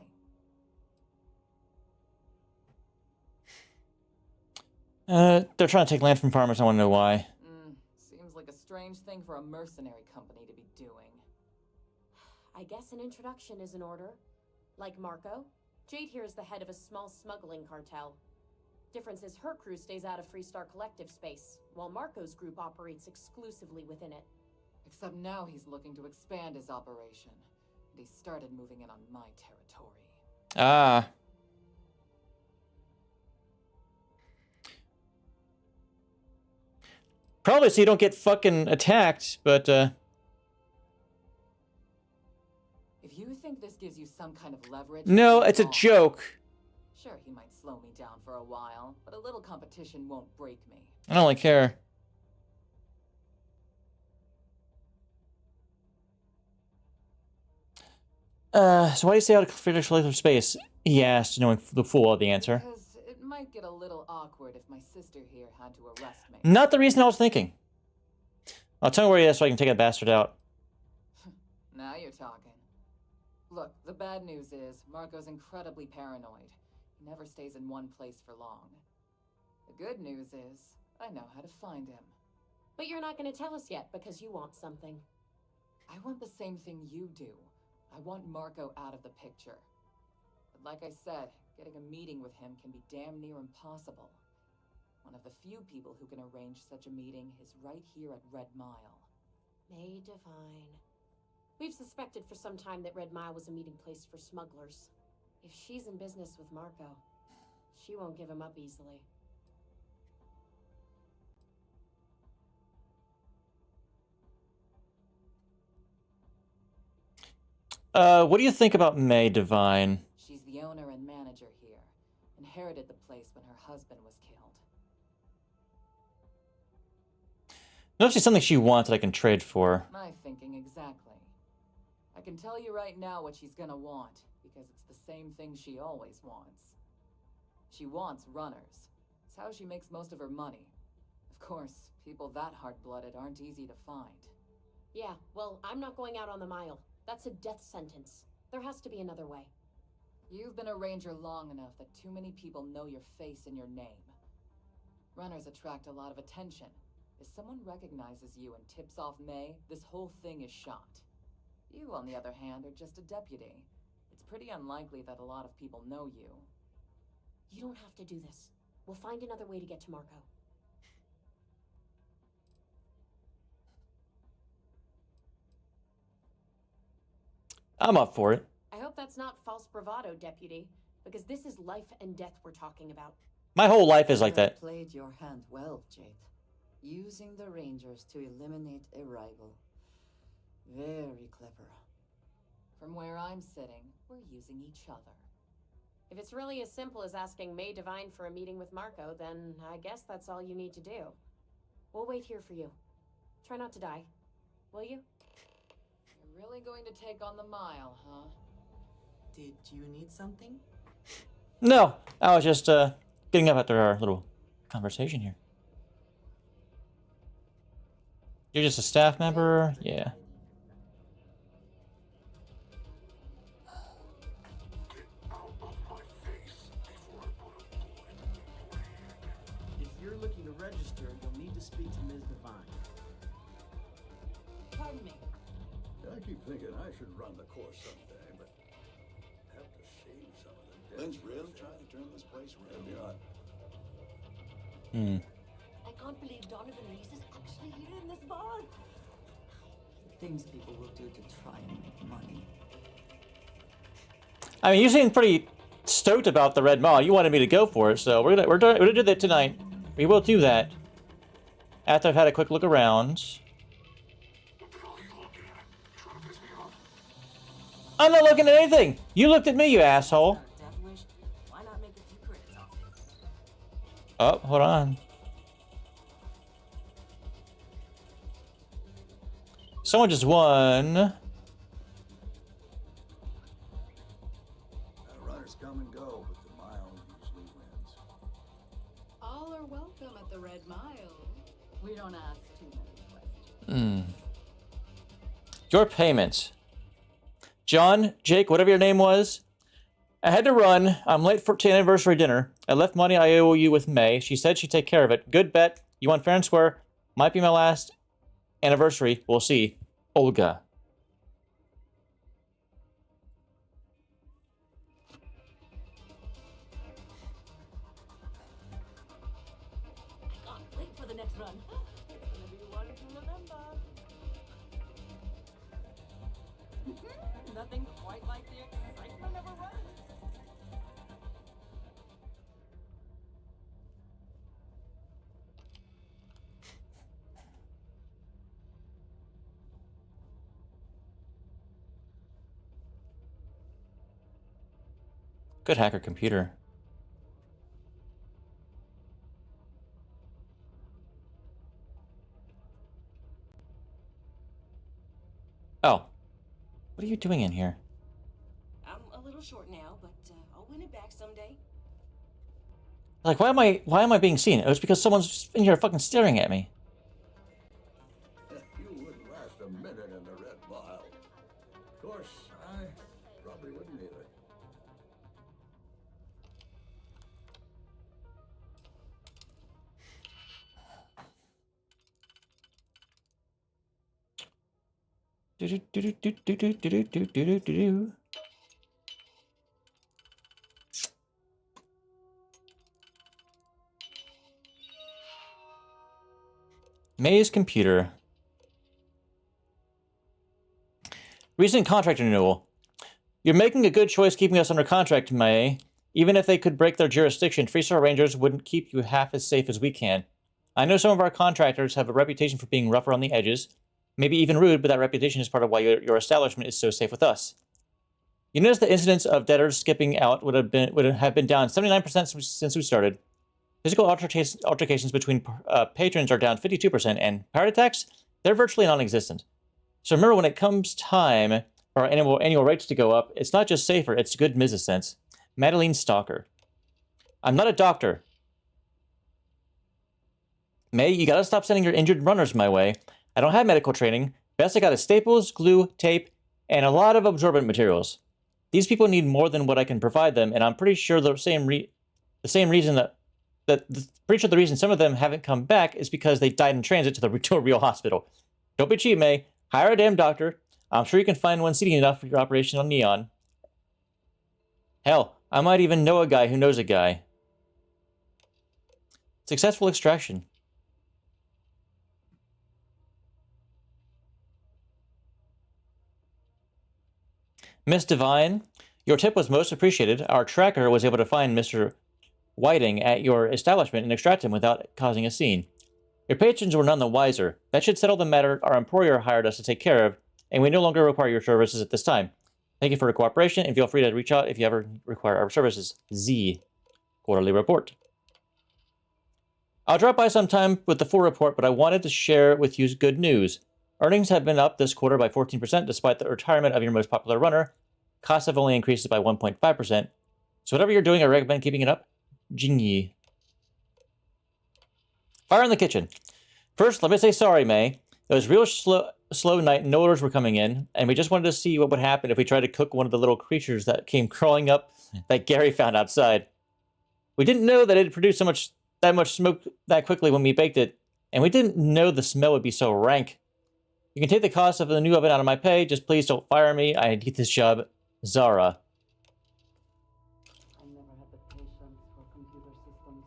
They're trying to take land from farmers, I want to know why. Seems like a strange thing for a mercenary company to be doing. I guess an introduction is in order. Like Marco, Jade here is the head of a small smuggling cartel. Difference is her crew stays out of Freestar Collective space, while Marco's group operates exclusively within it. Except now he's looking to expand his operation, and he started moving in on my territory. Ah. Probably so you don't get fucking attacked, but, If you think this gives you some kind of leverage... No, it's a wrong. joke. Sure, he might slow me down for a while, but a little competition won't break me. I don't really care. So why do you stay out of collective space? He asked, knowing the full of the answer. Because it might get a little awkward if my sister here had to arrest me. Not the reason I was thinking. I'll tell you where he is so I can take that bastard out. Now you're talking. Look, the bad news is, Marco's incredibly paranoid. He never stays in one place for long. The good news is, I know how to find him. But you're not going to tell us yet because you want something. I want the same thing you do. I want Marco out of the picture. But like I said, getting a meeting with him can be damn near impossible. One of the few people who can arrange such a meeting is right here at Red Mile. May Divine. We've suspected for some time that Red Mile was a meeting place for smugglers. If she's in business with Marco, she won't give him up easily. What do you think about May Divine? She's the owner and manager here. Inherited the place when her husband was killed. Notice she's something she wants that I can trade for. My thinking exactly. I can tell you right now what she's gonna want. Because it's the same thing she always wants. She wants runners. It's how she makes most of her money. Of course, people that hard-blooded aren't easy to find. Yeah, well, I'm not going out on the mile. That's a death sentence. There has to be another way. You've been a ranger long enough that too many people know your face and your name. Runners attract a lot of attention. If someone recognizes you and tips off May, this whole thing is shot. You, on the other hand, are just a deputy. It's pretty unlikely that a lot of people know you. You don't have to do this. We'll find another way to get to Marco. I'm up for it. I hope that's not false bravado, Deputy, because this is life and death we're talking about. My whole life is like that. You played your hand well, Jade. Using the Rangers to eliminate a rival. Very clever. From where I'm sitting, we're using each other. If it's really as simple as asking May Divine for a meeting with Marco, then I guess that's all you need to do. We'll wait here for you. Try not to die. Will you? You're really going to take on the mile, huh? Did you need something? No, I was just getting up after our little conversation here. You're just a staff member? Yeah. If you're looking to register, you'll need to speak to Ms. Divine. Pardon me. I keep thinking I should run the course someday, but I have to shave some of the Lynn's really trying to turn this place around. Hmm. I can't believe Donovan Reese is actually here in this bar. Things people will do to try and make money. I mean, you seem pretty stoked about the Red Mall. You wanted me to go for it, so we're gonna do that tonight. We will do that after I've had a quick look around. I'm not looking at anything. You looked at me, you asshole. Why not make a few credits off it? Oh, hold on. Someone just won. Runners come and go, but the mile usually wins. All are welcome at the Red Mile. We don't ask too many questions. Your payments. John, Jake, whatever your name was. I had to run. I'm late to anniversary dinner. I left money I owe you with May. She said she'd take care of it. Good bet. You won fair and square. Might be my last anniversary. We'll see. Olga. I can't wait for the next run. It's gonna be one to remember. Nothing quite like the excitement of a run. Good hacker computer. Oh. What are you doing in here? I'm a little short now, but I'll win it back someday. Like, why am I being seen? It was because someone's in here fucking staring at me. You wouldn't last a minute in the Red Mile. Of course, I probably wouldn't either. May's computer. Recent contract renewal. You're making a good choice keeping us under contract, May. Even if they could break their jurisdiction, Freestar Rangers wouldn't keep you half as safe as we can. I know some of our contractors have a reputation for being rougher on the edges, maybe even rude, but that reputation is part of why your establishment is so safe with us. You notice the incidence of debtors skipping out would have been down 79% since we started. Physical altercations between patrons are down 52%, and pirate attacks, they're virtually non-existent. So remember, when it comes time our annual rates to go up. It's not just safer, it's good business sense. Madeline Stalker. I'm not a doctor. May, you gotta stop sending your injured runners my way. I don't have medical training. Best I got is staples, glue, tape, and a lot of absorbent materials. These people need more than what I can provide them, and I'm pretty sure the reason the reason some of them haven't come back is because they died in transit to a real hospital. Don't be cheap, May. Hire a damn doctor. I'm sure you can find one seating enough for your operation on Neon. Hell, I might even know a guy who knows a guy. Successful extraction. Miss Devine, your tip was most appreciated. Our tracker was able to find Mr. Whiting at your establishment and extract him without causing a scene. Your patrons were none the wiser. That should settle the matter our employer hired us to take care of, and we no longer require your services at this time. Thank you for your cooperation, and feel free to reach out if you ever require our services. Z. Quarterly Report. I'll drop by sometime with the full report, but I wanted to share with you good news. Earnings have been up this quarter by 14% despite the retirement of your most popular runner. Costs have only increased by 1.5%. So whatever you're doing, I recommend keeping it up. Jingy. Fire in the kitchen. First, let me say sorry, May. It was a real slow night and no orders were coming in, and we just wanted to see what would happen if we tried to cook one of the little creatures that came crawling up that Gary found outside. We didn't know that it produced that much smoke that quickly when we baked it, and we didn't know the smell would be so rank. You can take the cost of the new oven out of my pay, just please don't fire me. I need this job. Zara. I never had the patience for computer systems.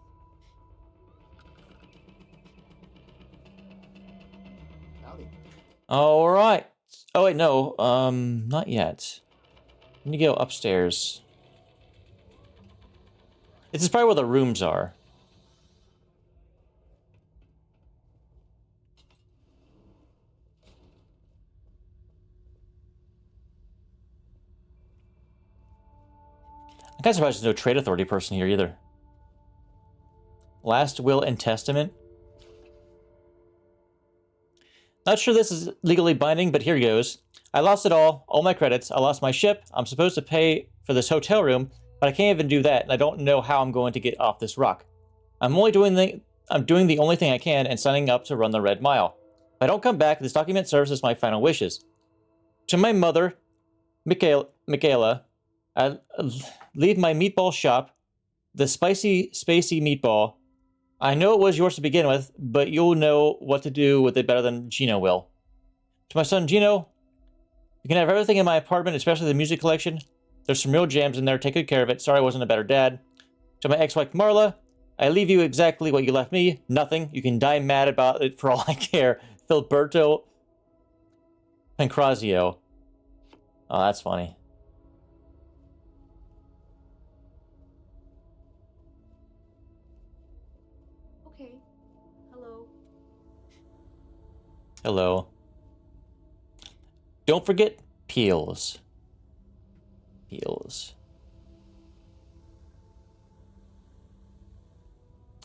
Howdy. All right. Oh wait, no. Not yet. I need to go upstairs. This is probably where the rooms are. I'm kind of surprised there's no trade authority person here either. Last will and testament. Not sure this is legally binding, but here goes. I lost it all my credits. I lost my ship. I'm supposed to pay for this hotel room, but I can't even do that, and I don't know how I'm going to get off this rock. I'm doing the only thing I can and signing up to run the Red Mile. If I don't come back, this document serves as my final wishes. To my mother, Michaela, I leave my meatball shop, the spicy, spacey meatball. I know it was yours to begin with, but you'll know what to do with it better than Gino will. To my son Gino, you can have everything in my apartment, especially the music collection. There's some real jams in there. Take good care of it. Sorry I wasn't a better dad. To my ex-wife Marla, I leave you exactly what you left me. Nothing. You can die mad about it for all I care. Filberto Pancrazio. Oh, that's funny. Okay. Hello. Hello. Don't forget Peels. Peels.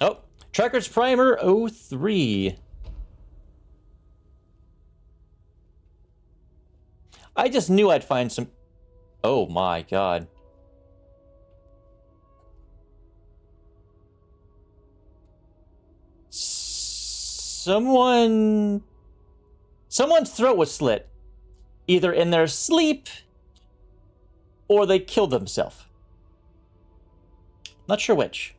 Oh, Tracker's Primer 03. I just knew I'd find some... Oh my god. Someone's throat was slit. Either in their sleep or they killed themselves. Not sure which.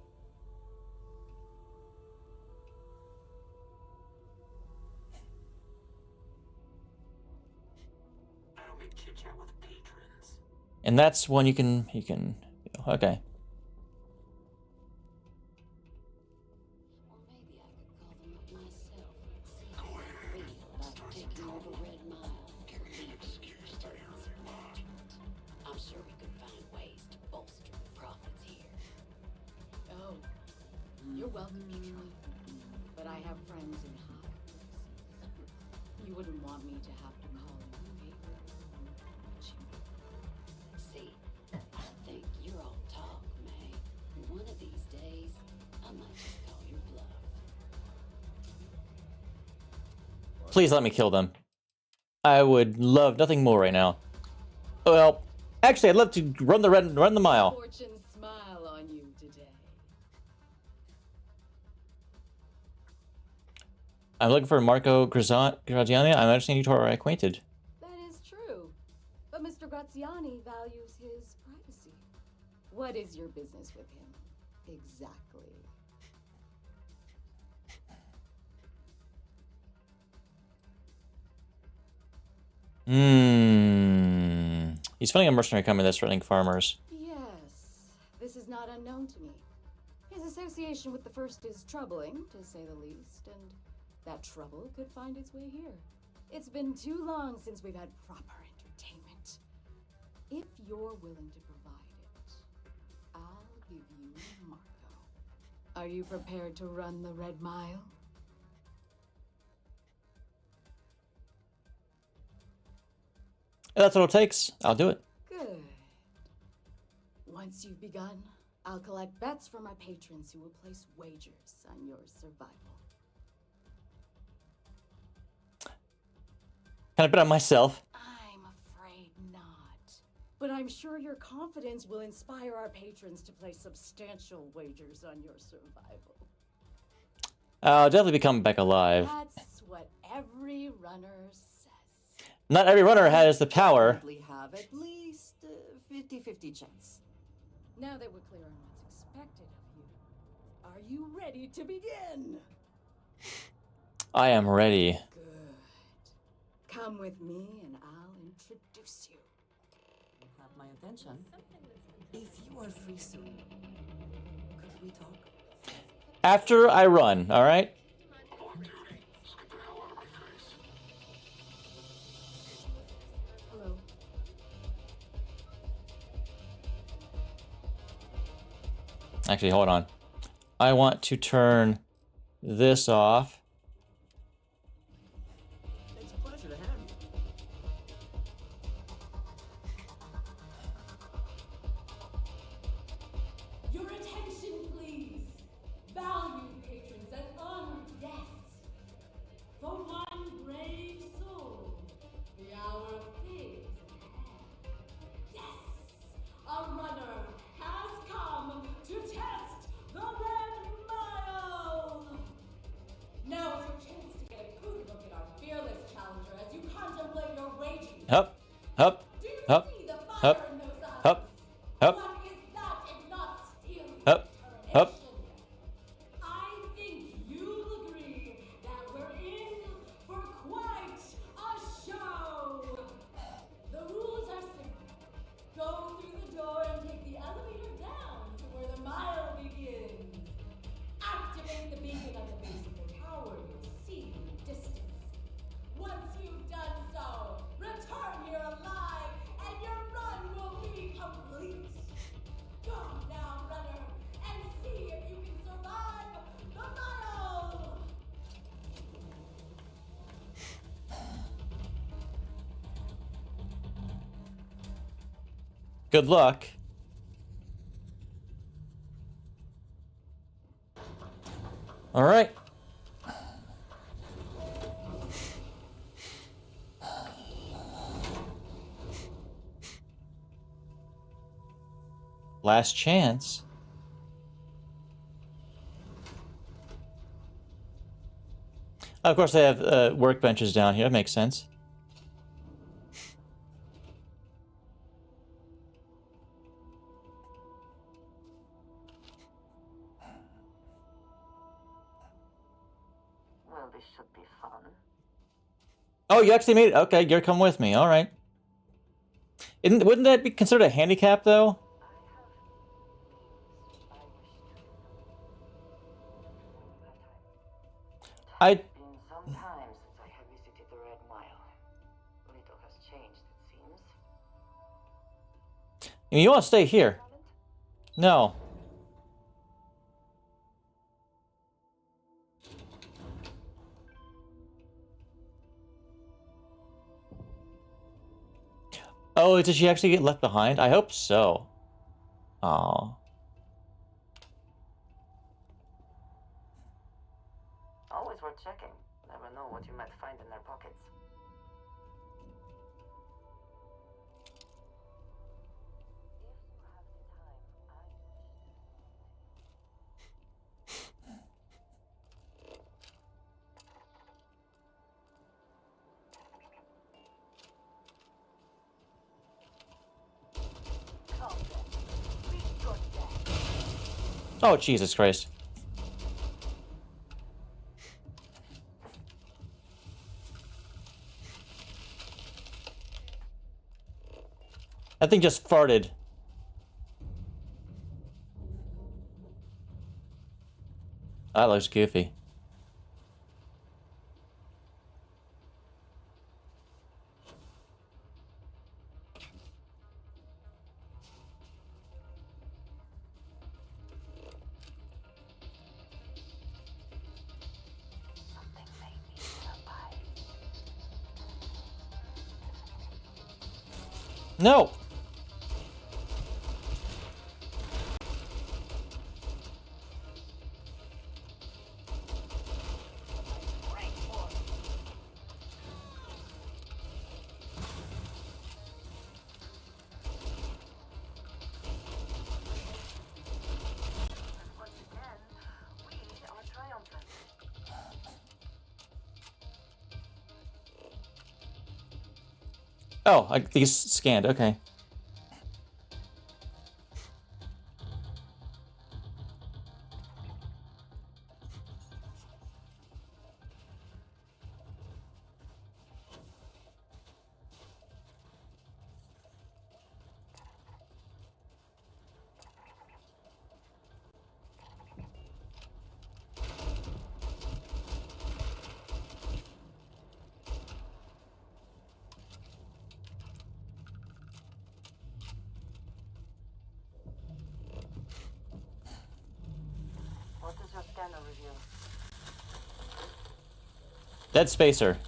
And that's one you can okay. I'm sure we could find ways to bolster the profits here. Oh, you're welcome, Detroit. But I have friends in high places. You wouldn't want me to have to call you a favor, would you? See, I think you're all talk, May. One of these days, I might just call your bluff. Please let me kill them. I would love nothing more right now. Well, actually, I'd love to run the mile. Fortune smile on you today. I'm looking for Marco Graziani. I understand you two are acquainted. That is true. But Mr. Graziani values his privacy. What is your business with him? Exactly. He's funding a mercenary company that's threatening farmers. Yes, this is not unknown to me. His association with the First is troubling, to say the least, and that trouble could find its way here. It's been too long since we've had proper entertainment. If you're willing to provide it, I'll give you Marco. Are you prepared to run the Red Mile? If that's what it takes, I'll do it. Good. Once you've begun, I'll collect bets from my patrons who will place wagers on your survival. Can I bet on myself? I'm afraid not. But I'm sure your confidence will inspire our patrons to place substantial wagers on your survival. I'll definitely be coming back alive. That's what every runner says. Not every runner has the power. Probably have at least 50-50 chance. Now that we're clear on what's expected of you, are you ready to begin? I am ready. Good. Come with me and I'll introduce you. You have my attention. If you are free soon, could we talk? After I run, all right? Hello. Actually, hold on. I want to turn this off. It's a pleasure to have you. Your attention, please. Valued patrons and honored guests. For one brave soul, the hour of things at hand. Yes, a runner has come to test the Red Mile. Now is your chance to get a good look at our fearless challenger as you contemplate your waging. Hup, hup, hup, hup, hup, hup, What is that if not stealing hup, hup. I think you'll agree that we're in for quite a show. The rules are simple. Go through the door and take the elevator down to where the mile begins. Activate the beacon at the base of the tower you'll see in the distance. Once you've done so, return here alive and your run will be complete. Go now, runner, and see if you can survive the mile! Good luck. All right. Last chance. Of course, they have workbenches down here. That makes sense. Well, this should be fun. Oh, you actually made it. Okay, you're coming with me. All right. Wouldn't that be considered a handicap, though? It's been some time since I have visited the Red Mile. Little has changed, it seems. I mean, you want to stay here? No. Oh, did she actually get left behind? I hope so. Oh. Always worth checking. Never know what you might find in their pockets. Oh, Jesus Christ. That thing just farted. That looks goofy. No! Oh, these scanned, okay. What does your scanner reveal? Dead spacer.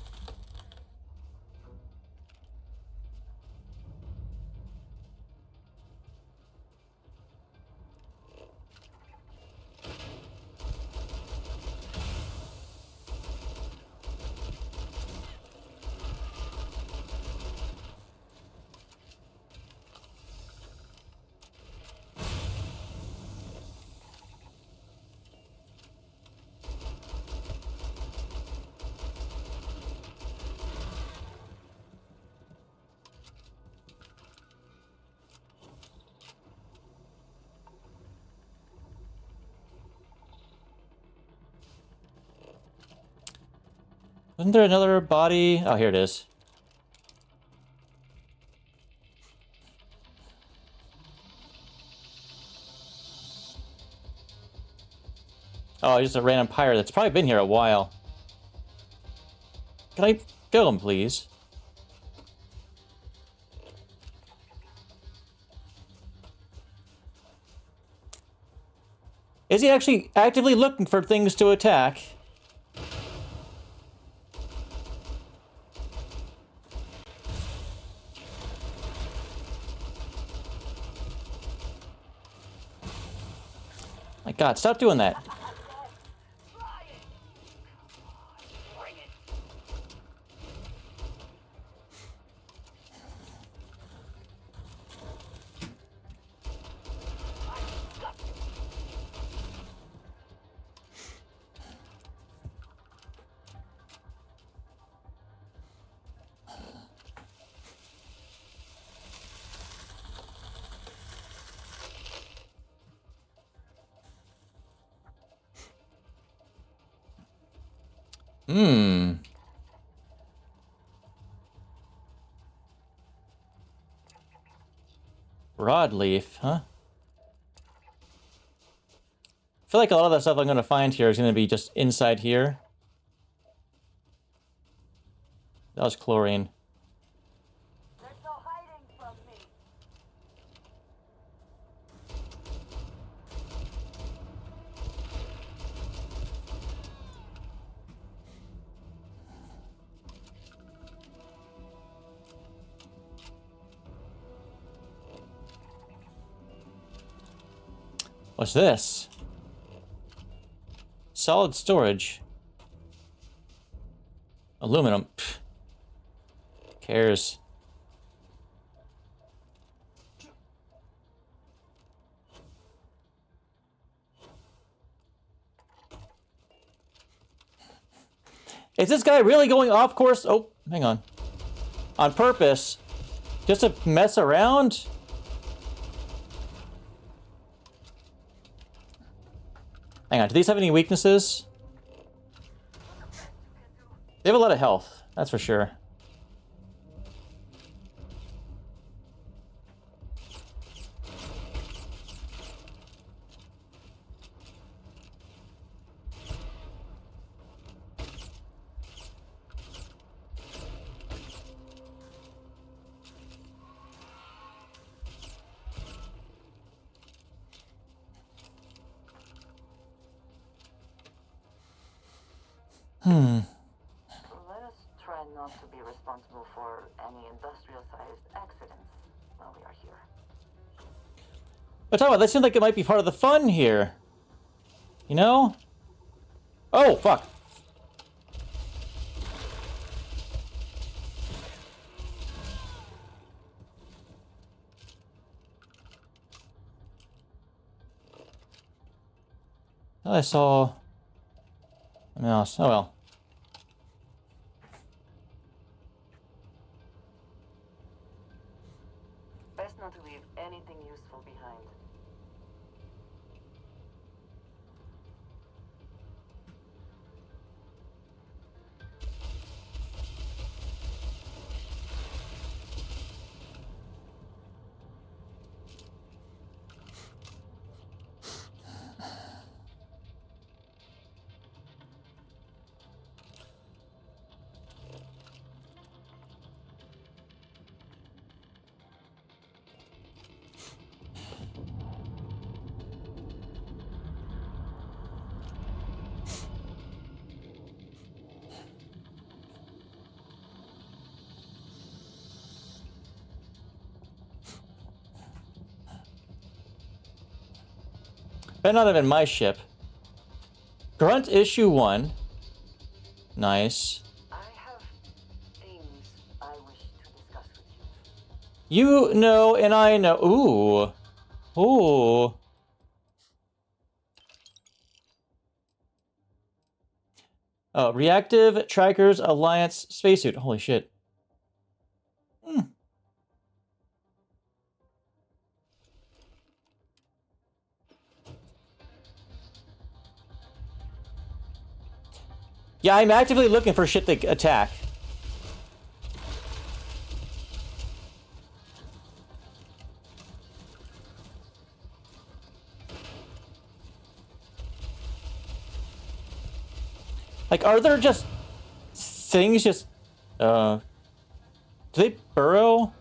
Wasn't there another body? Oh, here it is. Oh, just a random pirate that's probably been here a while. Can I kill him, please? Is he actually actively looking for things to attack? My God, stop doing that. Broadleaf, huh? I feel like a lot of the stuff I'm going to find here is going to be just inside here. That was chlorine. There's no hiding from me. What's this? Solid storage. Aluminum. Pfft. Cares. Is this guy really going off course? Oh, hang on. On purpose? Just to mess around? Hang on, do these have any weaknesses? They have a lot of health, that's for sure. Let us try not to be responsible for any industrial-sized accidents while we are here. But talk about that seems like it might be part of the fun here. You know? Oh, fuck. I saw a mouse. Oh well. Best not to leave anything useful behind. Better not have been my ship. Grunt issue 1. Nice. I have things I wish to discuss with you. You know, and I know. Ooh. Ooh. Oh, reactive trackers alliance spacesuit. Holy shit. Yeah, I'm actively looking for shit to attack. Like, are there just things just, do they burrow?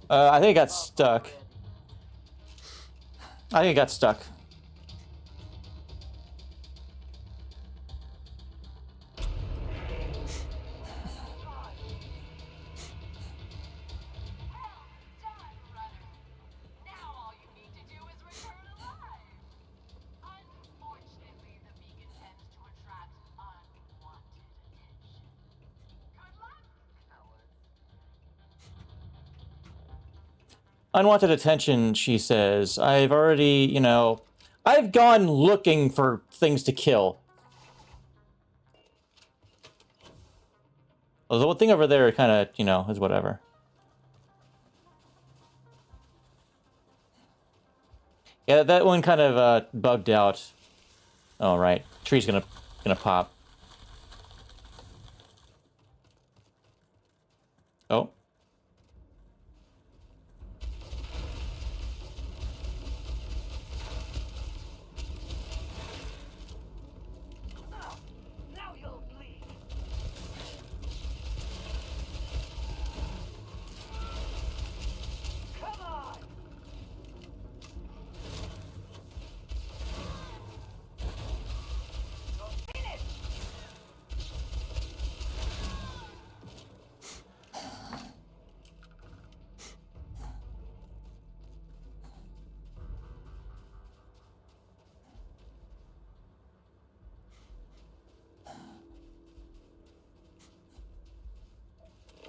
I think it got stuck. I think it got stuck. Unwanted attention, she says. I've already, you know, I've gone looking for things to kill. Well, the one thing over there kind of, you know, is whatever. Yeah, that one kind of bugged out. Oh, right. Tree's gonna pop. Oh.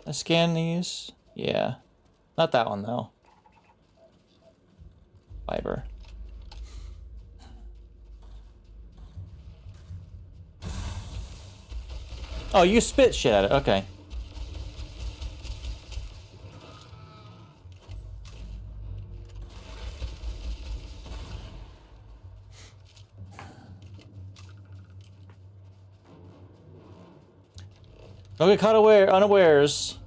I scan these? Yeah. Not that one, though. Fiber. Oh, you spit shit at it. Okay. Don't get caught unawares.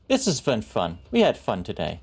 This has been fun. We had fun today.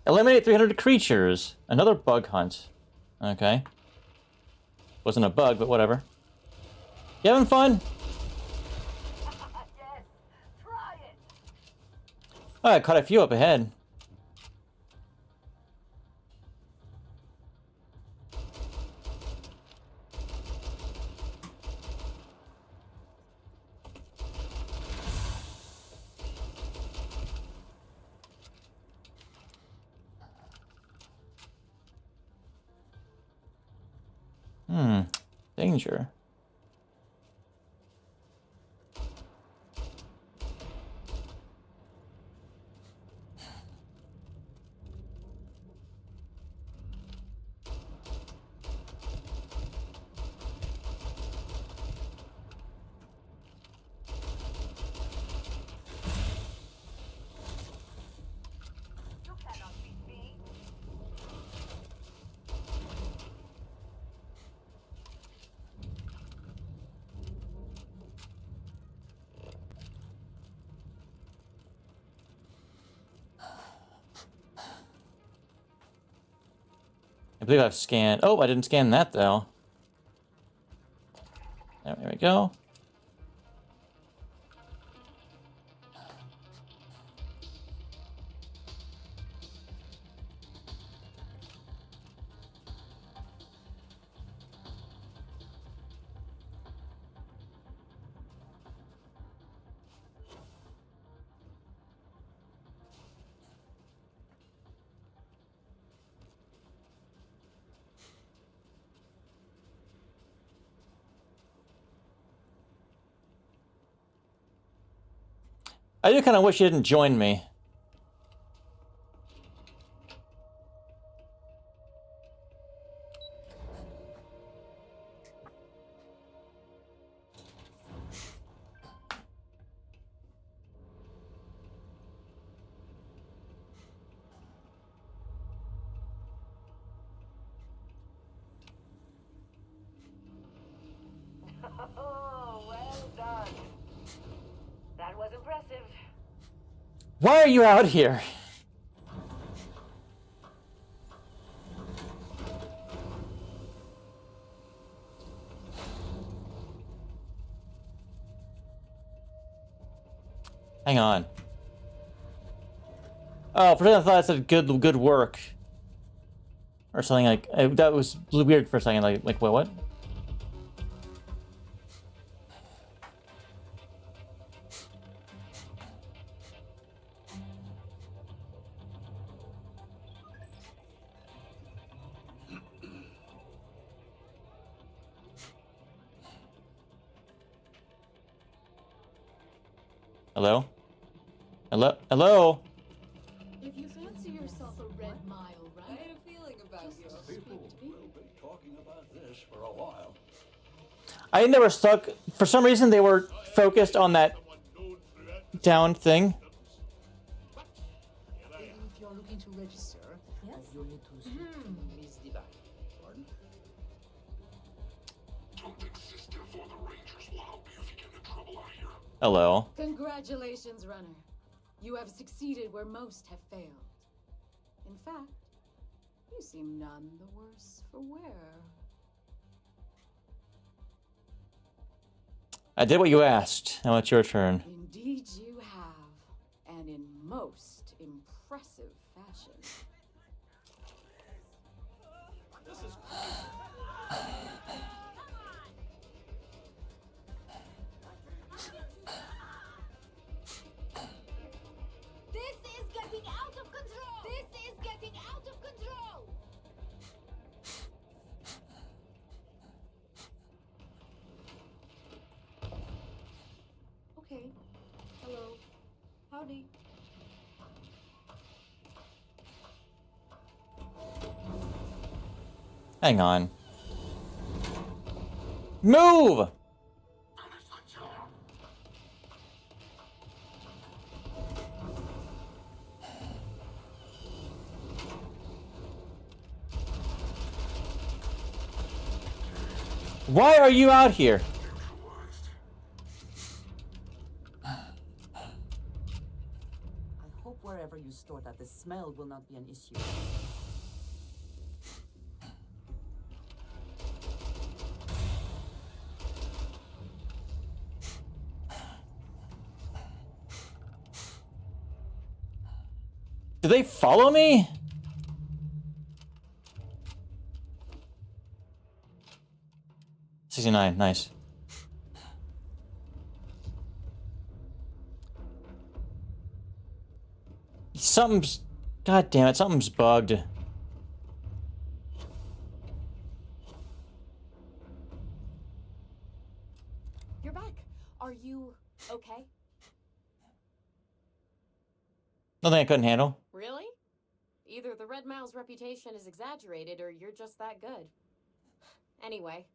Eliminate 300 creatures. Another bug hunt. Okay. Wasn't a bug, but whatever. You having fun? Yes, try it. Oh, I caught a few up ahead. Danger. You cannot beat me. I believe I've scanned. Oh, I didn't scan that though. There we go. I do kind of wish you didn't join me. Oh, well done. That was impressive. Why are you out here? Hang on. Oh, for a second I thought I said good work. Or something like that was weird for a second. Like wait, what? Hello? Hello? Hello? If you fancy yourself a red mile, right? I had a feeling about you. People will be talking about this for a while. I think they were stuck. For some reason, they were focused on that down thing. If you're looking to register, you'll need to speak to Miss Divine. Pardon? Don't exist, therefore the Rangers will help you if you get into trouble out here. Hello. Congratulations, runner. You have succeeded where most have failed. In fact, you seem none the worse for wear. I did what you asked. Now it's your turn. Indeed you have. And in most impressive fashion. This is This is getting out of control! This is getting out of control! Okay. Hello. Howdy. Hang on. Move! Why are you out here? I hope wherever you store that, the smell will not be an issue. Do they follow me? $69, nice. Something's... God damn it, something's bugged. You're back. Are you okay? Nothing I couldn't handle. Really? Either the Red Mile's reputation is exaggerated or you're just that good. Anyway,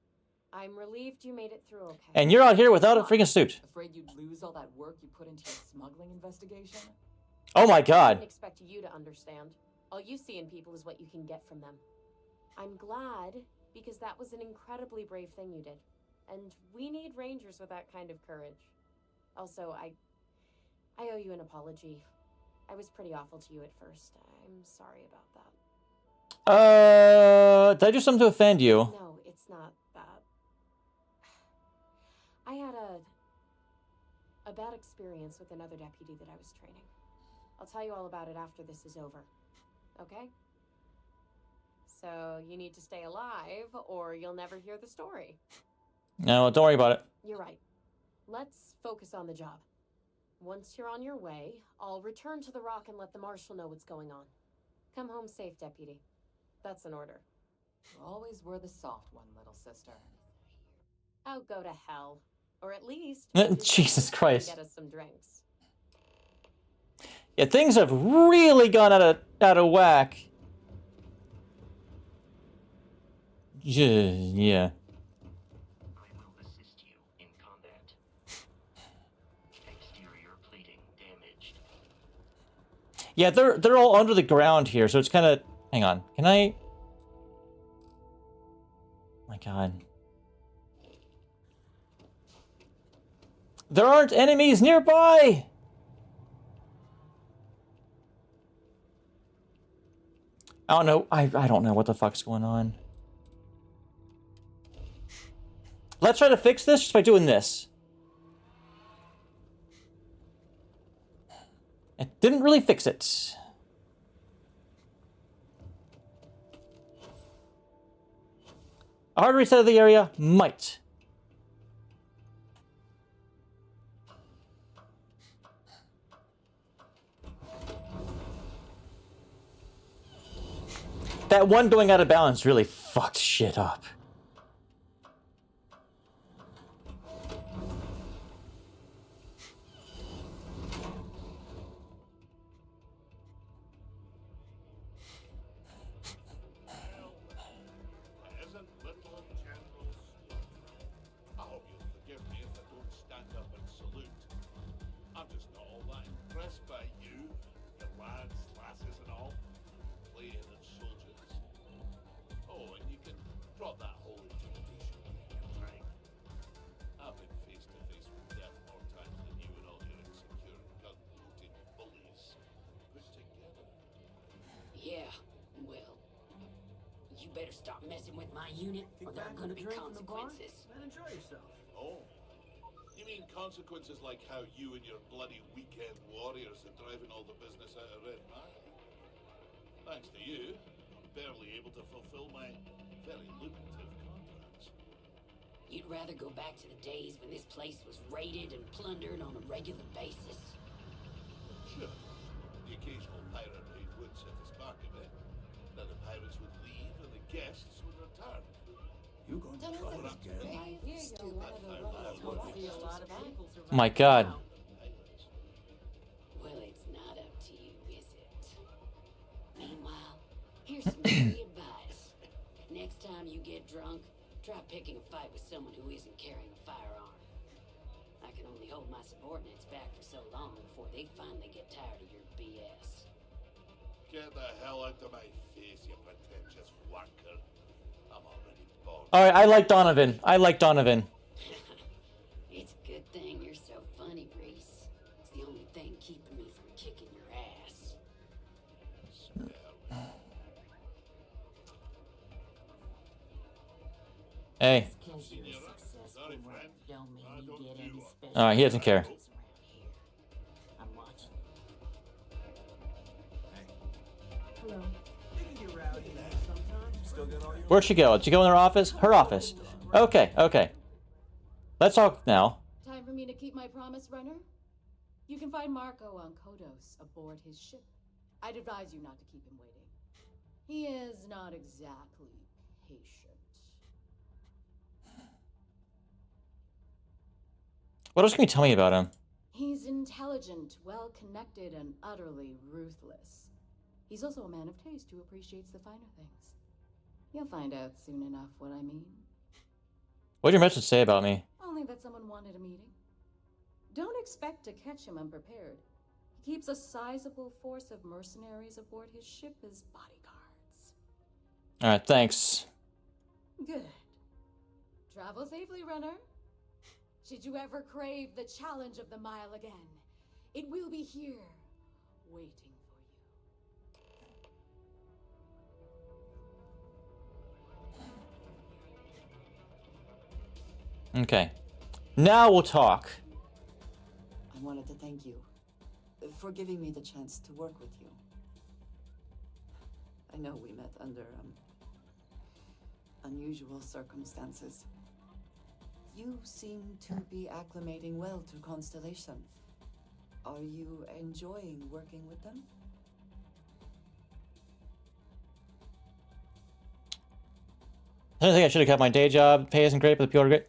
I'm relieved you made it through okay. And you're out here without a freaking suit. Afraid you'd lose all that work you put into your smuggling investigation? Oh my I god. didn't expect you to understand. All you see in people is what you can get from them. I'm glad, because that was an incredibly brave thing you did. And we need rangers with that kind of courage. Also, I owe you an apology. I was pretty awful to you at first. I'm sorry about that. Did I do something to offend you? No, it's not that. I had a bad experience with another deputy that I was training. I'll tell you all about it after this is over. Okay? So, you need to stay alive, or you'll never hear the story. No, don't worry about it. You're right. Let's focus on the job. Once you're on your way, I'll return to the Rock and let the Marshal know what's going on. Come home safe, Deputy. That's an order. You always were the soft one, little sister. Oh, go to hell. Or at least... Jesus Christ. Get us some drinks. Yeah, things have really gone out of whack. Yeah. I will assist you in combat. Exterior plating damaged. Yeah, they're all under the ground here, so it's kind of... Hang on. Can I... My god. There aren't enemies nearby! I don't know. I don't know what the fuck's going on. Let's try to fix this just by doing this. It didn't really fix it. A hard reset of the area might. That one going out of balance really fucked shit up. Isn't little General Stewart? I hope you'll forgive me if I don't stand up and salute. I'm just not all that impressed by you, your lads, lasses and all, playing as soldiers. Oh, and you can drop that whole intimidation thing, right? I've been face to face with death more times than you and all your insecure, gun-toting bullies put together. Yeah, well, you better stop messing with my unit, or there are gonna be consequences. And enjoy yourself. Oh, you You mean consequences like how you and your bloody weekend warriors are driving all the business out of Red Mile? Thanks to you, I'm barely able to fulfill my very lucrative contracts. You'd rather go back to the days when this place was raided and plundered on a regular basis? Sure, the occasional pirate raid would set us back a bit. Then the pirates would leave and the guests would return. You going to try it again? My God. Well, it's not up to you, is it? Meanwhile, here's some free advice. Next time you get drunk, try picking a fight with someone who isn't carrying a firearm. I can only hold my subordinates back for so long before they finally get tired of your BS. Get the hell out of my face, you pretentious wanker. I'm already bored. All right, I like Donovan. I like Donovan. It's a good thing you're so funny, Reese. It's the only thing keeping me from kicking your ass. Hey. All right, he doesn't care. Where'd she go? Did she go in her office? Her office. Okay, okay. Let's talk now. Time for me to keep my promise, runner? You can find Marco on Kodos aboard his ship. I'd advise you not to keep him waiting. He is not exactly patient. What else can you tell me about him? He's intelligent, well-connected, and utterly ruthless. He's also a man of taste who appreciates the finer things. You'll find out soon enough what I mean. What did your message say about me? Only that someone wanted a meeting. Don't expect to catch him unprepared. He keeps a sizable force of mercenaries aboard his ship as bodyguards. All right, thanks. Good. Travel safely, runner. Should you ever crave the challenge of the mile again, it will be here, waiting for you. Okay. Now we'll talk. I wanted to thank you for giving me the chance to work with you. I know we met under unusual circumstances. You seem to be acclimating well to Constellation. Are you enjoying working with them? I don't think I should have kept my day job. Pay isn't great, but the people are great.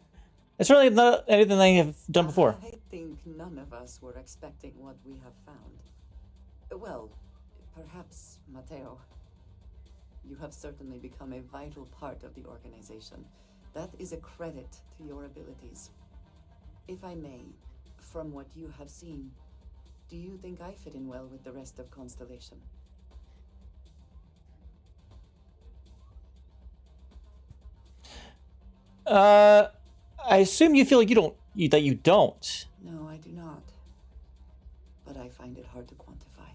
It's really not anything I have done before. I think none of us were expecting what we have found. Well, perhaps Matteo. You have certainly become a vital part of the organization. That is a credit to your abilities. If I may, from what you have seen, do you think I fit in well with the rest of Constellation? I assume you feel like that you don't. No, I do not. But I find it hard to quantify.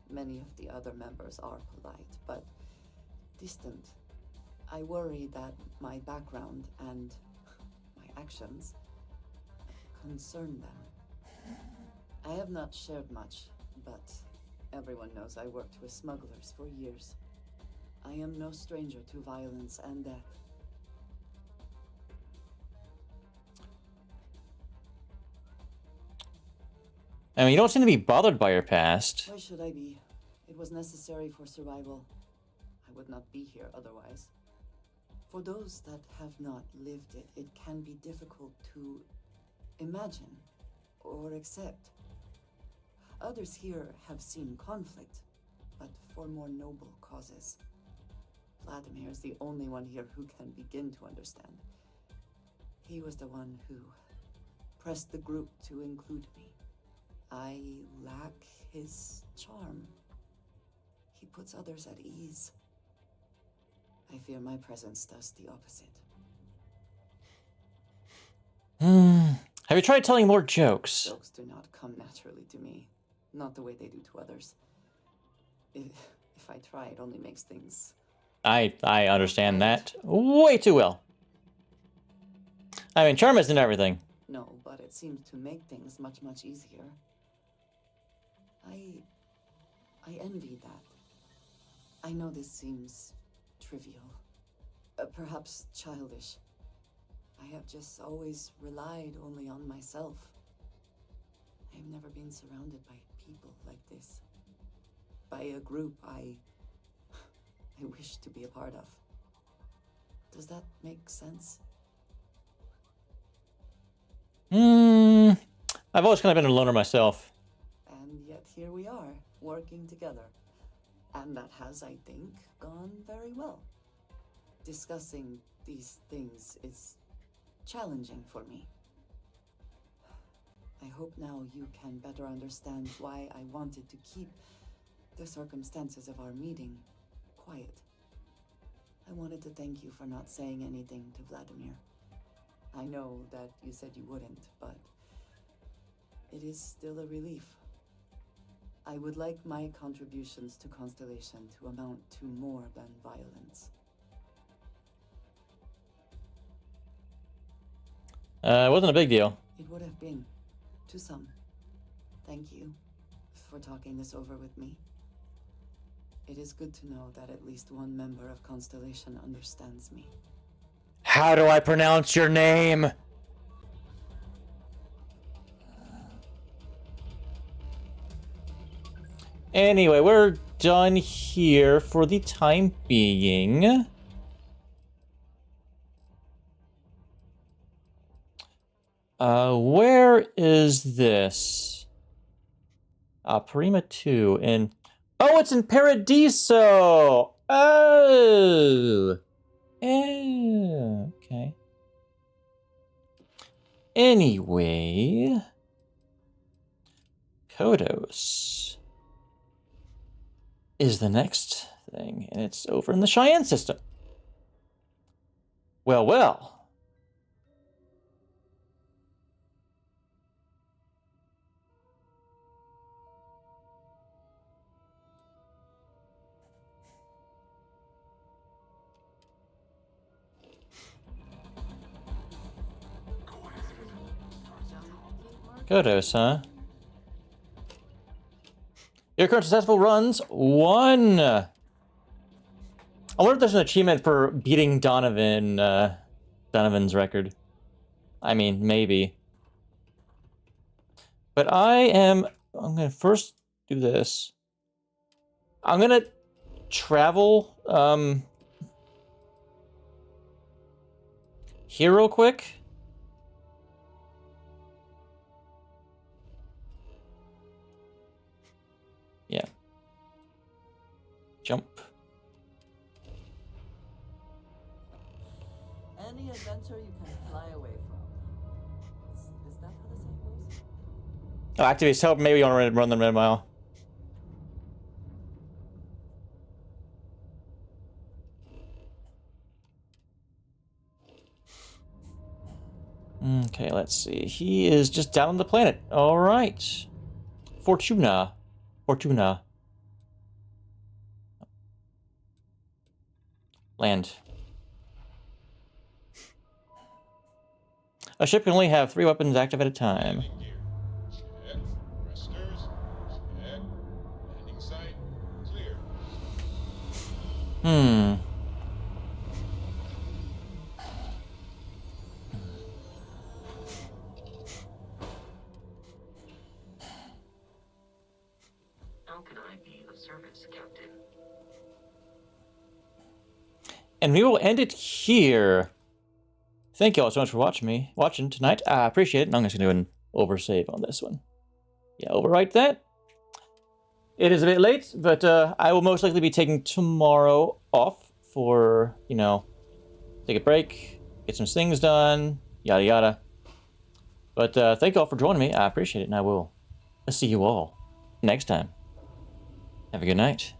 Many of the other members are polite, but distant. I worry that my background and my actions concern them. I have not shared much, but everyone knows I worked with smugglers for years. I am no stranger to violence and death. I mean, you don't seem to be bothered by your past. Why should I be? It was necessary for survival. I would not be here otherwise. For those that have not lived it, it can be difficult to imagine or accept. Others here have seen conflict, but for more noble causes. Vladimir is the only one here who can begin to understand. He was the one who pressed the group to include me. I lack his charm. He puts others at ease. I fear my presence does the opposite. Have you tried telling more jokes? Jokes do not come naturally to me. Not the way they do to others. If I try, it only makes things... I understand that way too well. I mean, charm isn't everything. No, but it seems to make things much, much easier. I envy that. I know this seems trivial, perhaps childish. I have just always relied only on myself. I have never been surrounded by people like this. By a group I wish to be a part of. Does that make sense? I've always kind of been a loner myself. And yet here we are, working together. And that has, I think, gone very well. Discussing these things is challenging for me. I hope now you can better understand why I wanted to keep the circumstances of our meeting quiet. I wanted to thank you for not saying anything to Vladimir. I know that you said you wouldn't, but it is still a relief. I would like my contributions to Constellation to amount to more than violence. It wasn't a big deal. It would have been, to some. Thank you for talking this over with me. It is good to know that at least one member of Constellation understands me. How do I pronounce your name? Anyway, we're done here for the time being. Where is this? Prima 2 in... Oh, it's in Paradiso! Oh! Okay. Anyway... Kodos is the next thing, and it's over in the Cheyenne system. Well, well. Kodos, huh? Your current successful runs 1. I wonder if there's an achievement for beating Donovan's record. I mean, maybe. But I'm gonna first do this. I'm gonna travel here real quick. Yeah. Jump. Any adventure you can fly away from. Is that how the saying goes? Oh, activate help. Maybe you want to run the red mile. Okay, let's see. He is just down on the planet. All right. Fortuna. Land. A ship can only have 3 weapons active at a time. Check. Thrusters. Check. Landing site. Clear. How can I be of service, Captain? And we will end it here. Thank you all so much for watching tonight. I appreciate it. And I'm just going to do an oversave on this one. Yeah, overwrite that. It is a bit late, but I will most likely be taking tomorrow off for, you know, take a break, get some things done, yada yada. But thank you all for joining me. I appreciate it, and I will see you all next time. Have a good night.